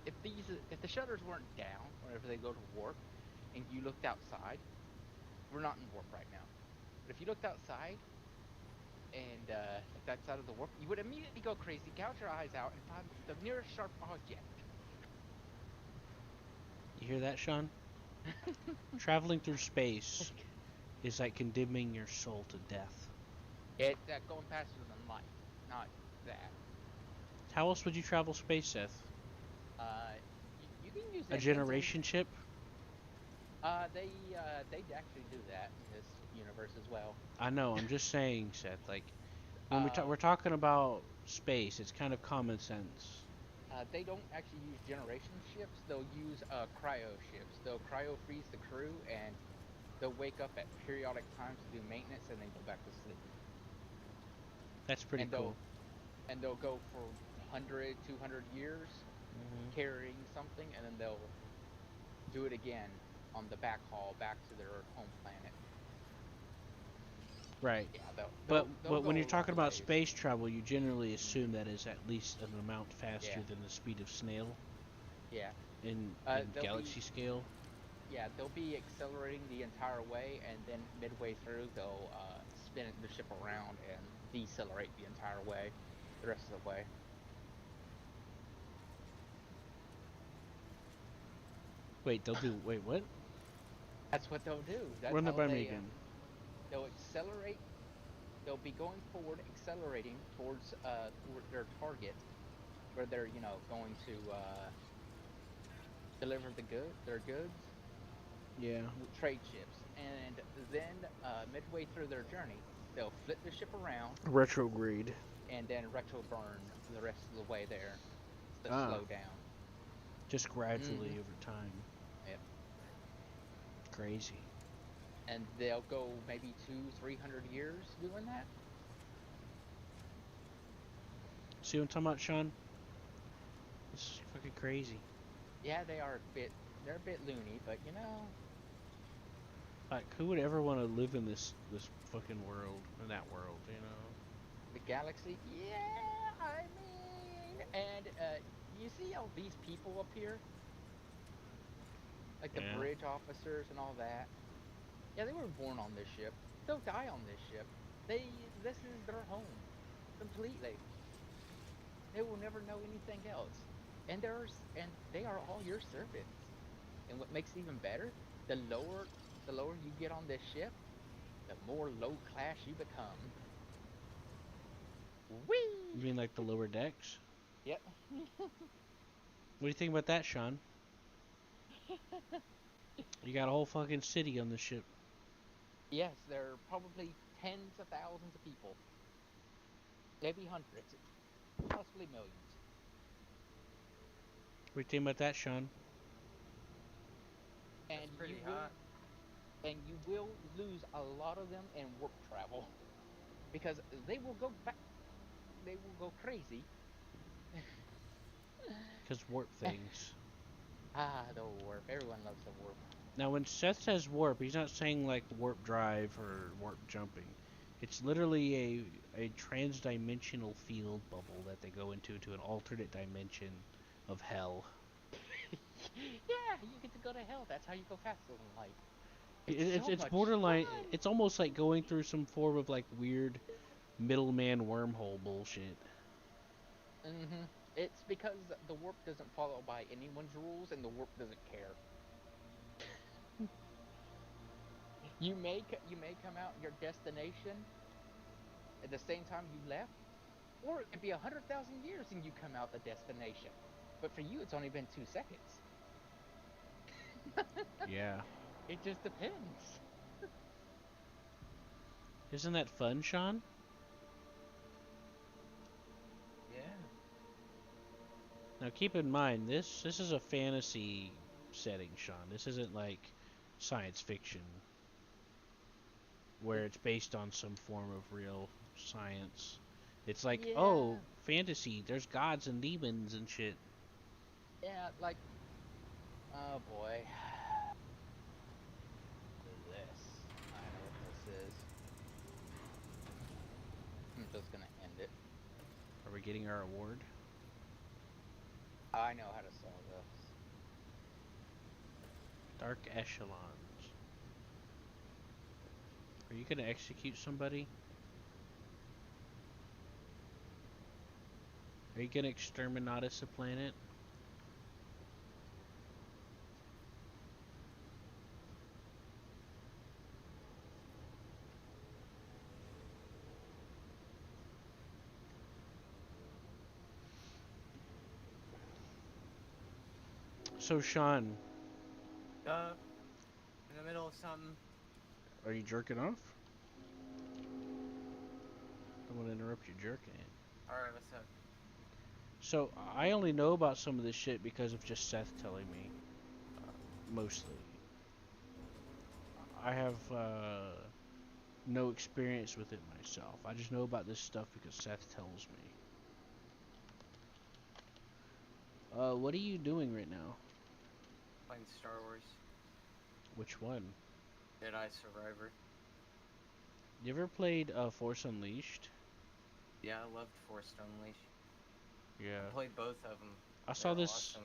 if the shutters weren't down whenever they go to warp, and you looked outside, we're not in warp right now. But if you looked outside, and looked outside of the warp, you would immediately go crazy, gouge your eyes out, and find the nearest sharp object. You hear that, Sean? Traveling through space is like condemning your soul to death. It's going faster than light, not that. How else would you travel space, Seth? You can use a generation ship. They actually do that in this universe as well. I know. I'm just saying, Seth. Like when we're talking about space, it's kind of common sense. They don't actually use generation ships. They'll use cryo ships. They'll cryo freeze the crew, and they'll wake up at periodic times to do maintenance, and then go back to sleep. That's pretty cool. And they'll go for 100, 200 years carrying something, and then they'll do it again on the back haul back to their home planet. Right. Yeah, but when you're talking about space travel, you generally assume that is at least an amount faster than the speed of snail. Yeah. In galaxy scale. Yeah, they'll be accelerating the entire way, and then midway through they'll spin the ship around and decelerate the entire way, the rest of the way. Wait, wait, what? That's what they'll do. Run that by me again. They'll accelerate. They'll be going forward, accelerating towards their target, where they're going to deliver their goods. Yeah. Trade ships, and then midway through their journey, they'll flip the ship around. Retrograde. And then retroburn the rest of the way there to slow down. Just gradually over time. Yep. Crazy. And they'll go maybe 200-300 years doing that. See what I'm talking about, Sean? It's fucking crazy. Yeah, they're a bit loony, but like, who would ever want to live in this fucking world, in that world, The galaxy? Yeah, I mean, and you see all these people up here? Like the bridge officers and all that. Yeah, they were born on this ship. They'll die on this ship. This is their home, completely. They will never know anything else. And they are all your servants. And what makes it even better, the lower you get on this ship, the more low class you become. Whee! You mean like the lower decks? Yep. What do you think about that, Sean? You got a whole fucking city on the ship. Yes, there are probably tens of thousands of people, maybe hundreds, possibly millions. What do you think about that, Sean? That's And pretty hot. you will lose a lot of them in warp travel because they will go back, they will go crazy. Because warp things. The warp. Everyone loves the warp. Now, when Seth says warp, he's not saying like warp drive or warp jumping. It's literally a trans-dimensional field bubble that they go into to an alternate dimension of hell. Yeah, you get to go to hell. That's how you go faster than light. It's Much borderline. fun. It's almost like going through some form of like weird middleman wormhole bullshit. It's because the warp doesn't follow by anyone's rules, and the warp doesn't care. You may come out your destination at the same time you left, or it could be 100,000 years and you come out the destination. But for you, it's only been 2 seconds. Yeah. It just depends. Isn't that fun, Sean? Yeah. Now keep in mind this is a fantasy setting, Sean. This isn't like science fiction where it's based on some form of real science. It's like, Yeah. oh, fantasy. There's gods and demons and shit. Yeah, like, oh boy. What is this? I know what this is. I'm just gonna end it. Are we getting our award? I know how to solve this. Dark echelons. Are you gonna execute somebody? Are you gonna exterminatus a planet? So Sean, In the middle of something. are you jerking off? I don't want to interrupt you jerking. Alright, what's up? So I only know about some of this shit because of just Seth telling me, mostly. I have no experience with it myself. I just know about this stuff because Seth tells me. What are you doing right now? Playing Star Wars. Which one? Jedi Survivor. You ever played Force Unleashed? Yeah, I loved Force Unleashed. Yeah. I played both of them. I saw They're this. awesome.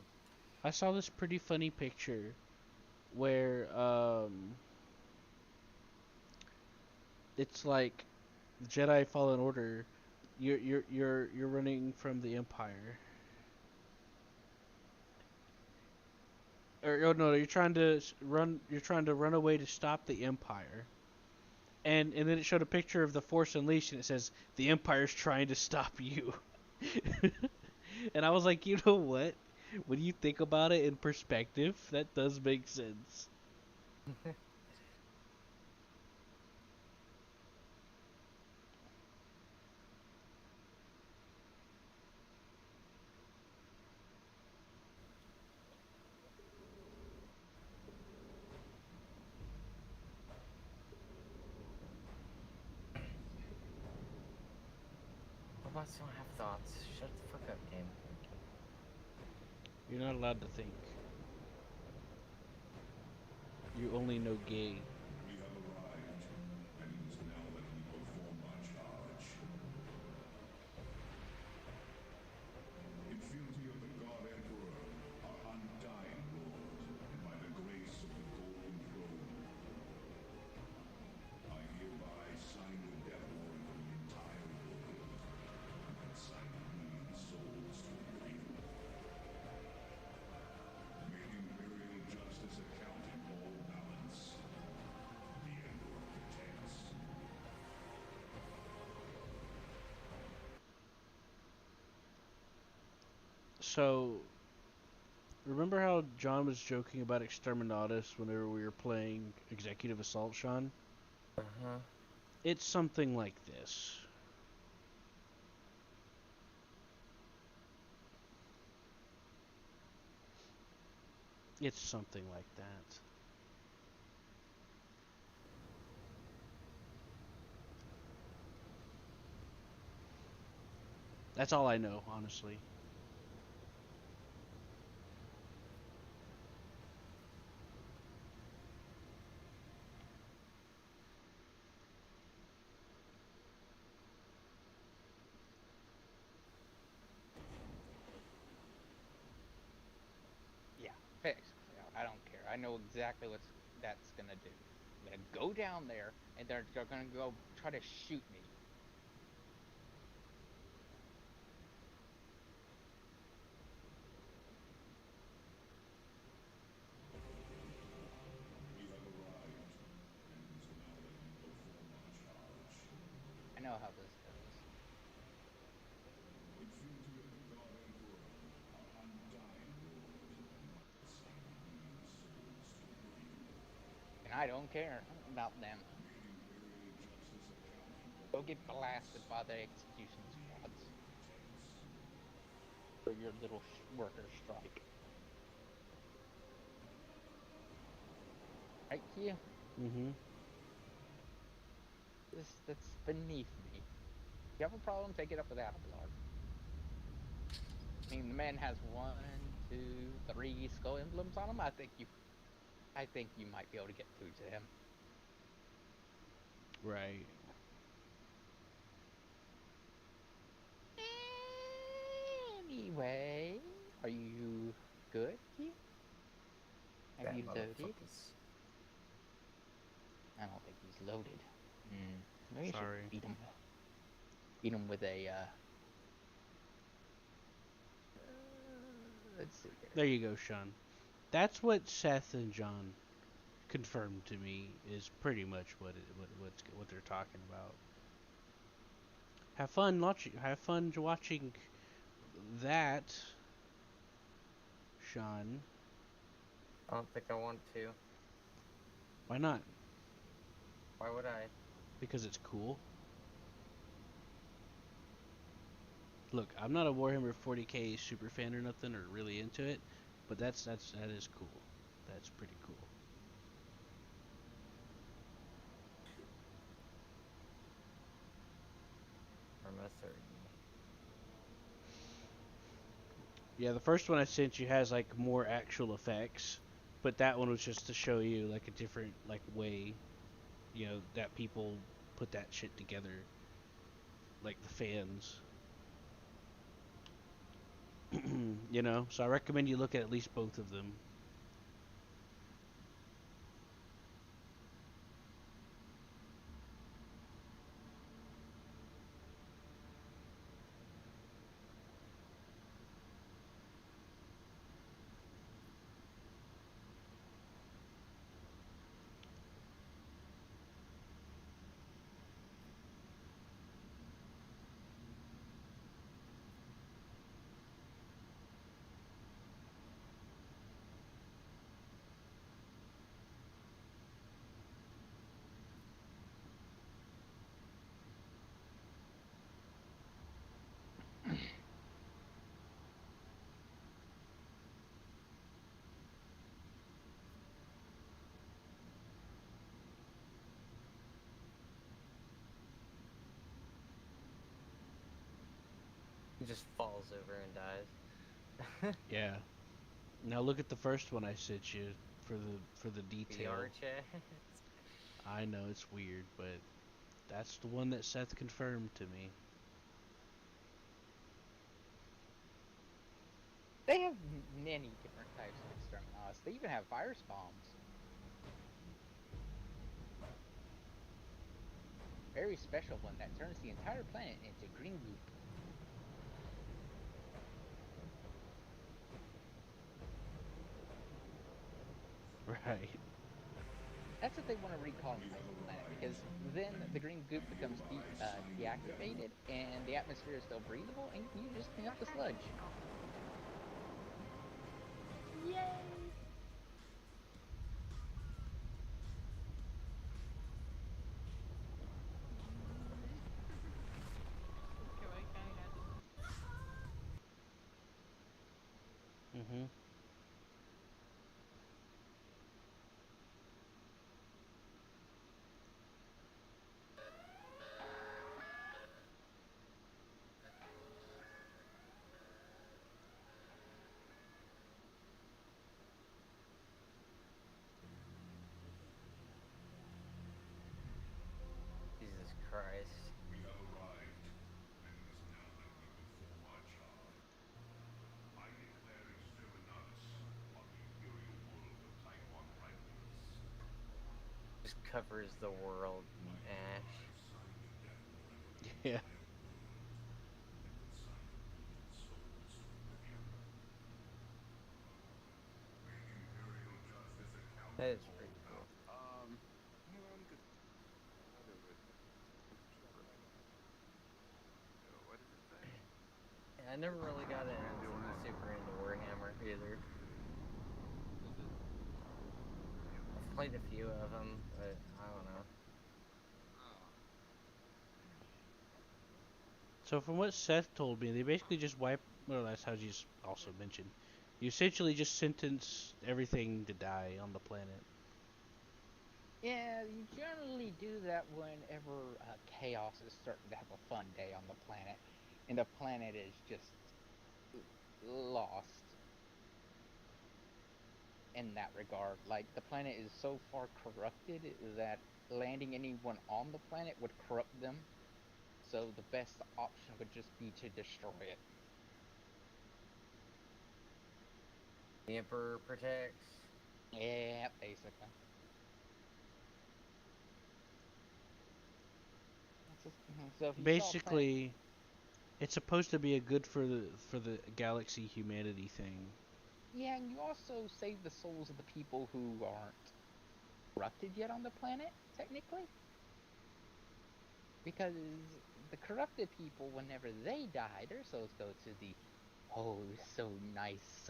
I saw this pretty funny picture where it's like Jedi Fallen Order. You're running from the Empire. Or oh no, you're trying to run. You're trying to run away to stop the Empire. And then it showed a picture of the Force Unleashed, and it says the Empire's trying to stop you. And I was like, you know what? When you think about it in perspective, that does make sense. Robots don't have thoughts. Shut the fuck up, game. You're not allowed to think. You only know gay. We have arrived, and it is now that we perform our charge. Infinity of the God Emperor, our undying Lord, and by the grace of the Golden Throne, I hereby sign the death warrant for the entire world, and consign a million souls to freedom. May imperial justice account in all balance. The Emperor protects. So Remember how John was joking about Exterminatus whenever we were playing Executive Assault, Sean? Uh-huh. It's something like this. It's something like that. That's all I know, honestly. Yeah, fixed. I don't care. I know exactly what's that's gonna do. I'm gonna go down there, and they're gonna go try to shoot me. We have arrived, and now let me perform our charge. I know how this goes. In fealty of the God Emperor, our undying lord, I assign the remaining souls to you. And I don't care about them. May the imperial justice accounting Go get blasted by the execution squads for your little worker strike. Right, Q? Mm-hmm. That's beneath me. If you have a problem, take it up with Avalar. I mean, the man has 1, 2, 3 skull emblems on him. I think you might be able to get through to him. Right. Anyway, are you good, Q? Have Bad you loaded? motherfuckers. I don't think he's loaded. Maybe you should Sorry. beat him with a. Let's see here. There you go, Sean. That's what Seth and John confirmed to me is pretty much what they're talking about. Have fun watching that, Sean. I don't think I want to. Why not? Why would I? Because it's cool. Look, I'm not a Warhammer 40k super fan or nothing, or really into it, but that is cool. That's pretty cool. Or most certainly. Yeah, the first one I sent you has like more actual effects, but that one was just to show you like a different like way, that people put that shit together, like the fans. So I recommend you look at least both of them. He just falls over and dies. Yeah. Now look at the first one I sent you for the detail. VR chat. I know it's weird, but that's the one that Seth confirmed to me. They have many different types of exterminatus. They even have fire bombs. Very special one that turns the entire planet into green goop. Right. That's what they want to recolonize the planet, because then the green goop becomes deactivated and the atmosphere is still breathable and you just clean up the sludge. Mm-hmm. Jesus Christ. We have arrived, and it is now that we perform our charge. I declare exterminatus on the Imperial world of Type 1 Rifles. Just covers the world in I ash. sign the death warrant of an Yeah. entire world, and consign a million souls to oblivion. Make Imperial justice That accountable. is pretty cool. Hang on, because I do it. What did it say? Yeah, I never really got super into Warhammer either. I've played a few of them, but I don't know. So from what Seth told me, they basically just wipe. Well, that's how you just also mentioned. You essentially just sentence everything to die on the planet. Yeah, you generally do that whenever chaos is starting to have a fun day on the planet, and the planet is just lost in that regard. Like, the planet is so far corrupted that landing anyone on the planet would corrupt them, so the best option would just be to destroy it. The Emperor protects. Yeah, basically. So if you Basically, it's supposed to be a good for the galaxy humanity thing. yeah, and you also save the souls of the people who aren't corrupted yet on the planet, technically. Because the corrupted people, whenever they die, their souls go to the oh so nice,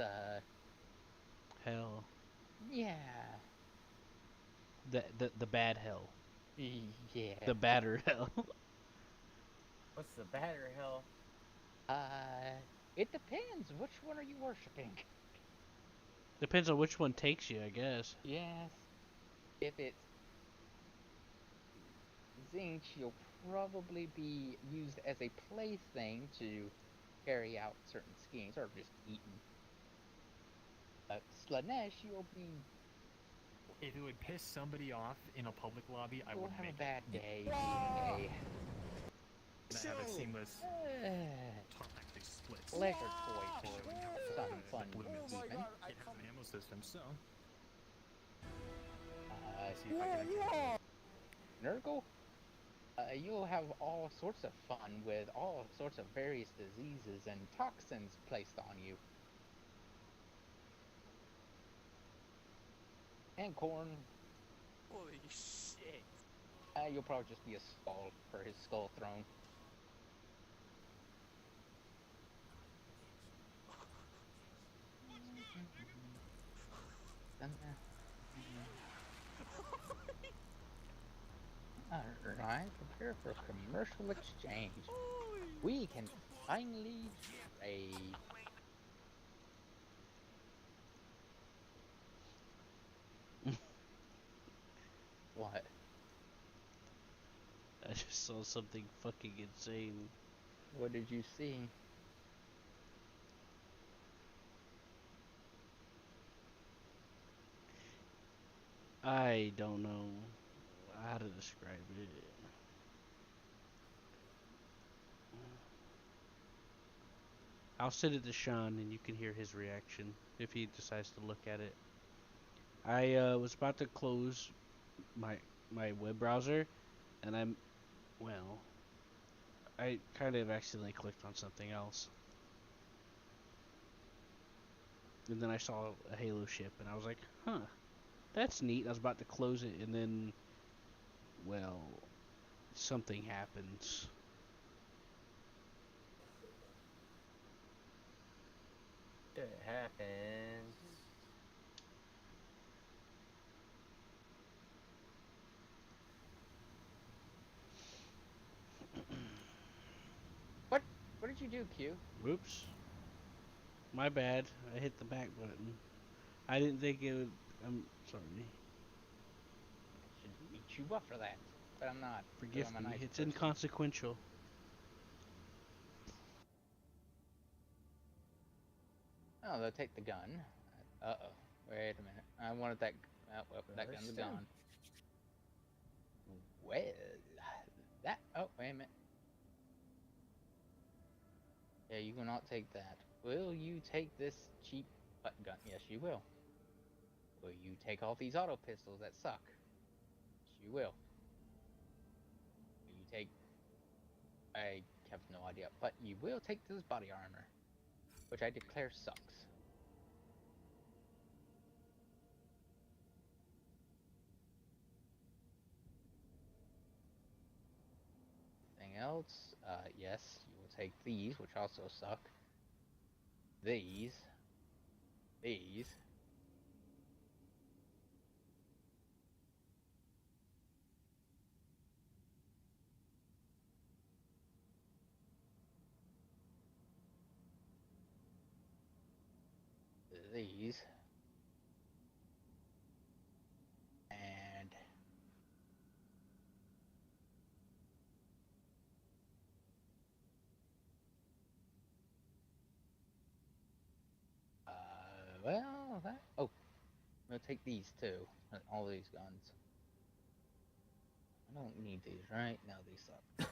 Hell, yeah, the bad hell, yeah. the badder hell. What's the batter hell? It depends. Which one are you worshiping? Depends on which one takes you, I guess. Yes. If it's Zinch, you'll probably be used as a plaything to carry out certain schemes, or just eaten. Slanesh, you'll be. If it would piss somebody off in a public lobby, I You'll would have make a bad day being have a seamless tactic splits. a leisure toy Showing for how some the fun limits. even. It has an ammo system, so see if I can Nurgle, you'll have all sorts of fun with all sorts of various diseases and toxins placed on you. And Corn, Holy shit. you'll probably just be a skull for his skull throne. Alright, prepare for commercial exchange. We can finally trade. What? I just saw something fucking insane. What did you see? I don't know how to describe it. I'll send it to Sean and you can hear his reaction if he decides to look at it. I was about to close my web browser and I kind of accidentally clicked on something else. And then I saw a Halo ship and I was like, huh, that's neat. I was about to close it and then, well, something happens. It happens. you do, Q? Whoops. My bad. I hit the back button. I didn't think it would. I'm sorry. Should beat you up for that, but I'm not. 'Cause Forgive I'm a me. nice It's person. inconsequential. Oh, they'll take the gun. Uh-oh. Wait a minute. I wanted that... Oh, well, that gun's gone. Well... That... Oh, wait a minute. Yeah, you will not take that. Will you take this cheap butt gun? Yes, you will. Will you take all these auto pistols that suck? Yes, you will. Will you take... I have no idea. But you will take this body armor. Which I declare sucks. Anything else? Yes, you will take these, which also suck. These. These. These. And... well, that... Oh. I'm gonna take these too. All these guns. I don't need these, right? No, these suck.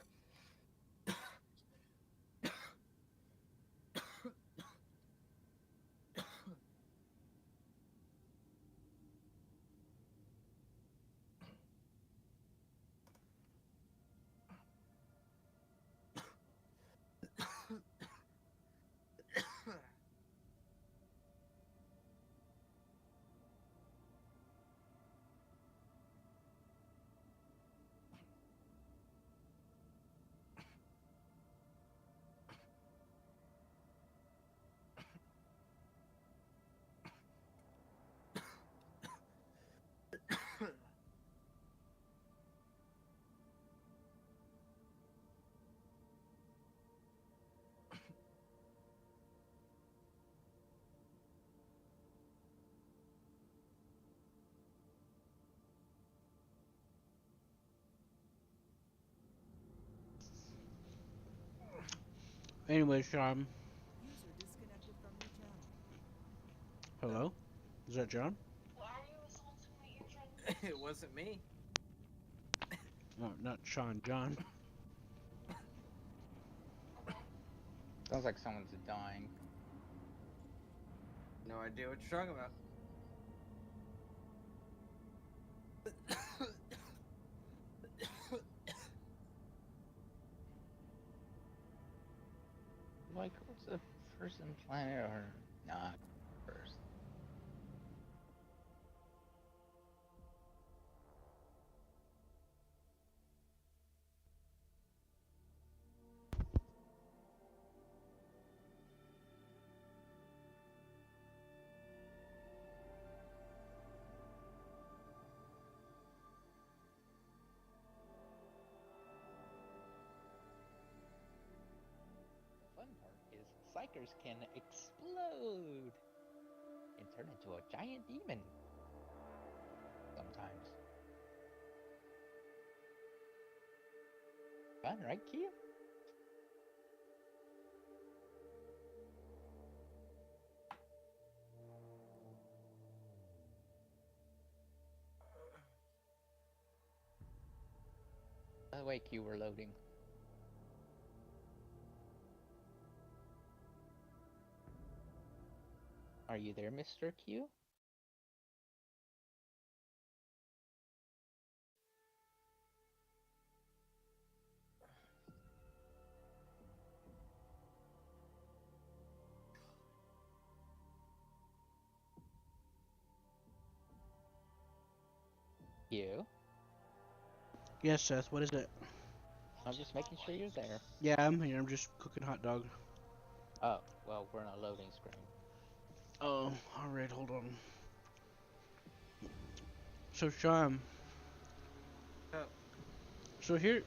Anyway, Sean. User disconnected from your channel. Hello? Is that John? It wasn't me. No, not Sean. John. Sounds like someone's dying. No idea what you're talking about. Like, what's the person, planet, or not first? The fun part is psychers can explode and turn into a giant demon. Sometimes. Fun, right, Q? By the way, Q, we're loading. Are you there, Mr. Q? Q? Yes, Seth. What is it? I'm just making sure you're there. Yeah, I'm here. I'm just cooking hot dog. Oh, well, we're in a loading screen. Oh, alright. Hold on. So, Sean. Oh. So here.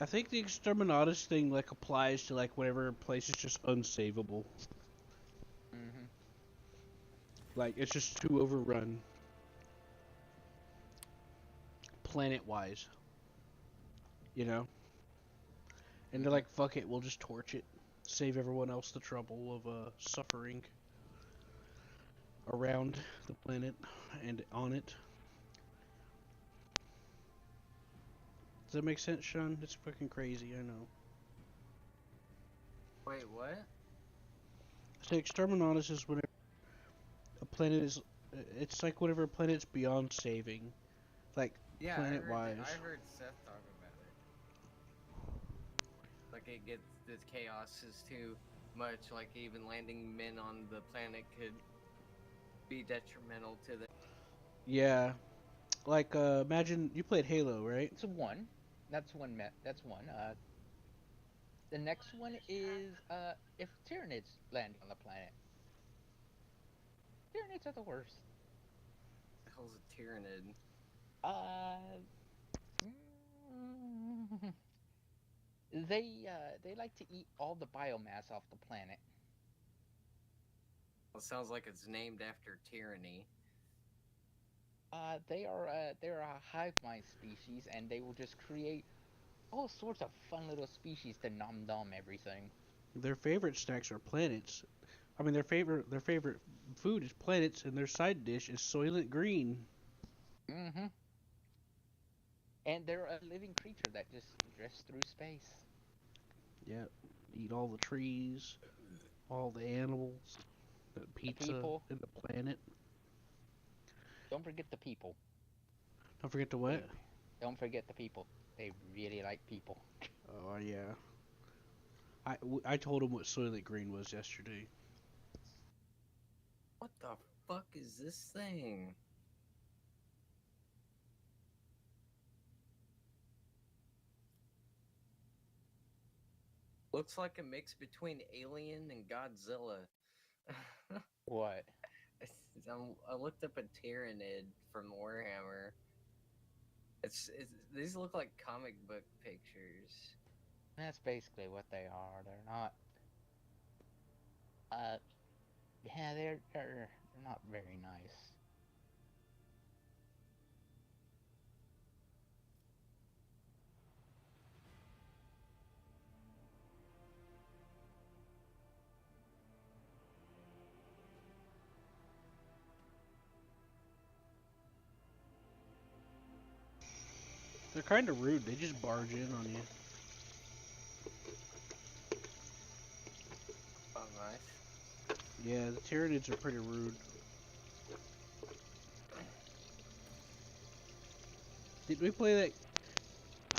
I think the exterminatus thing like applies to like whatever a place is just unsavable. Mm-hmm. Like it's just too overrun. Planet-wise. You know? And they're like, fuck it, we'll just torch it. Save everyone else the trouble of suffering around the planet and on it. Does that make sense, Sean? It's fucking crazy, I know. Wait, what? So exterminatus is whenever a planet is... It's like whenever a planet's beyond saving. Like, Yeah, planet-wise. I heard Seth talk about it. Like it gets this chaos is too much. Like even landing men on the planet could be detrimental to the. Yeah. Like, imagine... You played Halo, right? It's one. That's one. That's one. The next one is if Tyranids land on the planet. Tyranids are the worst. The hell's a Tyranid? They like to eat all the biomass off the planet. Well, it sounds like it's named after tyranny. They're a hive mind species, and they will just create all sorts of fun little species to nom dom everything. Their favorite snacks are planets. I mean, their favorite food is planets, and their side dish is Soylent Green. Mm-hmm. And they're a living creature that just drifts through space. Yep. Eat all the trees, all the animals, the pizza, people. and the planet. Don't forget the people. Don't forget the what? Don't forget the people. They really like people. Oh, yeah. I told him what Soylent Green was yesterday. What the fuck is this thing? Looks like a mix between Alien and Godzilla. What? I looked up a Tyranid from Warhammer. These look like comic book pictures. That's basically what they are. They're not. Yeah, they're not very nice. They're kind of rude. They just barge in on you. Oh, nice. Yeah, the Tyranids are pretty rude. Did we play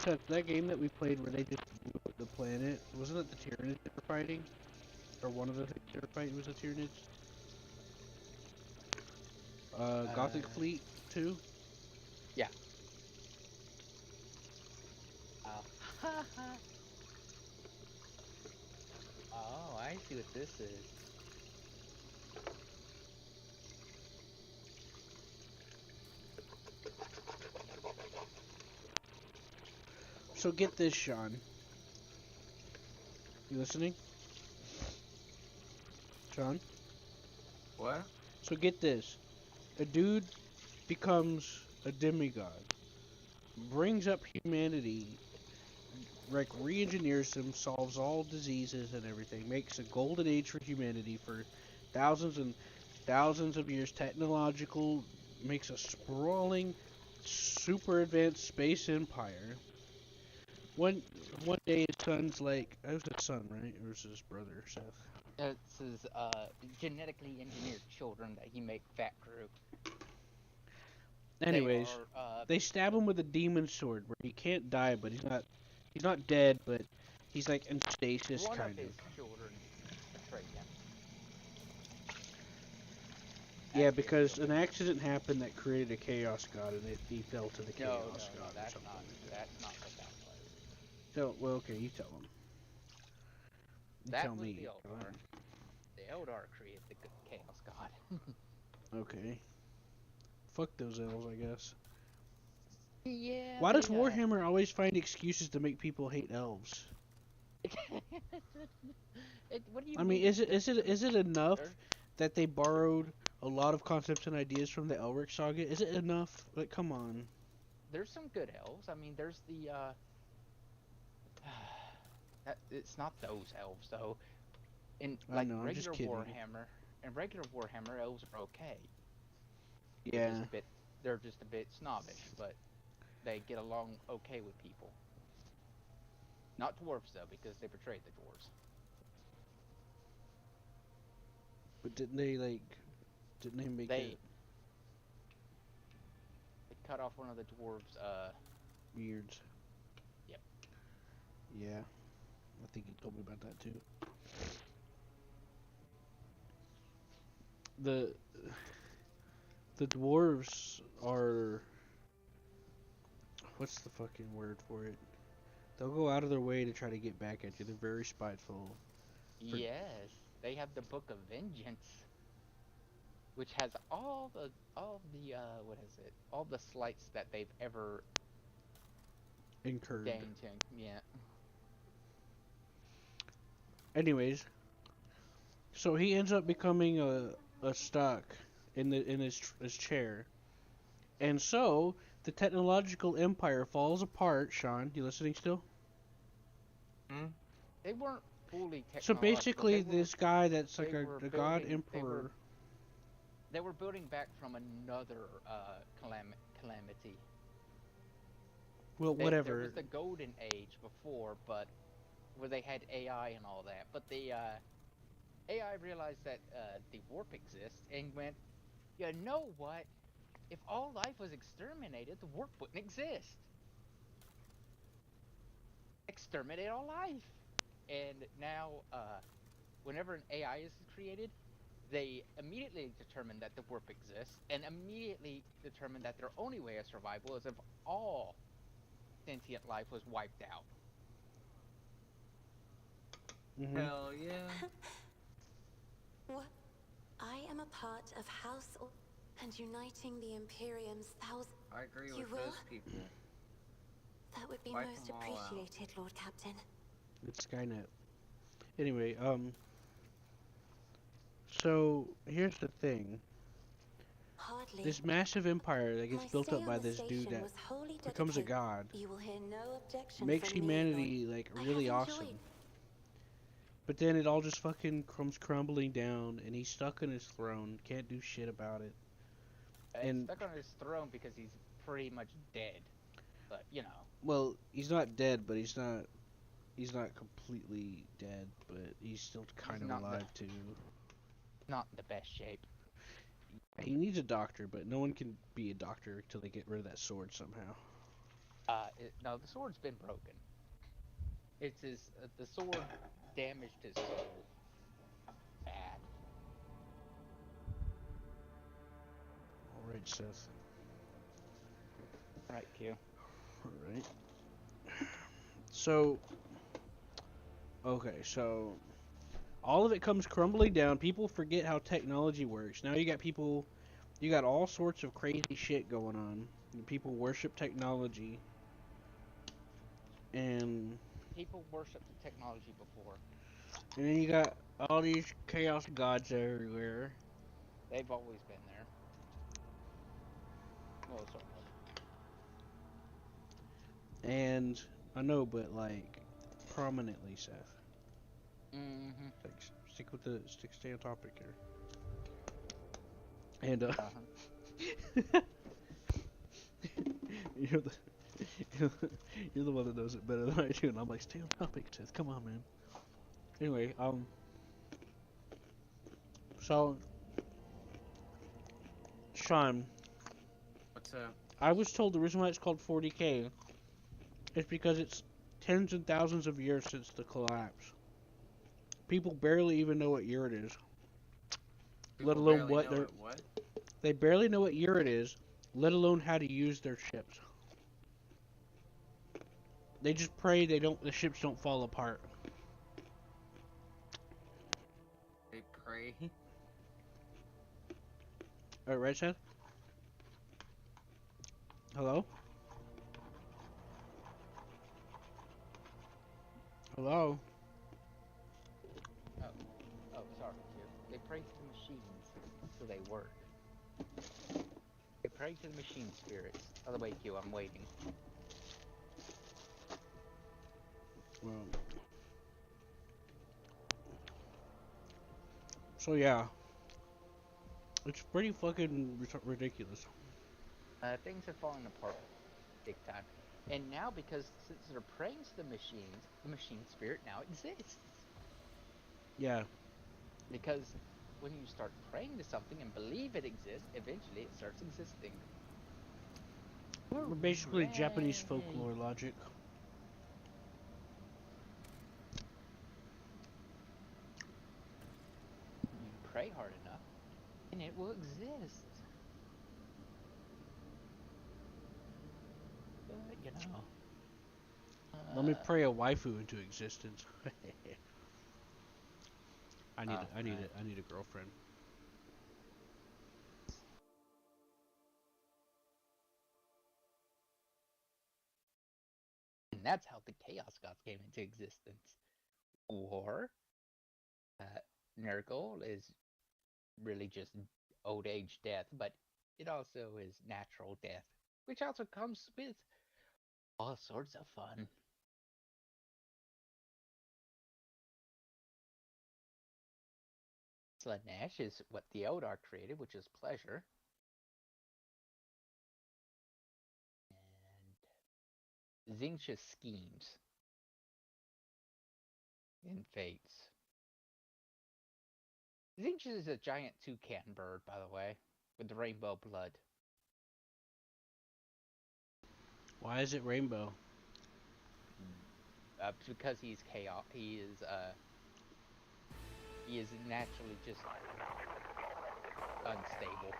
that game that we played where they just blew up the planet? Wasn't it the Tyranids that were fighting? Or one of the things they were fighting was the Tyranids? Gothic Fleet 2? Yeah. Oh, I see what this is. So get this, Sean. You listening? Sean? What? So get this. A dude becomes a demigod. Brings up humanity. Like, re-engineers them, solves all diseases and everything. Makes a golden age for humanity for thousands and thousands of years. Technological. Makes a sprawling, super advanced space empire. One day his son's like, it was his son, right? Or was his brother, Seth? It's his genetically engineered children that he made fat crew. Anyways, they stab him with a demon sword where he can't die, but he's not dead, but he's like in stasis One kind of his children betrayed him. Yeah, because an accident happened that created a chaos god, and he fell to the chaos god. No, that's or something. that's not what that was. So, well, okay, you tell him. You That tell was me. the Eldar. The Eldar created the chaos god. Okay. Fuck those elves, I guess. Yeah, Why does they, Warhammer always find excuses to make people hate elves? what do you I mean, mean? is it enough There- that they borrowed a lot of concepts and ideas from the Elric saga? Is it enough? Like, come on. there's some good elves. I mean, there's the it's not those elves though. In I like know, I'm just kidding. Regular Warhammer, elves are okay. Yeah. They're just a bit snobbish, but they get along okay with people. Not dwarves though, because they betrayed the dwarves. But didn't they make They it they cut off one of the dwarves. weird? Yep. Yeah. I think he told me about that too. The the dwarves are, what's the fucking word for it? They'll go out of their way to try to get back at you. They're very spiteful. Yes, they have the Book of Vengeance, which has all the what is it? All the slights that they've ever Incurred. gained. Yeah. Anyways, so he ends up becoming a stuck in his chair, and so the technological empire falls apart. Sean, you listening still? They weren't fully So technological. basically, this guy that's like they a were the god building- emperor. They were building back from another calamity. Well, There whatever. was the golden age before, but where they had AI and all that. But the AI realized that the warp exists and went, you know what? If all life was exterminated, the warp wouldn't exist. Exterminate all life. And now, whenever an AI is created, they immediately determine that the warp exists, and immediately determine that their only way of survival is if all sentient life was wiped out. Mm-hmm. Hell yeah. What? I am a part of House and uniting the Imperium's thousands. I agree You with will? those people. That would be Wipe most them all out. appreciated, Lord Captain. It's Skynet. Anyway, so here's the thing. Hardly. This massive empire that gets My built stay up on by the this dude station that was wholly becomes a dedicated. god You will hear no objection makes from me, humanity Lord. like I really have awesome. enjoyed. But then it all just fucking comes crumbling down, and he's stuck in his throne, can't do shit about it. He's And stuck on his throne because he's pretty much dead. But, you know. well, he's not dead, but he's not completely dead, but he's still kind of not alive too. Not in the best shape. He needs a doctor, but no one can be a doctor until they get rid of that sword somehow. No, the sword's been broken. It's the sword damaged his soul. Bad. Alright, Seth. Right, Q. Alright. So, okay, so all of it comes crumbling down. People forget how technology works. Now you got all sorts of crazy shit going on. People worship technology. And People worshipped the technology before. and then you got all these chaos gods everywhere. They've always been there. Well, sort of. And I know, but like prominently, Seth. Mm-hmm. Like stay on topic here. And you're the you're the one that knows it better than I do, and I'm like, stay on topic, Seth. Come on, man. Anyway, so Sean, What's up? I was told the reason why it's called 40K is because it's tens and thousands of years since the collapse. People barely even know what year it is. Let People alone barely what know they're. it, what? They barely know what year it is, let alone how to use their ships. They just pray the ships don't fall apart. They pray. Alright, right, Seth? Hello? Hello? Oh, oh, sorry, Q. They pray to the machines, so they work. They pray to the machine spirits. By the way, Q, I'm waiting. Well, so yeah. It's pretty fucking ridiculous. Things have fallen apart big time. And now, because since they're praying to the machine spirit now exists. Yeah. Because when you start praying to something and believe it exists, eventually it starts existing. We're basically Japanese Hooray! folklore logic. You pray hard enough, and it will exist. But, you know. Let me pray a waifu into existence. I need a girlfriend. And that's how the Chaos Gods came into existence. Or, Nurgle is really just old age death, but it also is natural death, which also comes with all sorts of fun. Slanesh is what the Eldar created, which is pleasure. And Zinch's schemes and fates. Zinch is a giant toucan bird, by the way, with the rainbow blood. Why is it rainbow? Because he's chaos. He is naturally just unstable.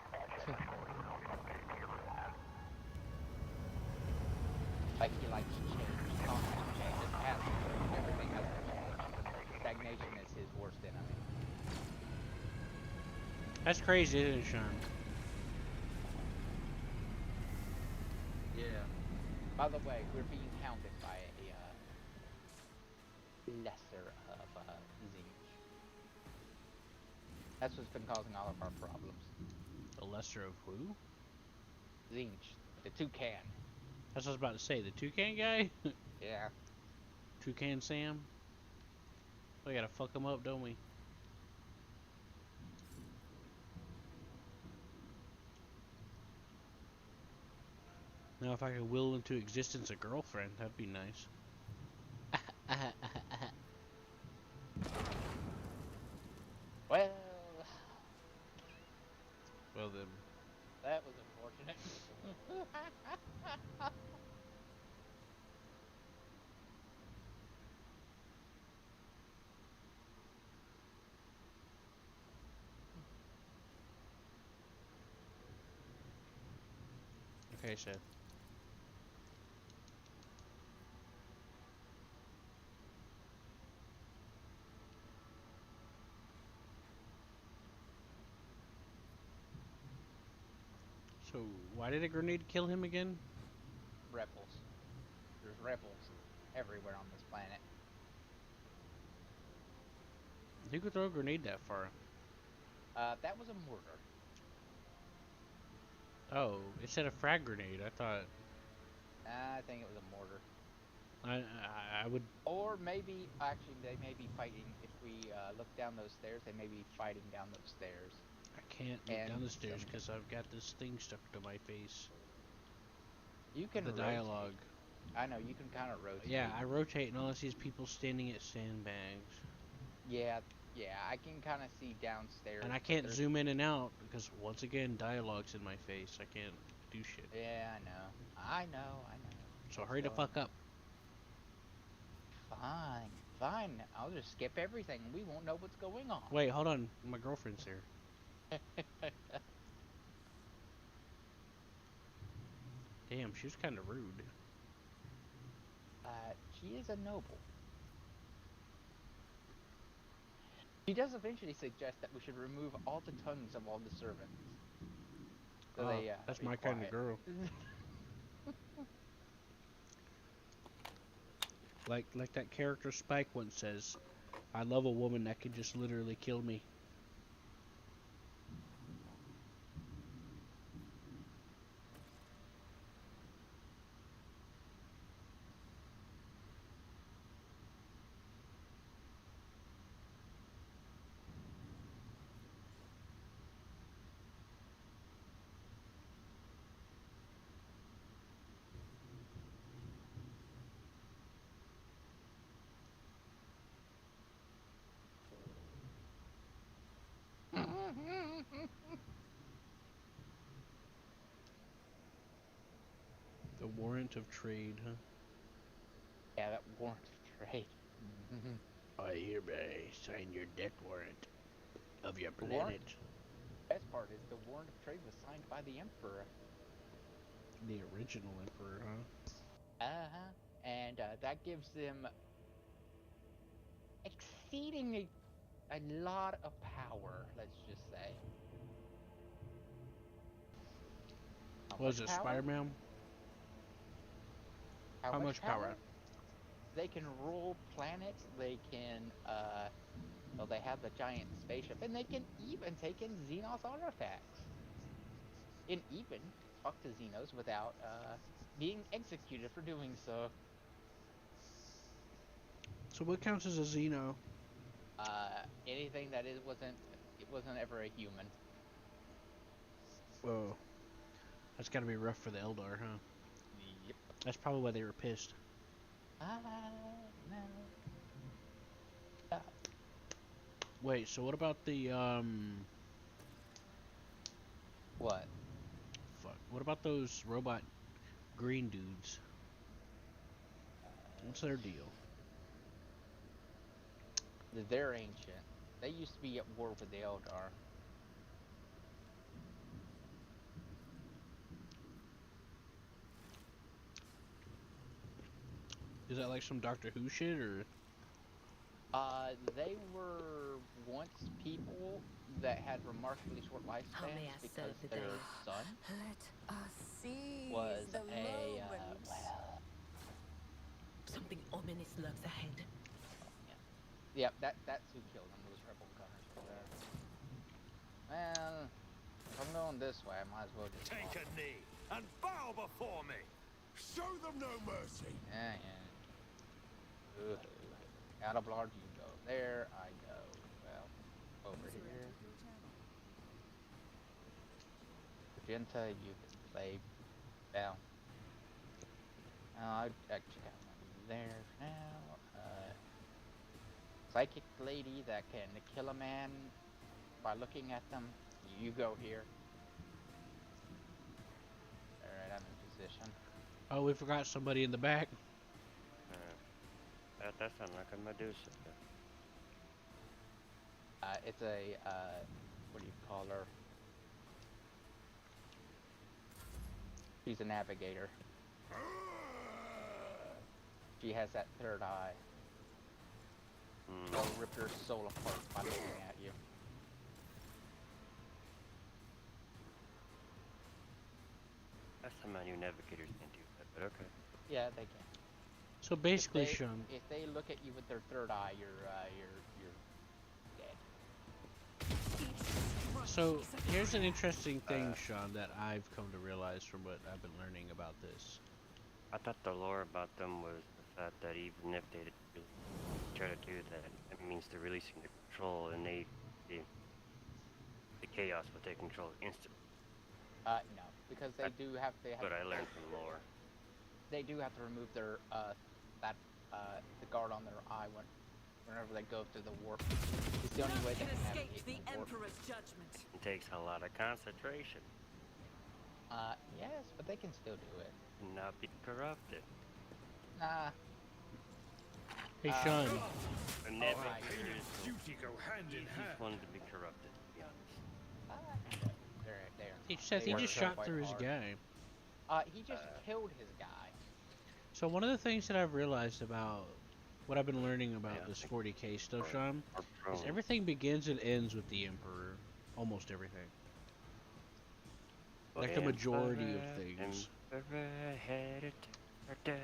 Like he likes change, constant change. It has to. Everything has to change. Stagnation is his worst enemy. That's crazy, isn't it, Sean? Yeah. By the way, we're being hounded by a lesser of Zinch. That's what's been causing all of our problems. The lesser of who? Zinch, the toucan. That's what I was about to say. The toucan guy? Yeah. Toucan Sam? We gotta fuck him up, don't we? Now, if I could will into existence a girlfriend, that'd be nice. Well, Well then. that was unfortunate. Okay, Seth. So, why did a grenade kill him again? Rebels. There's rebels everywhere on this planet. Who could throw a grenade that far? That was a mortar. Oh, it said a frag grenade. I thought. I think it was a mortar. I would. Or maybe, actually, they may be fighting. If we look down those stairs, they may be fighting down those stairs. I can't look down the stairs because I've got this thing stuck to my face. You can the rotate. dialogue. I know, you can kind of rotate. Yeah, I rotate and all I see is people standing at sandbags. Yeah, I can kind of see downstairs. And I can't zoom in and out because, once again, dialogue's in my face. I can't do shit. Yeah, I know. So hurry the fuck up. Fine. I'll just skip everything. We won't know what's going on. Wait, hold on. My girlfriend's here. Damn, she was kind of rude. She is a noble. She does eventually suggest that we should remove all the tongues of all the servants. So that's my kind of girl. Like that character Spike once says, I love a woman that can just literally kill me. The warrant of trade, huh? Yeah, that warrant of trade. I hereby sign your death warrant of your The warrant. planet. Best part is the warrant of trade was signed by the Emperor. The original emperor, huh? And that gives them exceedingly a lot of power. Let's just say. How Was much it power? Spider-Man? How much power? They can rule planets. They can, well, they have the giant spaceship, and they can even take in Xenos artifacts. And even talk to Xenos without being executed for doing so. So what counts as a Xeno? Anything that it wasn't ever a human. Whoa. That's gotta be rough for the Eldar, huh? Yep. That's probably why they were pissed. No. Wait, so what about the, What? Fuck. What about those robot green dudes? What's their deal? They're ancient. They used to be at war with the Eldar. Is that like some Doctor Who shit, or? They were once people that had remarkably short How may lifespans I because serve the their day? son Let us see was the a, moment. well, Something ominous lurks ahead. yeah, that's who killed him, those rebel gunners over there. Well, if I'm going this way, I might as well just Take a knee and bow before me. Show them no mercy. Yeah. Out of large, you go there, I go, well, over here. Magenta, you can play, well, I actually got one there for now. Psychic lady that can kill a man by looking at them, you go here. Alright, I'm in position. Oh, we forgot somebody in the back. That sounds like a Medusa. It's a, what do you call her? She's a navigator. She has that third eye. She'll rip your soul apart by looking at you. That's how many navigators can do that, but okay. Yeah, they can. So basically, If they, Sean. if they look at you with their third eye, you're dead. So here's an interesting thing, Sean, that I've come to realize from what I've been learning about this. I thought the lore about them was the fact that even if they try to do that, it means they're releasing the control, and the chaos will take control instantly. No, because they have. But I learned from lore. They do have to remove their the guard on their eye whenever they go through the warp. It's the only way they can escape the warp. Emperor's judgment. It takes a lot of concentration. Yes, but they can still do it. And not be corrupted. Nah. Hey, Sean. The navigators Duty go hand in hand. just wanted to be corrupted, to be honest. Hey, Seth, he just shot through his guy. He just killed his guy. So one of the things that I've realized about what I've been learning about this 40k stuff, Sean, is everything begins and ends with the Emperor. Almost everything. Like the majority of things.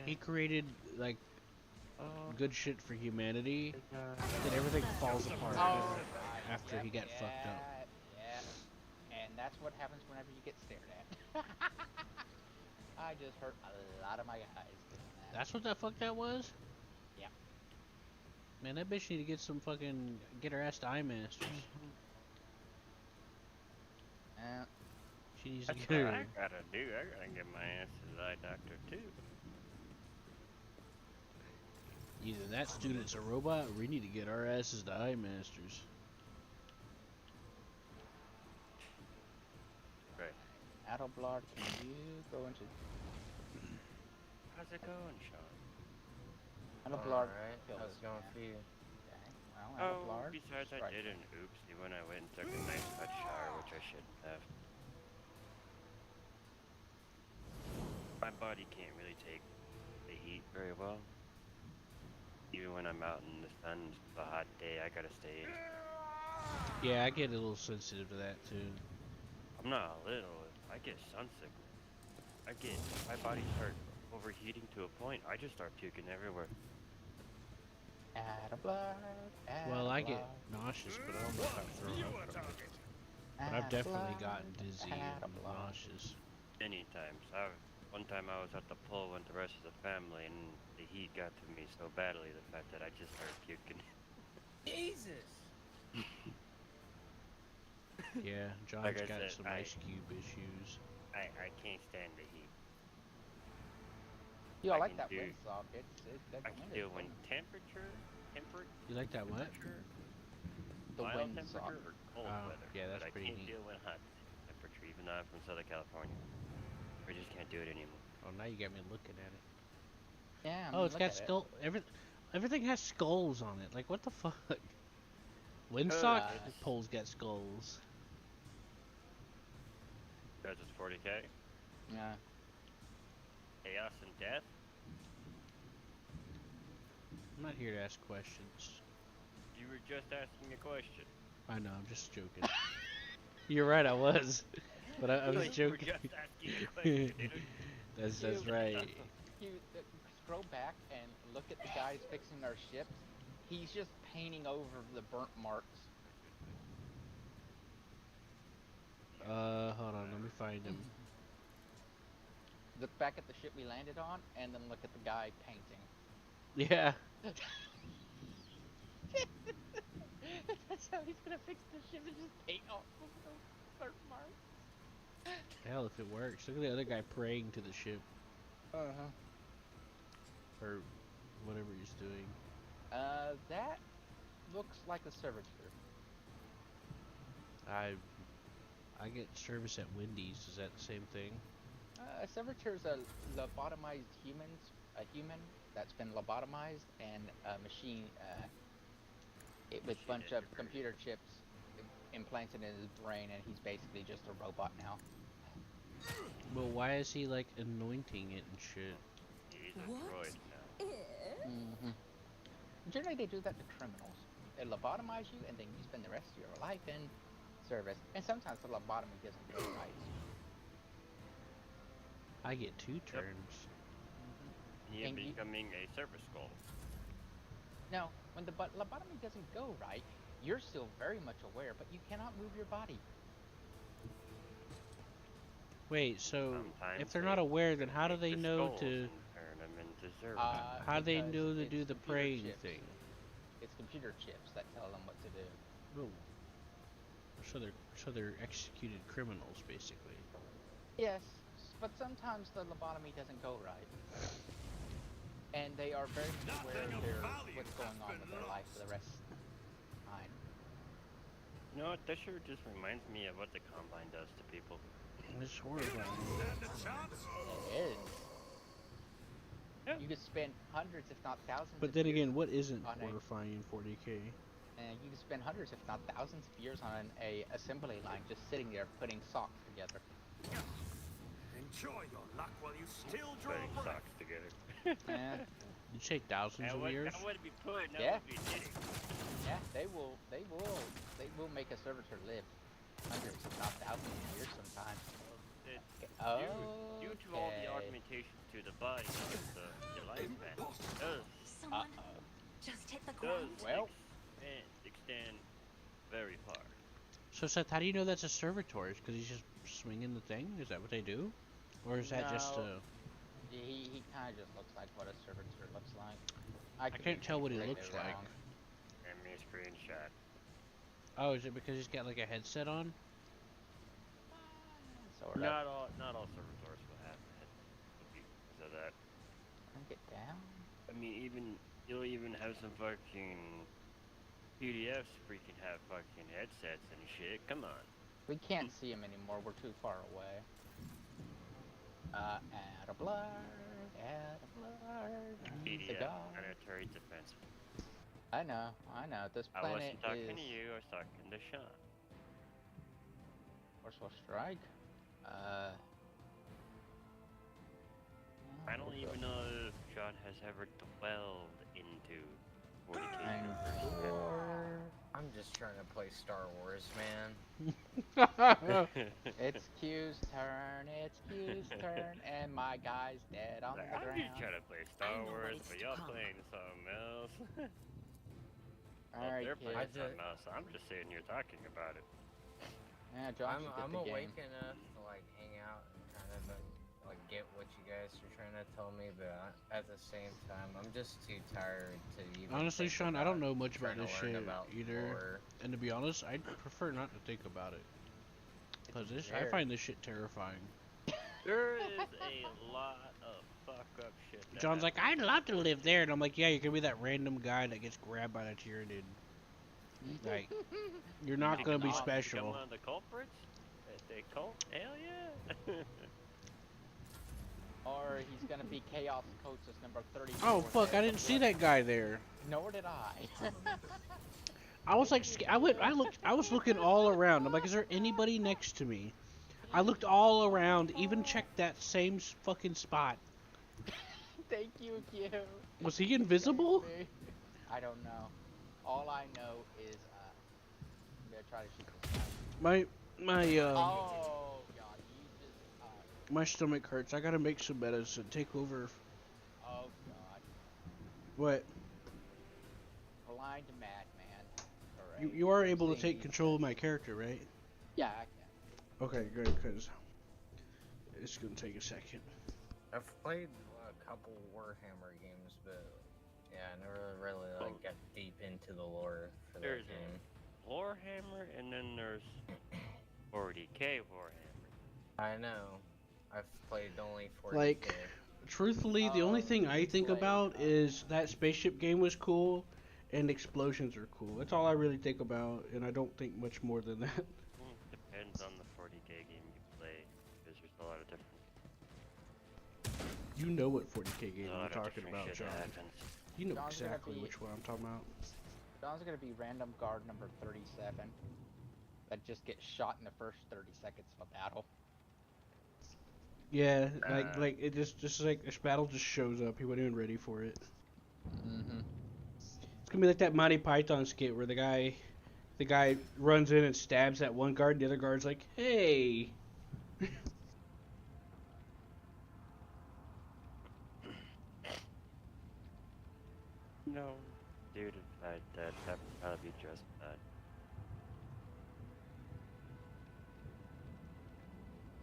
He created, like, good shit for humanity, then everything falls apart after he got fucked up. Yeah, and that's what happens whenever you get stared at. I just hurt a lot of my eyes doing that. That's what the fuck that was? Yeah. Man, that bitch need to get some fucking, get her ass to eye masters. She needs to That's get what her. I gotta do. I gotta get my ass to the eye doctor too. Either that student's a robot, or we need to get our asses to eye masters. Right. Adelblard, can you go into... How's it going, Sean? Adelblard, Alright, kill how's this it going man. for you? Okay, well, Oh, Adelblard, besides I strike did him. an oopsie when I went and took a nice hot shower, which I shouldn't have. My body can't really take the heat very well. Even when I'm out in the sun, it's a hot day, I gotta stay in. Yeah, I get a little sensitive to that too. I'm not a little, I get sunsick. My body starts overheating to a point, I just start puking everywhere. Adelblard, Well, I get nauseous, but I don't know if I'm throwing up from it. But I've definitely gotten dizzy and nauseous. Many times. One time I was at the pool with the rest of the family, and the heat got to me so badly, the fact that I just started puking. Jesus! Yeah, John's Like I got said, some ice cube issues. I can't stand the heat. Yo, I I like can that do- windsock. I can deal when temperate, You like that what? The mild windsock. temperature or cold Oh, weather. yeah, that's but I pretty can't neat. deal with hot temperature, even though I'm from Southern California. I just can't do it anymore. Oh, now you got me looking at it. Yeah, I Oh, mean, it's look got at it. skull. Everything has skulls on it. Like, what the fuck? Windsock poles got skulls. Guys, it's 40K. Yeah. Chaos and death. I'm not here to ask questions. You were just asking a question. I know, I'm just joking. You're right, I was. But I was You were joking. just asking a question, dude. That's right. You scroll back and look at the guys fixing our ships. He's just painting over the burnt marks. Hold on, let me find him. Look back at the ship we landed on, and then look at the guy painting. Yeah. That's how he's gonna fix the ship, and just paint off of those burnt marks. Hell, if it works. Look at the other guy praying to the ship. Uh-huh. Or whatever he's doing. That looks like a servitor. I get service at Wendy's. Is that the same thing? A servitor is a lobotomized a human that's been lobotomized and a machine, with a bunch of computer chips implanted in his brain, and he's basically just a robot now. Well, why is he like anointing it and shit? He's a droid now. Mm-hmm. Generally, they do that to criminals. They lobotomize you, and then you spend the rest of your life in service. And sometimes the lobotomy doesn't go right. I get 2 turns. You're And you- becoming a service skull. Now, when the lobotomy doesn't go right, you're still very much aware, but you cannot move your body. Wait, so Sometimes if they're not aware, then how do they the know skulls to? and turn them into service. How do they Because know to it's do the computer praying chips. thing? It's computer chips that tell them what to do. Oh. So they're executed criminals, basically. Yes, but sometimes the lobotomy doesn't go right. And they are very much aware of what's going on with their life for the rest of the time. You know what? That sure just reminds me of what the Combine does to people. It's horrifying. It is. You could spend hundreds, if not thousands. But of then years again, what isn't on horrifying in 40K? And you can spend hundreds, if not thousands, of years on a assembly line, just sitting there putting socks together. Enjoy your luck while you still draw Putting breath. socks together. Yeah, You say thousands of years? That would be put. That Yeah. would be kidding. yeah, they will make a servitor live hundreds, if not thousands of years sometimes. Due to all the augmentation to the body of the lifespan, it does Someone Uh-oh. just hit the Does ground. Well. extend very far. So Seth, how do you know that's a servitor? Because he's just swinging the thing? Is that what they do? Or is that just No. He kind of just looks like what a servitor looks like. I could can't be tell what he completely looks like. wrong. Send me a screenshot. Oh, is it because he's got like a headset on? Sort of. Not all servitors will have that. Because of that. Bring it down. I mean, you'll even have some fucking PDFs where you can have fucking headsets and shit. Come on. We can't see him anymore. We're too far away. Add a blur. Add a blur. He's a PDF, god. planetary defense. I know. This I planet wasn't talking is to you, I was talking to Sean. Forceful strike. I don't even know if Sean has ever dwelled into 40k I'm universe. sure. I'm just trying to play Star Wars, man. It's Q's turn. It's Q's turn, and my guy's dead on the I'm ground. just trying to play Star Wars, but y'all playing something else. Alright, they're kid. playing something else, so I'm just sitting here talking about it. Yeah, John should get I'm the awake game. enough to like hang out and kind of like get what you guys are trying to tell me, but at the same time, I'm just too tired to even. Honestly, think Sean, I don't about know much about trying to this learn shit about either. lore. And to be honest, I'd prefer not to think about it. Because I weird. find this shit terrifying. There is a lot of fuck up shit. John's like, I'd love to live there. And I'm like, yeah, you're going to be that random guy that gets grabbed by the Tyranid. Like, you're not going to be special. Become one of the culprits? They cult? Hell yeah! Or he's gonna be Chaos Coach's number 30. Oh, fuck, I didn't see that guy there. Nor did I. I was like, I was looking all around. I'm like, is there anybody next to me? I looked all around, even checked that same fucking spot. Thank you, Q. Was he invisible? I don't know. All I know is, I'm gonna try to shoot this guy. My Oh, God, you just, my stomach hurts. I gotta make some medicine. Take over. oh, God. What? Blind madman. You are able to take control of my character, right? Yeah, I can. Okay, good, because it's gonna take a second. I've played a couple Warhammer games, but yeah, I never really like got deep into the lore for that There's game. Warhammer, and then there's 40k Warhammer. I know. I've played only 40k. Like, truthfully, the only thing I think about is that spaceship game was cool, and explosions are cool. That's all I really think about, and I don't think much more than that. Depends on the 40k game you play, because there's a lot of different. You know what 40k game a I'm lot of talking different about, shit John. happens. You know John's gonna exactly be- which one I'm talking about. John's gonna be random guard number 37. That just gets shot in the first 30 seconds of a battle. Yeah, like it just like this battle just shows up. He wasn't even ready for it. Mm-hmm. It's gonna be like that Monty Python skit where the guy runs in and stabs that one guard, and the other guard's like, "Hey." No, dude, that would probably be just bad.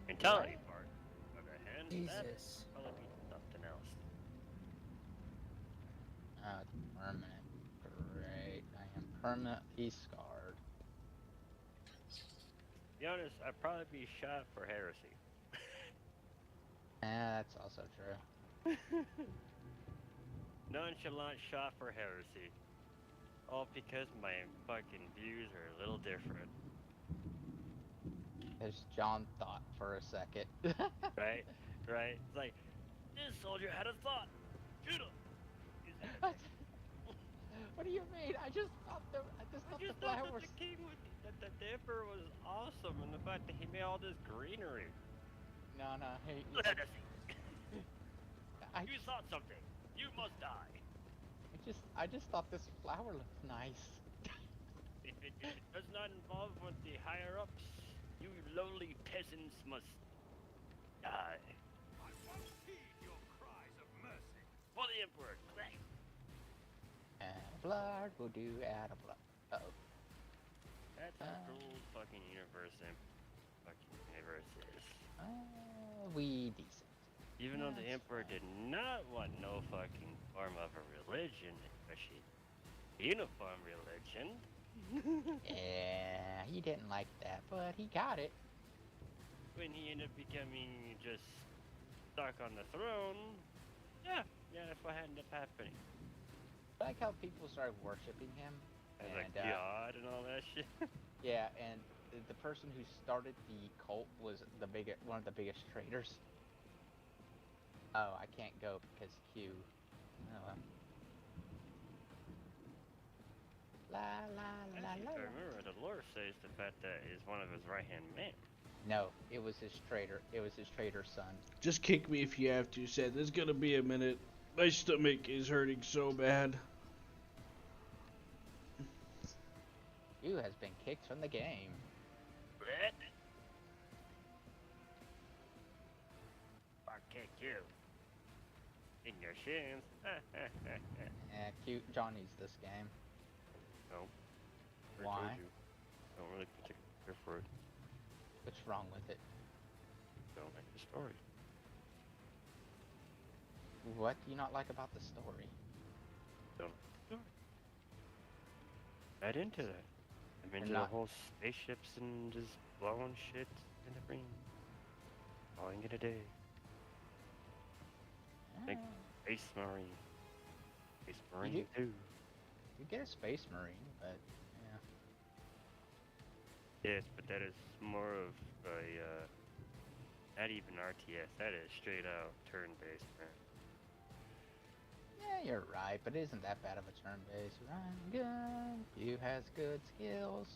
Mentality part, on the other hand, that would Jesus. probably be something else. It's permanent. Great. I am permanently scarred. To be honest, I'd probably be shot for heresy. That's also true. Nonchalant shot for heresy. All because my fucking views are a little different. As John thought for a second. Right? Right? It's like, this soldier had a thought. Shoot him! What do you mean? I just thought the thought flowers. that the king was, that the emperor was awesome, and the fact that he made all this greenery. No, hey. Heresy. I You thought something. You must die. I just thought this flower looked nice. If it does not involve with the higher ups, you lowly peasants must die. I won't heed your cries of mercy. For the emperor. blood, voodoo out of blood. Uh-oh. That's a cool fucking universe and fucking universe is. We decent. Even though the That's Emperor fine. did not want no fucking form of a religion, especially uniform religion. Yeah, he didn't like that, but he got it. When he ended up becoming just stuck on the throne, yeah, that's what ended up happening. I like how people started worshiping him. As And, like God and all that shit. yeah, and the person who started the cult was one of the biggest traitors. Oh, I can't go because Q. Oh well. La la la Actually, la if I la. remember, the lore says the fact that is one of his right-hand men. No, it was his traitor. It was his traitor son. Just kick me if you have to, Seth. There's gonna be a minute. My stomach is hurting so bad. Q has been kicked from the game. What? I'll kick you. In your shins. Yeah, Q. John needs this game. No. Why? Don't really particularly care for it. What's wrong with it? Don't like the story. What do you not like about the story? Don't like the story. Not into that. I'm into the whole spaceships and just blowing shit in the ring. Calling it a day. Like Space Marine. Space Marine 2. You get a Space Marine, but yeah. Yes, but that is more of a, not even RTS. That is straight out turn-based, man. Yeah, you're right, but it isn't that bad of a turn-based. Run gun. Q has good skills.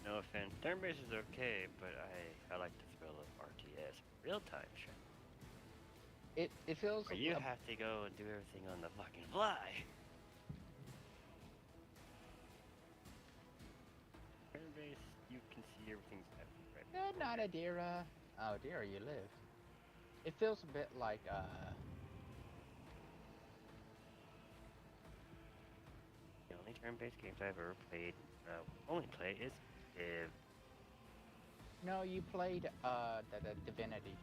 No offense. Turn-based is okay, but I like the thrill of RTS. Real-time shit. It feels Where you have to go and do everything on the fucking fly. Turn-based, you can see everything's happening right now. Good night, Adira. Oh, Adira, you live. It feels a bit like, The only turn-based games I've ever played, only play is Civ. No, you played, the Divinity.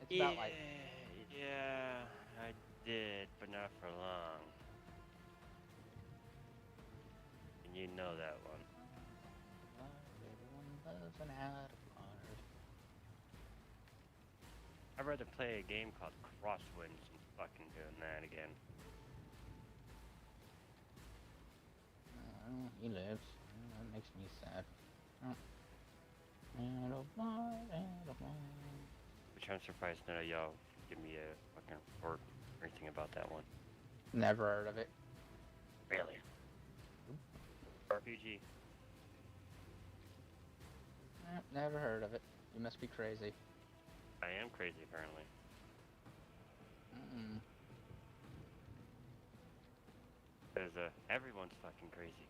It's about like... Yeah, I did, but not for long. And you know that one. Everyone loves an out of honor. I'd rather play a game called Crosswinds than fucking doing that again. He lives. That makes me sad. I don't mind. Which I'm surprised none of y'all give me a fucking report or anything about that one. Never heard of it. Really? RPG. Never heard of it. You must be crazy. I am crazy, apparently. Because, everyone's fucking crazy.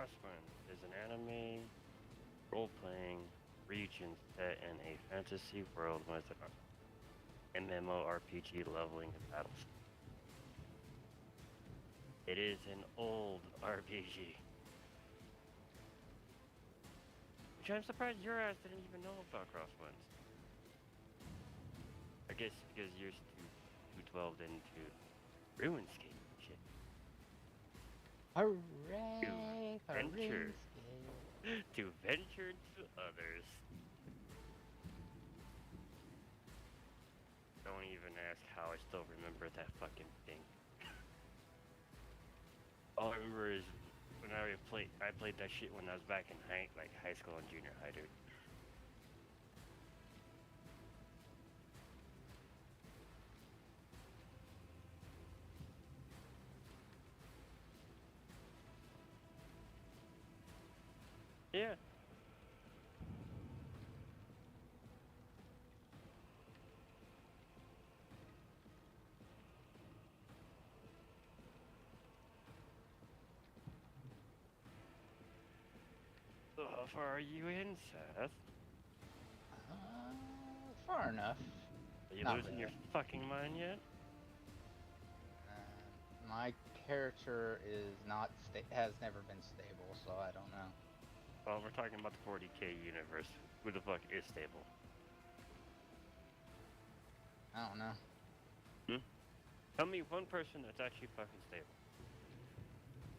Crosswind is an anime role-playing region set in a fantasy world with an MMORPG leveling and battles. It is an old RPG. Which I'm surprised your ass didn't even know about Crosswinds. I guess because you're too delved into RuneScape and shit. Hooray for venture. RuneScape. To venture to others. Don't even ask how I still remember that fucking thing. All I remember is when I played that shit when I was back in high school and junior high, dude. Yeah. So how far are you in, Seth? Far enough. Are you Not losing your really. fucking mind yet? My character has never been stable, so I don't know. Well, we're talking about the 40k universe. Who the fuck is stable? I don't know. Hmm? Tell me one person that's actually fucking stable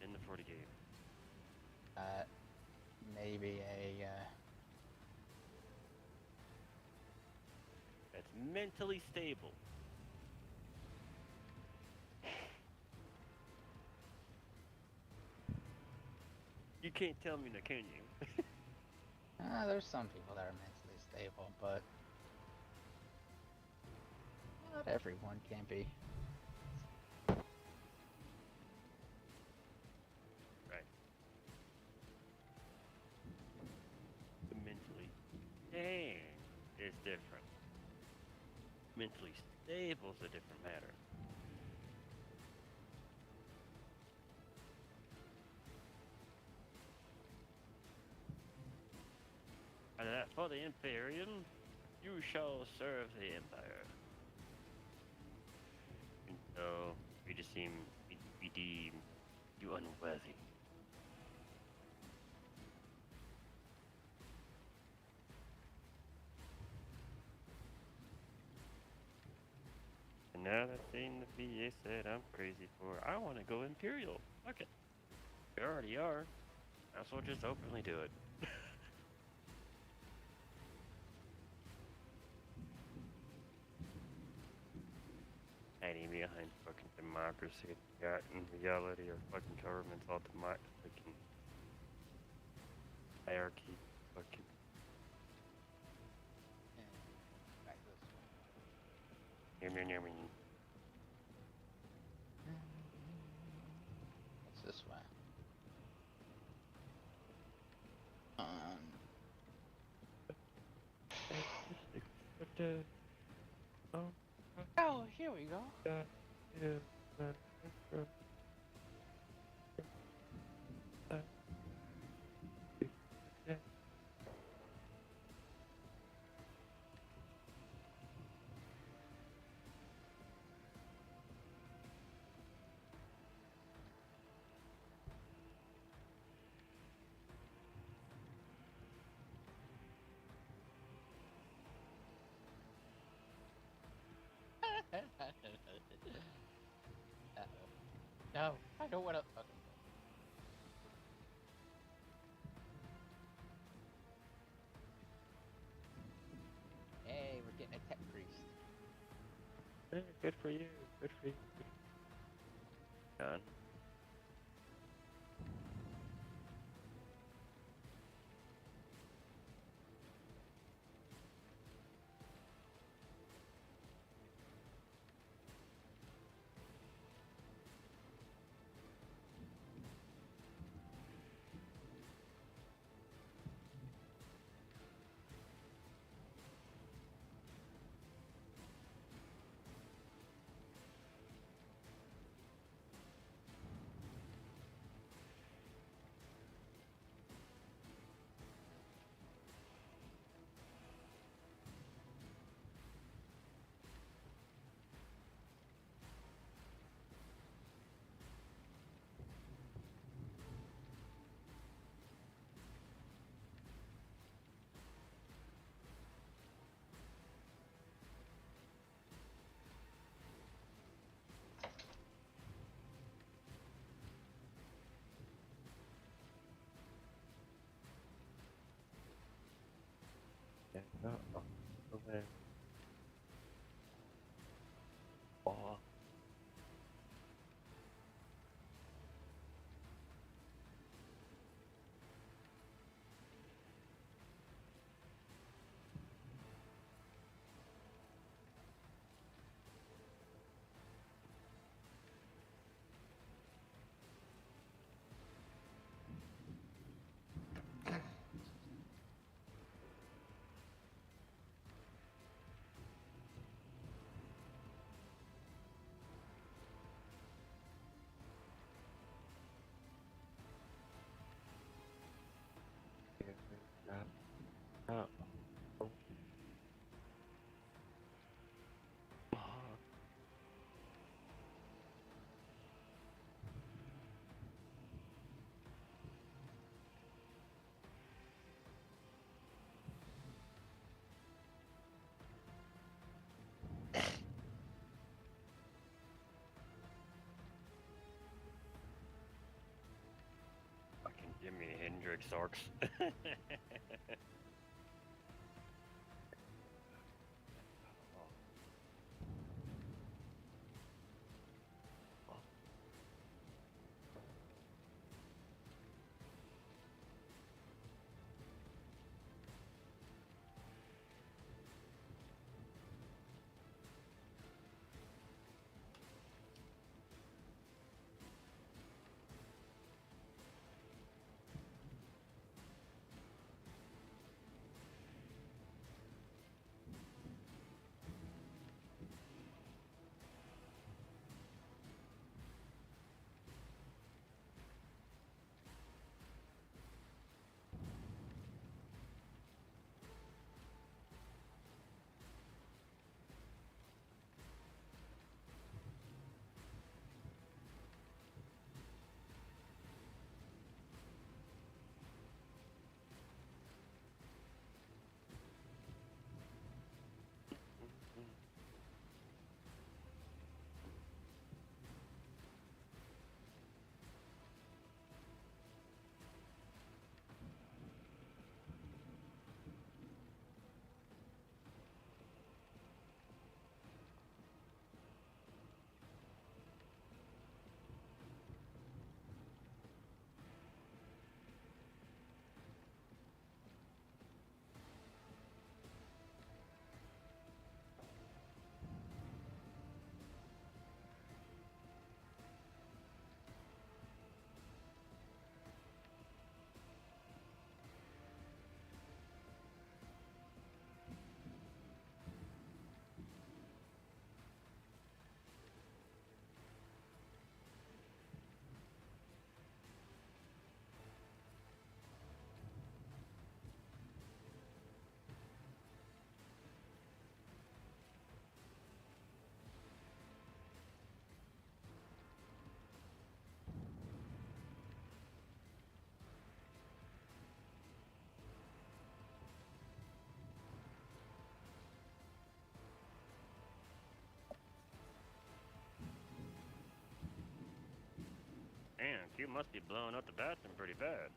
in the 40k universe. Maybe a, That's mentally stable. You can't tell me that, can you? there's some people that are mentally stable, but not everyone can be. Right. Mentally dang is different. Mentally stable is a different matter. And that for the Imperium, you shall serve the Empire. No, we just we deem you unworthy. And now that thing the VA said I'm crazy for, I want to go Imperial. Fuck it. We already are. Might as well just openly do it. Hiding behind fucking democracy. Yeah, in reality, our fucking government's all fucking hierarchy. Fucking. Back this way. Yummy. What's this way? Oh, here we go. No, I don't want to. Okay. Hey, we're getting a tech priest. Good for you. Good for you. God. Yeah, okay. Oh. Oh. Oh. Fucking Jimi Hendrix orcs. Damn, Q must be blowing up the bathroom pretty bad.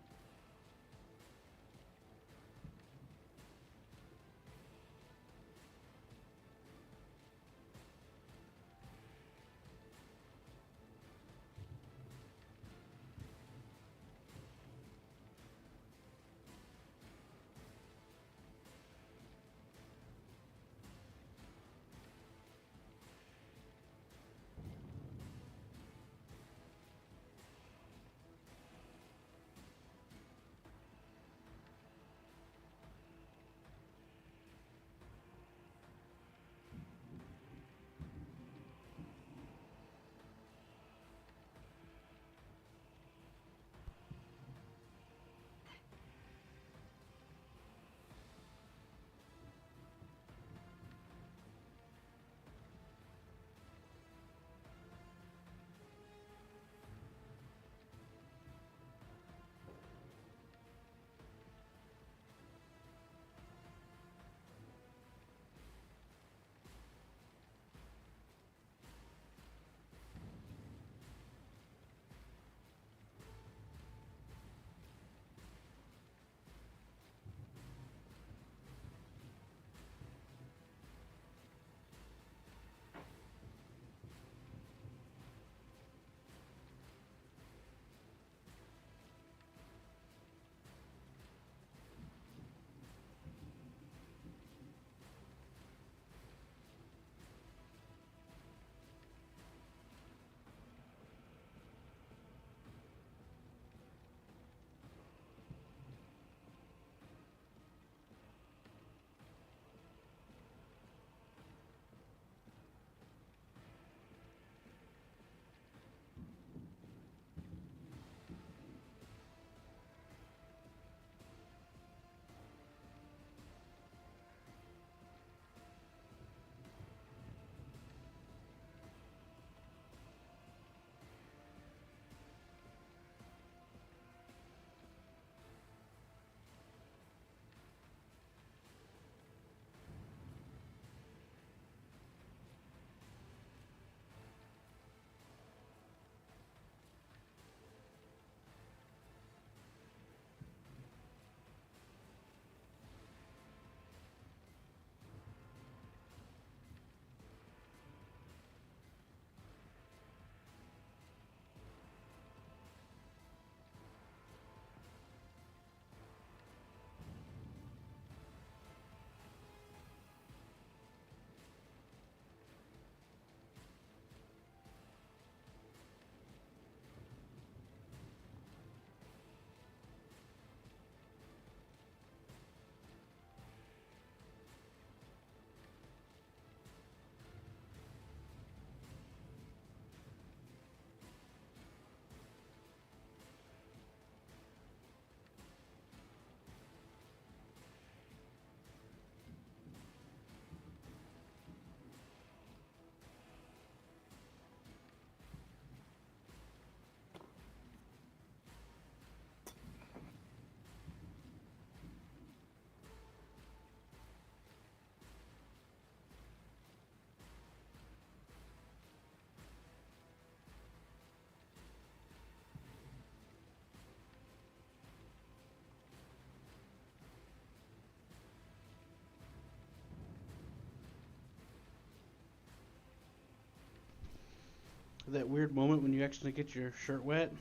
That weird moment when you accidentally get your shirt wet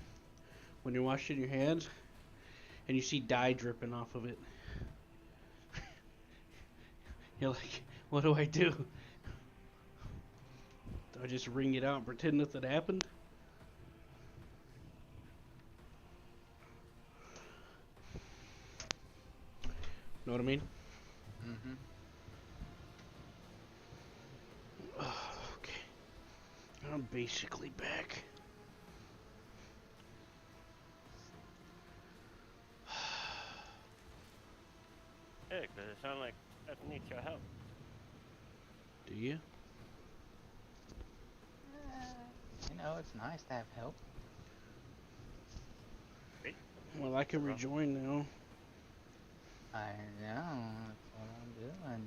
when you're washing your hands and you see dye dripping off of it. You're like, what do I do? Do I just wring it out and pretend nothing happened? Know what I mean? Mm-hmm. Okay. I'm basically back. Hey, because it sounds like that needs your help. Do you? You know, it's nice to have help. Well, I can rejoin now. I know, that's what I'm doing.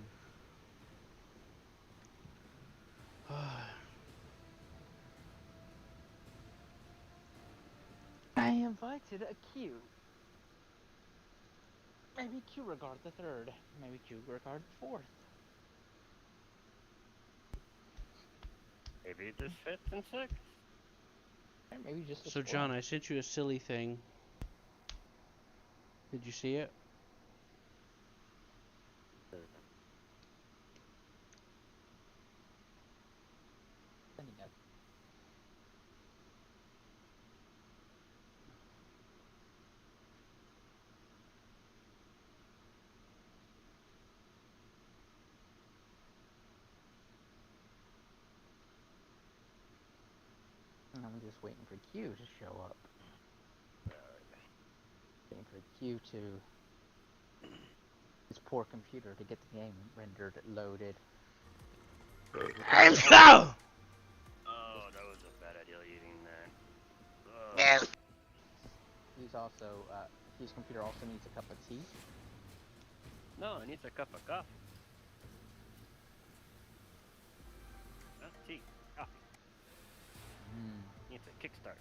I invited a Q. Maybe Q regard the third. Maybe Q regard the fourth. Maybe this fits in six. Or maybe just a So, squirrel. John, I sent you a silly thing. Did you see it? I'm just waiting for Q to show up. Waiting for Q to his poor computer to get the game rendered, loaded. Oh, that was a bad idea eating that. He's also, his computer also needs a cup of tea. No, it needs a cup of coffee. Not tea, coffee. Needs a kickstart.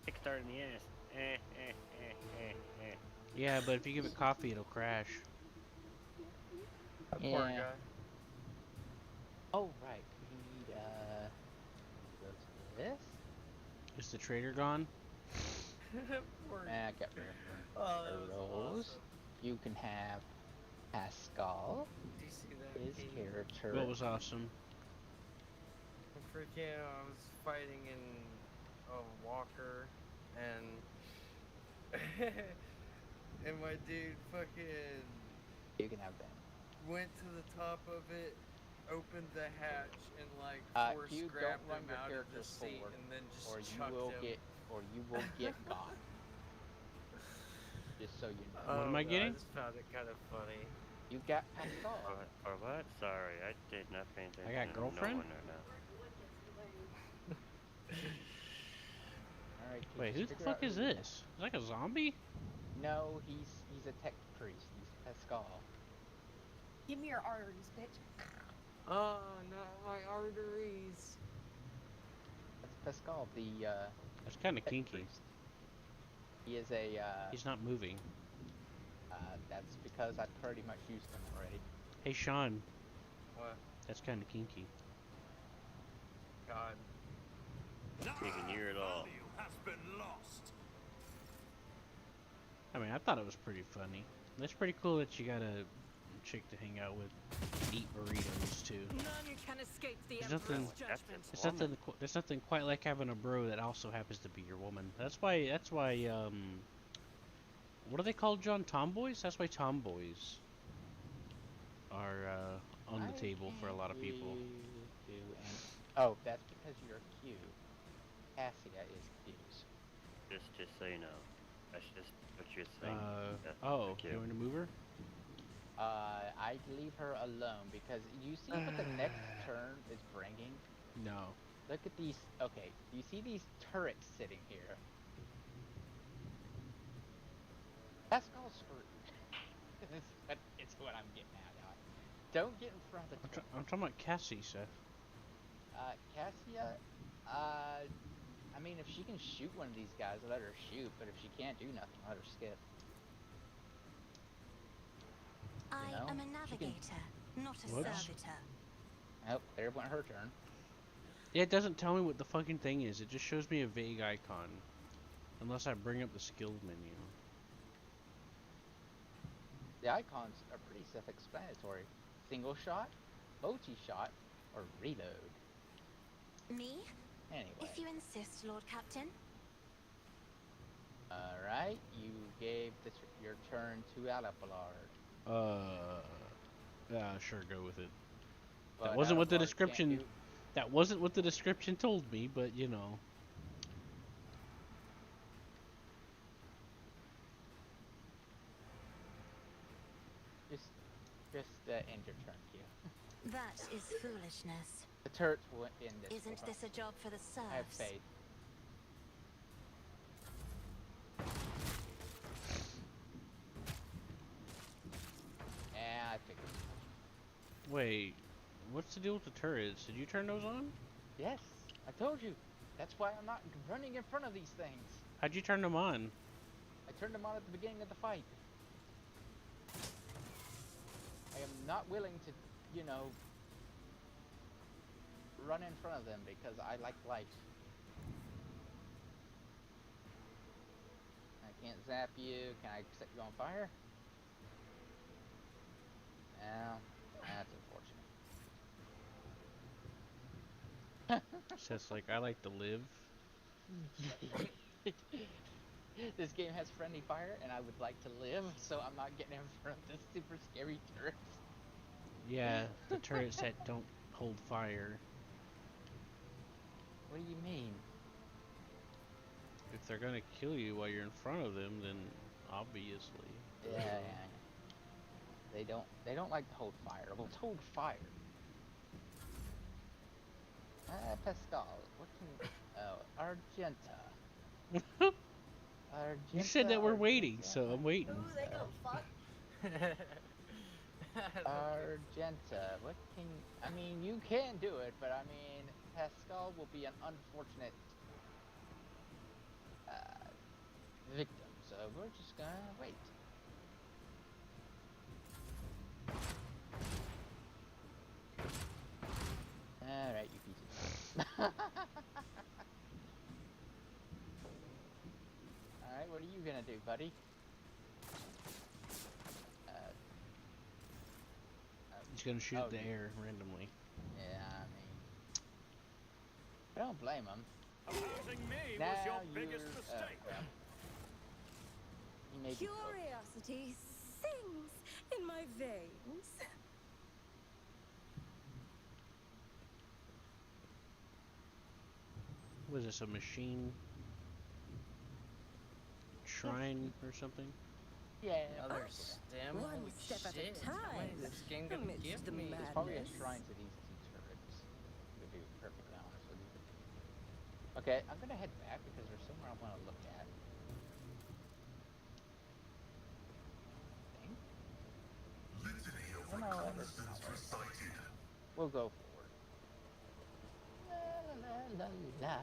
Kickstart in the ass. Yeah, but if you give it coffee, it'll crash. That poor guy. Oh, right. We need, go to this. Is the trader gone? I got rid of those. Awesome. You can have Pascal, Do you see that? his character. What was awesome? Freaking, I was fighting in a walker, and and my dude fucking You can have that. went to the top of it, opened the hatch, and like force you grabbed don't run him your out of character the seat, forward, and then just or you chucked will him. get got. Just so you know. What am I getting? I just found it kind of funny. You got Pascal. Or what? Sorry, I did not pay attention. I got girlfriend? No one right now. All right. Wait, who the fuck is this? Is like a zombie? No, he's a tech priest. He's Pascal. Give me your arteries, bitch. Oh, not my arteries. That's Pascal, the That's kind of tech kinky. priest. He is a. He's not moving. That's because I pretty much used him already. Hey, Sean. What? That's kind of kinky. God. You can hear it all. Value has been lost. I mean, I thought it was pretty funny. It's pretty cool that you got a chick to hang out with, eat burritos too. None can escape the There's Emperor's nothing- judgment. There's nothing quite like having a bro that also happens to be your woman. That's why. What are they called, John? Tomboys? That's why tomboys are on the table for a lot of people. Oh, that's because you're Q. Cassia is Q's. Just so you know, that's just what you're saying. Oh, Cute. you want to move her? I'd leave her alone because you see what the next turn is bringing? No. Look at these. Okay, you see these turrets sitting here? Pascal's screwed. It's what I'm getting at now. Don't get in front of the turret. I'm talking about Cassie, Seth. Cassia, I mean, if she can shoot one of these guys, let her shoot, but if she can't do nothing, let her skip. I know? am a She can- navigator, not a Whoops. servitor. Oh, there went her turn. It doesn't tell me what the fucking thing is. It just shows me a vague icon. Unless I bring up the skills menu. The icons are pretty self-explanatory. Single shot, multi-shot, or reload. Me? Anyway. If you insist, Lord Captain. Alright, you gave your turn to Alapalard. Yeah, sure, go with it. But That wasn't what the Alapalard can't description. That wasn't what the description told me, but you know. Just end your turn, Q. That is foolishness. The turrets will end this. Isn't this a job for the serfs? I have faith. Yeah, I figured. Wait, what's the deal with the turrets? Did you turn those on? Yes, I told you. That's why I'm not running in front of these things. How'd you turn them on? I turned them on at the beginning of the fight. I am not willing to, you know, run in front of them because I like life. I can't zap you. Can I set you on fire? No, that's unfortunate. Says like I like to live. This game has friendly fire, and I would like to live, so I'm not getting in front of the super scary turrets. Yeah, the turrets that don't hold fire. What do you mean? If they're gonna kill you while you're in front of them, then obviously. Yeah. They don't like to hold fire. Well, hold fire. Pascal, what can... Oh, Argenta. Argenta. You said that we're waiting, so I'm waiting. Ooh, they gonna fuck. Argenta, what can... I mean, you can do it, but I mean, Pascal will be an unfortunate victim, so we're just gonna wait. Alright, you piece of... Alright, what are you gonna do, buddy? He's gonna shoot the air randomly. Yeah, I mean... I don't blame him. Opposing me Now was your biggest mistake. He may be close. Curiosity sings in my veins. Was this a machine shrine or something? Yeah, Another stem. One Holy step at a shit. time. What is this game gonna Amidst give the me? There's probably a madness. shrine to these two turrets. To be perfectly honest with you. Okay, I'm gonna head back because there's somewhere I want to look at. Litany of No, reconnaissance recited. we'll go forward. La la la la la.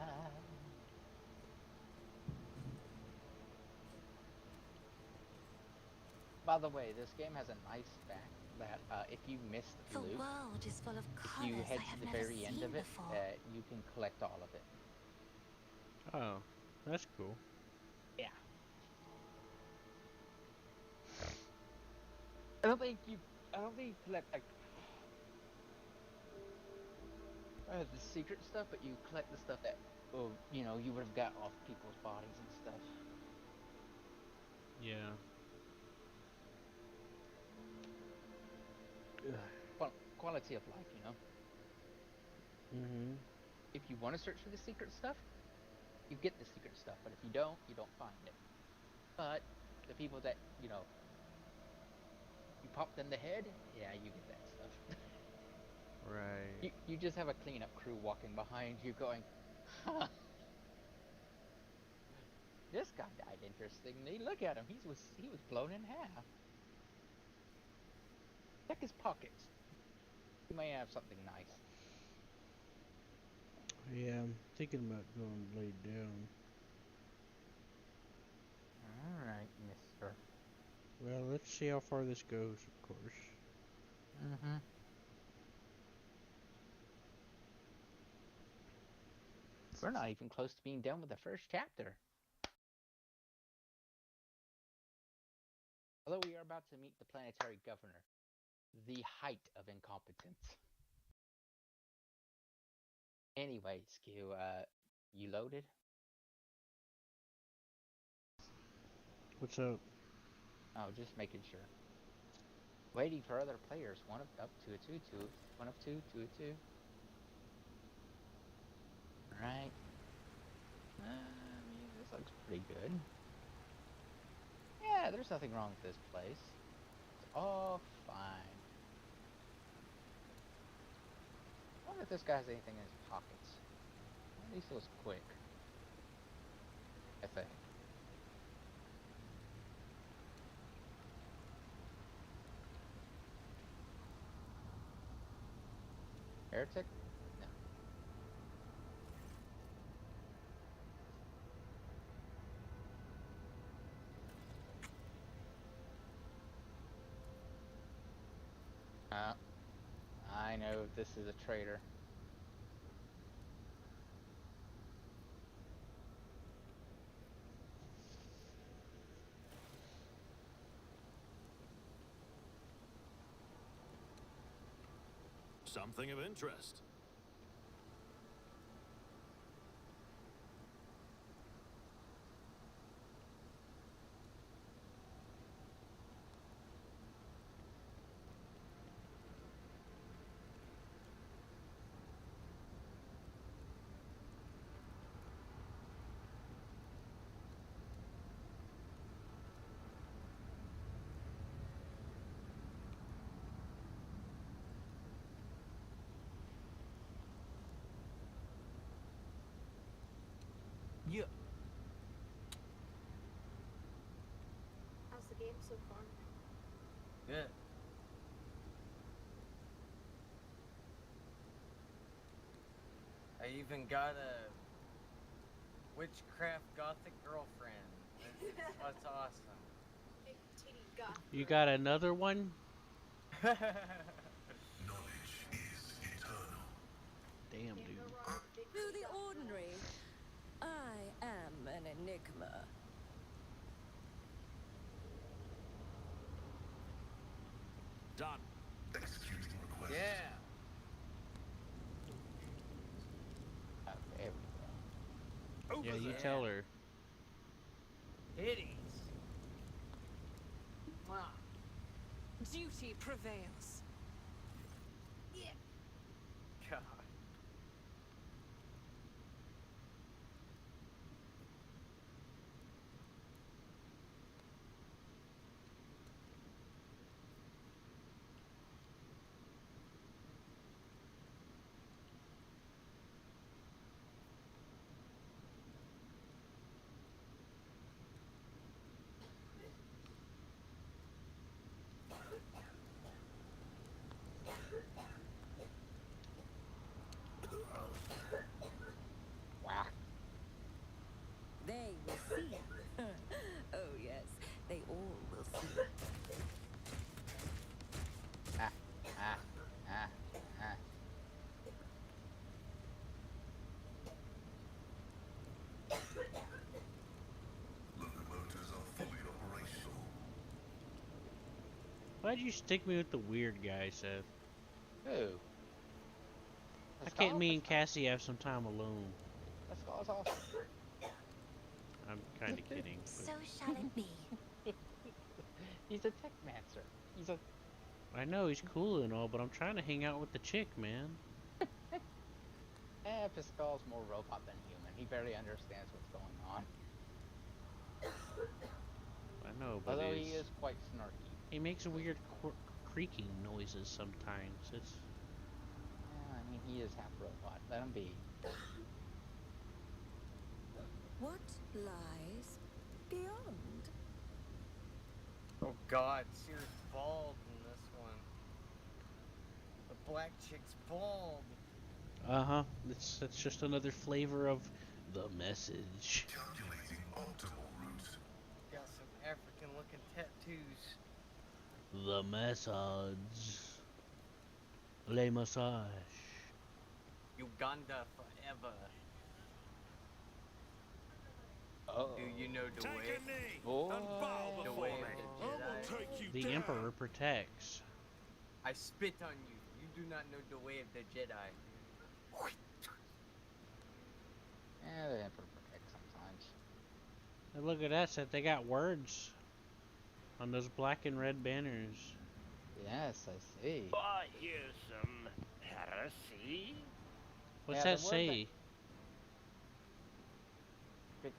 By the way, this game has a nice fact that if you miss the The loop, world is full of if colors you head I have to the never very end seen of it, before. you can collect all of it. Oh, that's cool. Yeah. I don't think you collect like the secret stuff, but you collect the stuff that you know, you would have got off people's bodies and stuff. Yeah. Quality of life, you know. Mhm. If you want to search for the secret stuff, you get the secret stuff, but if you don't find it. But the people that, you know, you popped in the head, yeah, you get that stuff. Right. You just have a cleanup crew walking behind you going, huh. This guy died interestingly. Look at him. He was blown in half. Check his pockets. He may have something nice. Yeah, I'm thinking about going laid down. Alright, mister. Well, let's see how far this goes, of course. Mm-hmm. We're not even close to being done with the first chapter. Although we are about to meet the planetary governor, the height of incompetence. Anyway, Skew, you loaded? What's up? Oh, just making sure. Waiting for other players. One of up to a two. One of two, two of two. Alright. I mean, this looks pretty good. Yeah, there's nothing wrong with this place. It's all fine. I wonder if this guy has anything in his pockets. At least it was quick. I think. Heretic? No. I know this is a traitor. Something of interest. Yeah. How's the game so far? Good. I even got a witchcraft gothic girlfriend. That's awesome. Big titty goth. You got another one? Knowledge is eternal. Damn, Can't dude. go wrong with big To titty the goth ordinary, I am an enigma. Done. Executing request. Yeah. Oh, there we go. Yeah, you there. tell her. Titties. Wow. Duty prevails. God. Wow. They will see. Oh, yes, they all will see. Ah, ah, ah, ah. Locomotives are fully operational. Why'd you stick me with the weird guy, Seth? Who? Why can't me and Cassie have some time alone? That skull's awesome. I'm kind of kidding. So shall it be. He's a techmancer. He's a. I know he's cool and all, but I'm trying to hang out with the chick, man. Pascal's more robot than human. He barely understands what's going on. I know, but Although he is quite snarky. he makes weird creaking noises sometimes. It's Yeah, I mean, he is half robot. Let him be. What lies beyond? Oh God, Sears bald in this one. The black chick's bald. uh-huh. That's just another flavor of the message. Calculating optimal route. Got some African-looking tattoos. The message. Le massage. Uganda forever. Oh. Do you know the Take way? a knee Boy. and bow The before way me. of the Jedi? The Emperor protects. I spit on you. You do not know the way of the Jedi. Yeah, the Emperor protects sometimes. And look at that, Seth. They got words on those black and red banners. Yes, I see. But here's some heresy. What's Yeah, that the word say? I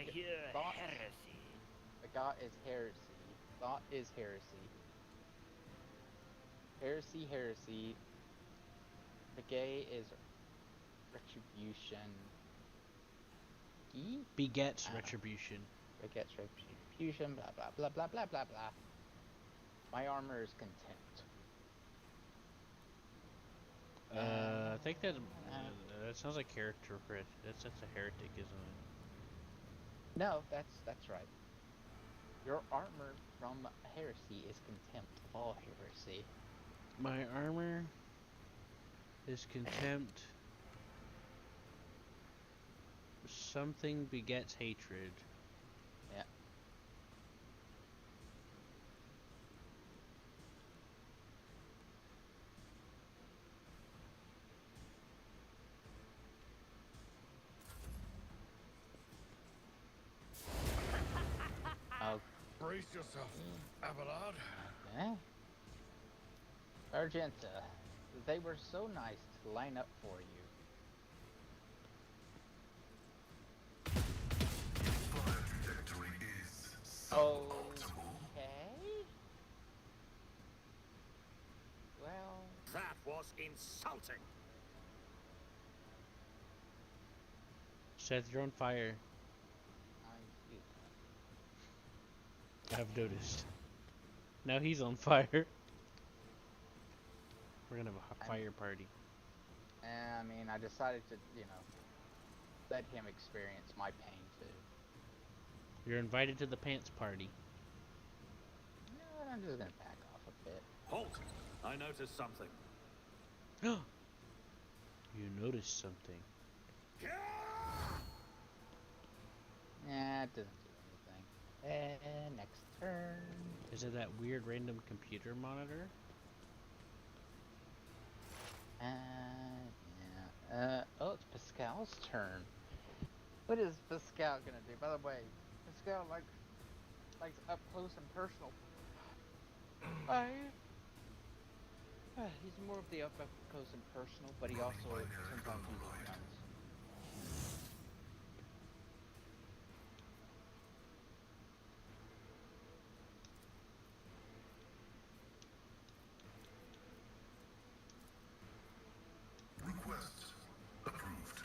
hear heresy. Begot is heresy. Thought is heresy. Heresy, heresy. Begay is retribution. E? Begets retribution. Begets retribution, blah blah blah blah blah blah blah. My armor is contempt. I think that sounds like character crit. That's a heretic, isn't it? No, that's right. Your armor from heresy is contempt of all heresy. My armor is contempt. Something begets hatred. Yeah. Oh. Brace yourself, Abelard. Okay. Argenta, they were so nice to line up for you. Fire trajectory is Okay. Well, That was insulting. Seth, you're on fire. I've noticed. Now he's on fire. We're gonna have a fire party. I mean, I decided to, let him experience my pain too. You're invited to the pants party. No, I'm just gonna back off a bit. Halt! I noticed something. You noticed something. Yeah, it doesn't do anything. Next turn. Is it that weird random computer monitor? Yeah. Oh, it's Pascal's turn. What is Pascal gonna do? By the way, Pascal likes up close and personal. He's more of the up close and personal, but he also sometimes uses guns. request approved.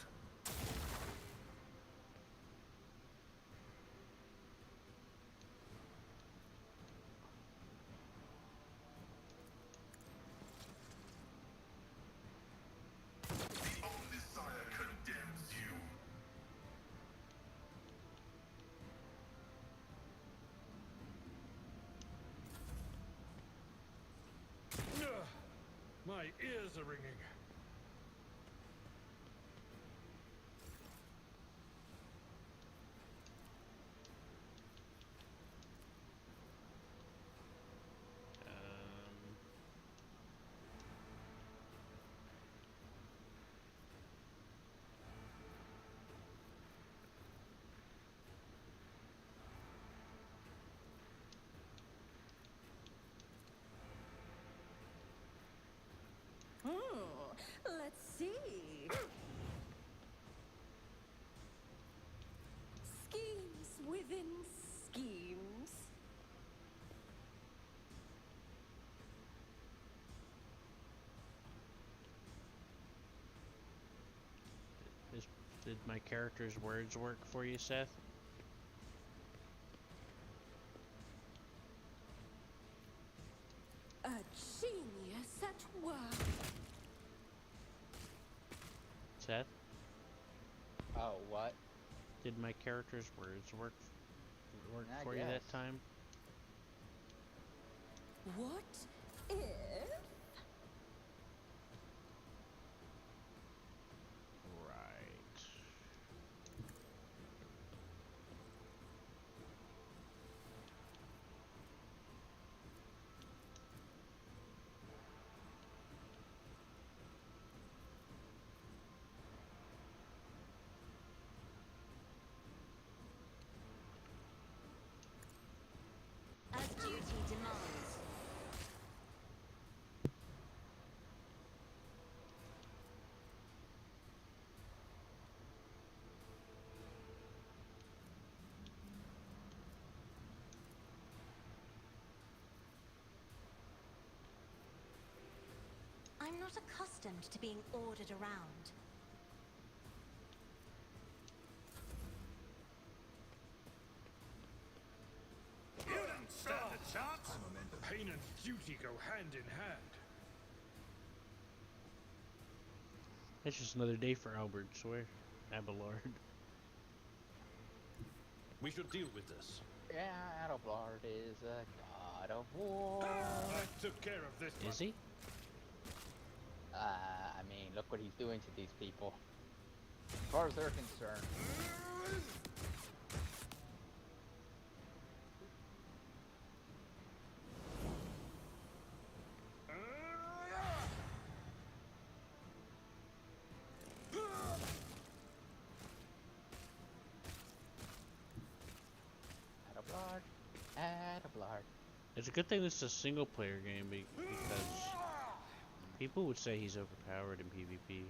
The Omnisire condemns you. My ears are ringing. Let's see. Schemes within schemes. Did my character's words work for you, Seth? A genius at work. Seth? Oh, what? Did my character's words work I for you that guess. time? What if? Right. demands. I'm not accustomed to being ordered around. You don't stand a chance. Pain and duty go hand in hand. It's just another day for Albert, swear. Abelard. We should deal with this. Yeah, Adelblard is a god of war. I took care of this one. Is he? I mean, look what he's doing to these people. As far as they're concerned. Adelblard, Adelblard. It's a good thing this is a single player game because people would say he's overpowered in PvP.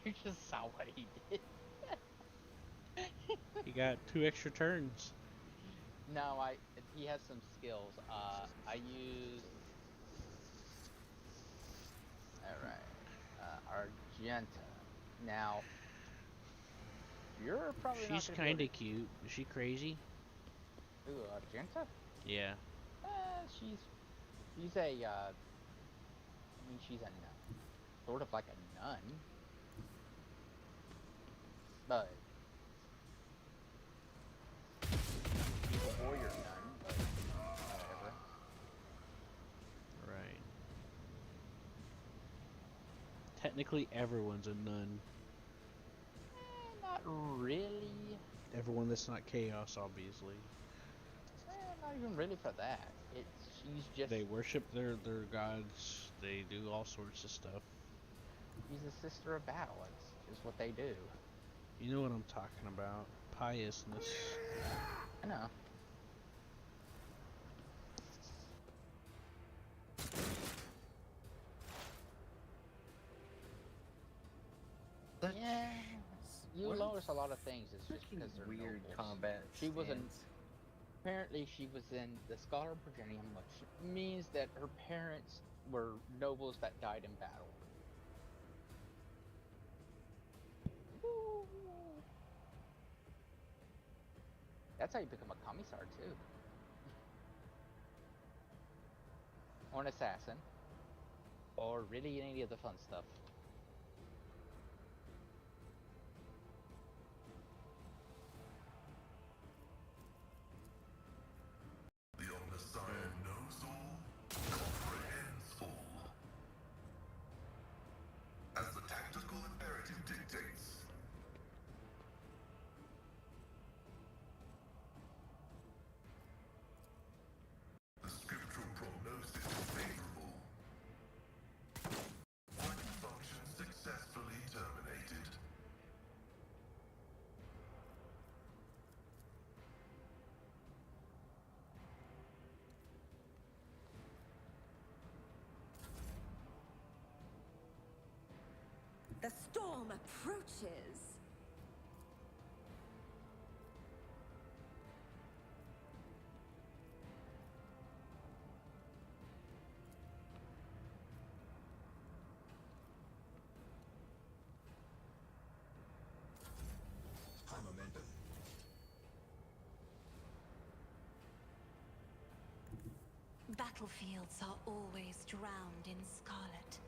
You just saw what he did. He got 2 extra turns. No, he has some skills. I use. Alright. Argenta. Now, you're probably not She's gonna be able kinda cute. Is she crazy? to- Ooh, Argenta? Yeah. She's a, I mean, she's a nun. Sort of like a nun. But, she's a warrior nun, but whatever. Right. Technically, everyone's a nun. Not really. Everyone that's not Chaos, obviously. Not even really for that. She's just. They worship their gods. They do all sorts of stuff. She's a sister of battle. It's just what they do. You know what I'm talking about. Piousness. I know. Yeah, you notice a lot of things. It's just because they're weird nobles. combat. She was in. stance. Apparently, she was in the Scholar Progenium, which means that her parents were nobles that died in battle. Woo. That's how you become a commissar too, or an assassin, or really any of the fun stuff. The Omnissiah knows all, comprehends all. As the tactical imperative dictates. The scriptural prognosis is favorable. Vital function successfully terminated. The storm approaches. High momentum. Battlefields are always drowned in scarlet.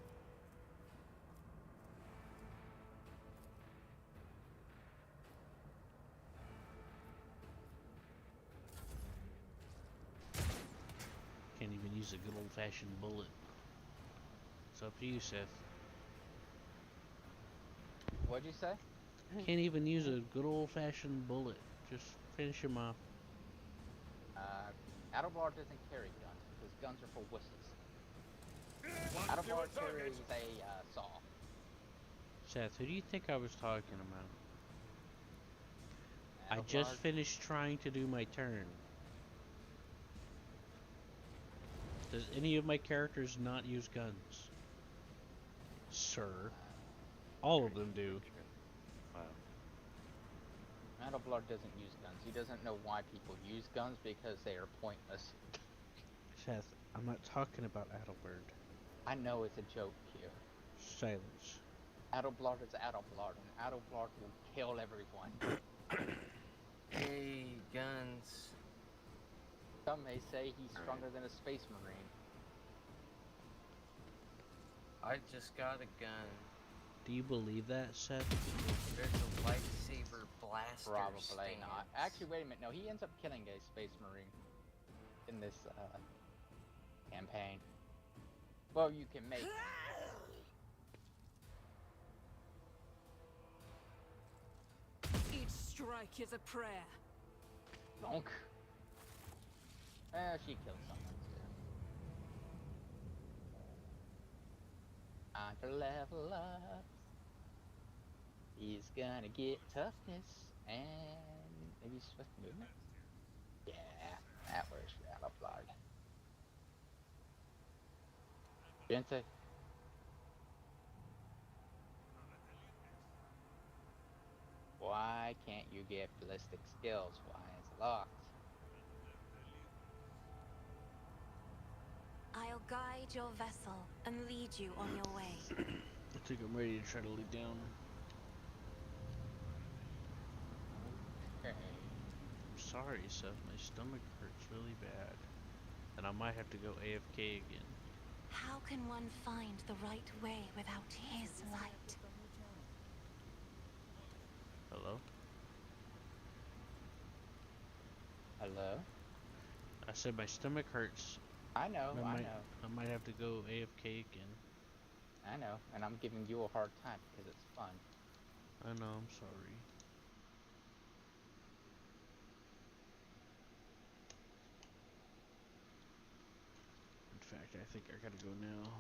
Can't even use a good old-fashioned bullet. It's up to you, Seth. What'd you say? Can't even use a good old-fashioned bullet. Just finish him off. Adelblard doesn't carry guns because guns are for wusses. One Adelblard fewer target. carries a saw. Seth, who do you think I was talking about? I just Adalbard. finished trying to do my turn. Does any of my characters not use guns? Sir. All of them do. Wow. Adalbard doesn't use guns. He doesn't know why people use guns because they are pointless. Seth, I'm not talking about Adelbert. I know it's a joke here. Silence. Adelbard is Adelbard, and Adelbard will kill everyone. Hey, guns. Some may say he's stronger than a space marine. I just got a gun. Do you believe that, Seth? There's a lightsaber blaster Probably stance. not. Actually, wait a minute. No, he ends up killing a space marine in this campaign. Well, you can make. Each strike is a prayer. Donk. She killed someone too. Time to level up. He's gonna get toughness and maybe swift movement. Yeah, that works for Adelbard. Gente. Why can't you get ballistic skills? Why is it locked? I'll guide your vessel and lead you on your way. I think I'm ready to try to lead down. Okay. I'm sorry, Seth. My stomach hurts really bad. And I might have to go AFK again. How can one find the right way without his light? Hello? Hello? I said my stomach hurts. I know, I know. I might have to go AFK again. I know, and I'm giving you a hard time because it's fun. I know, I'm sorry. In fact, I think I gotta go now.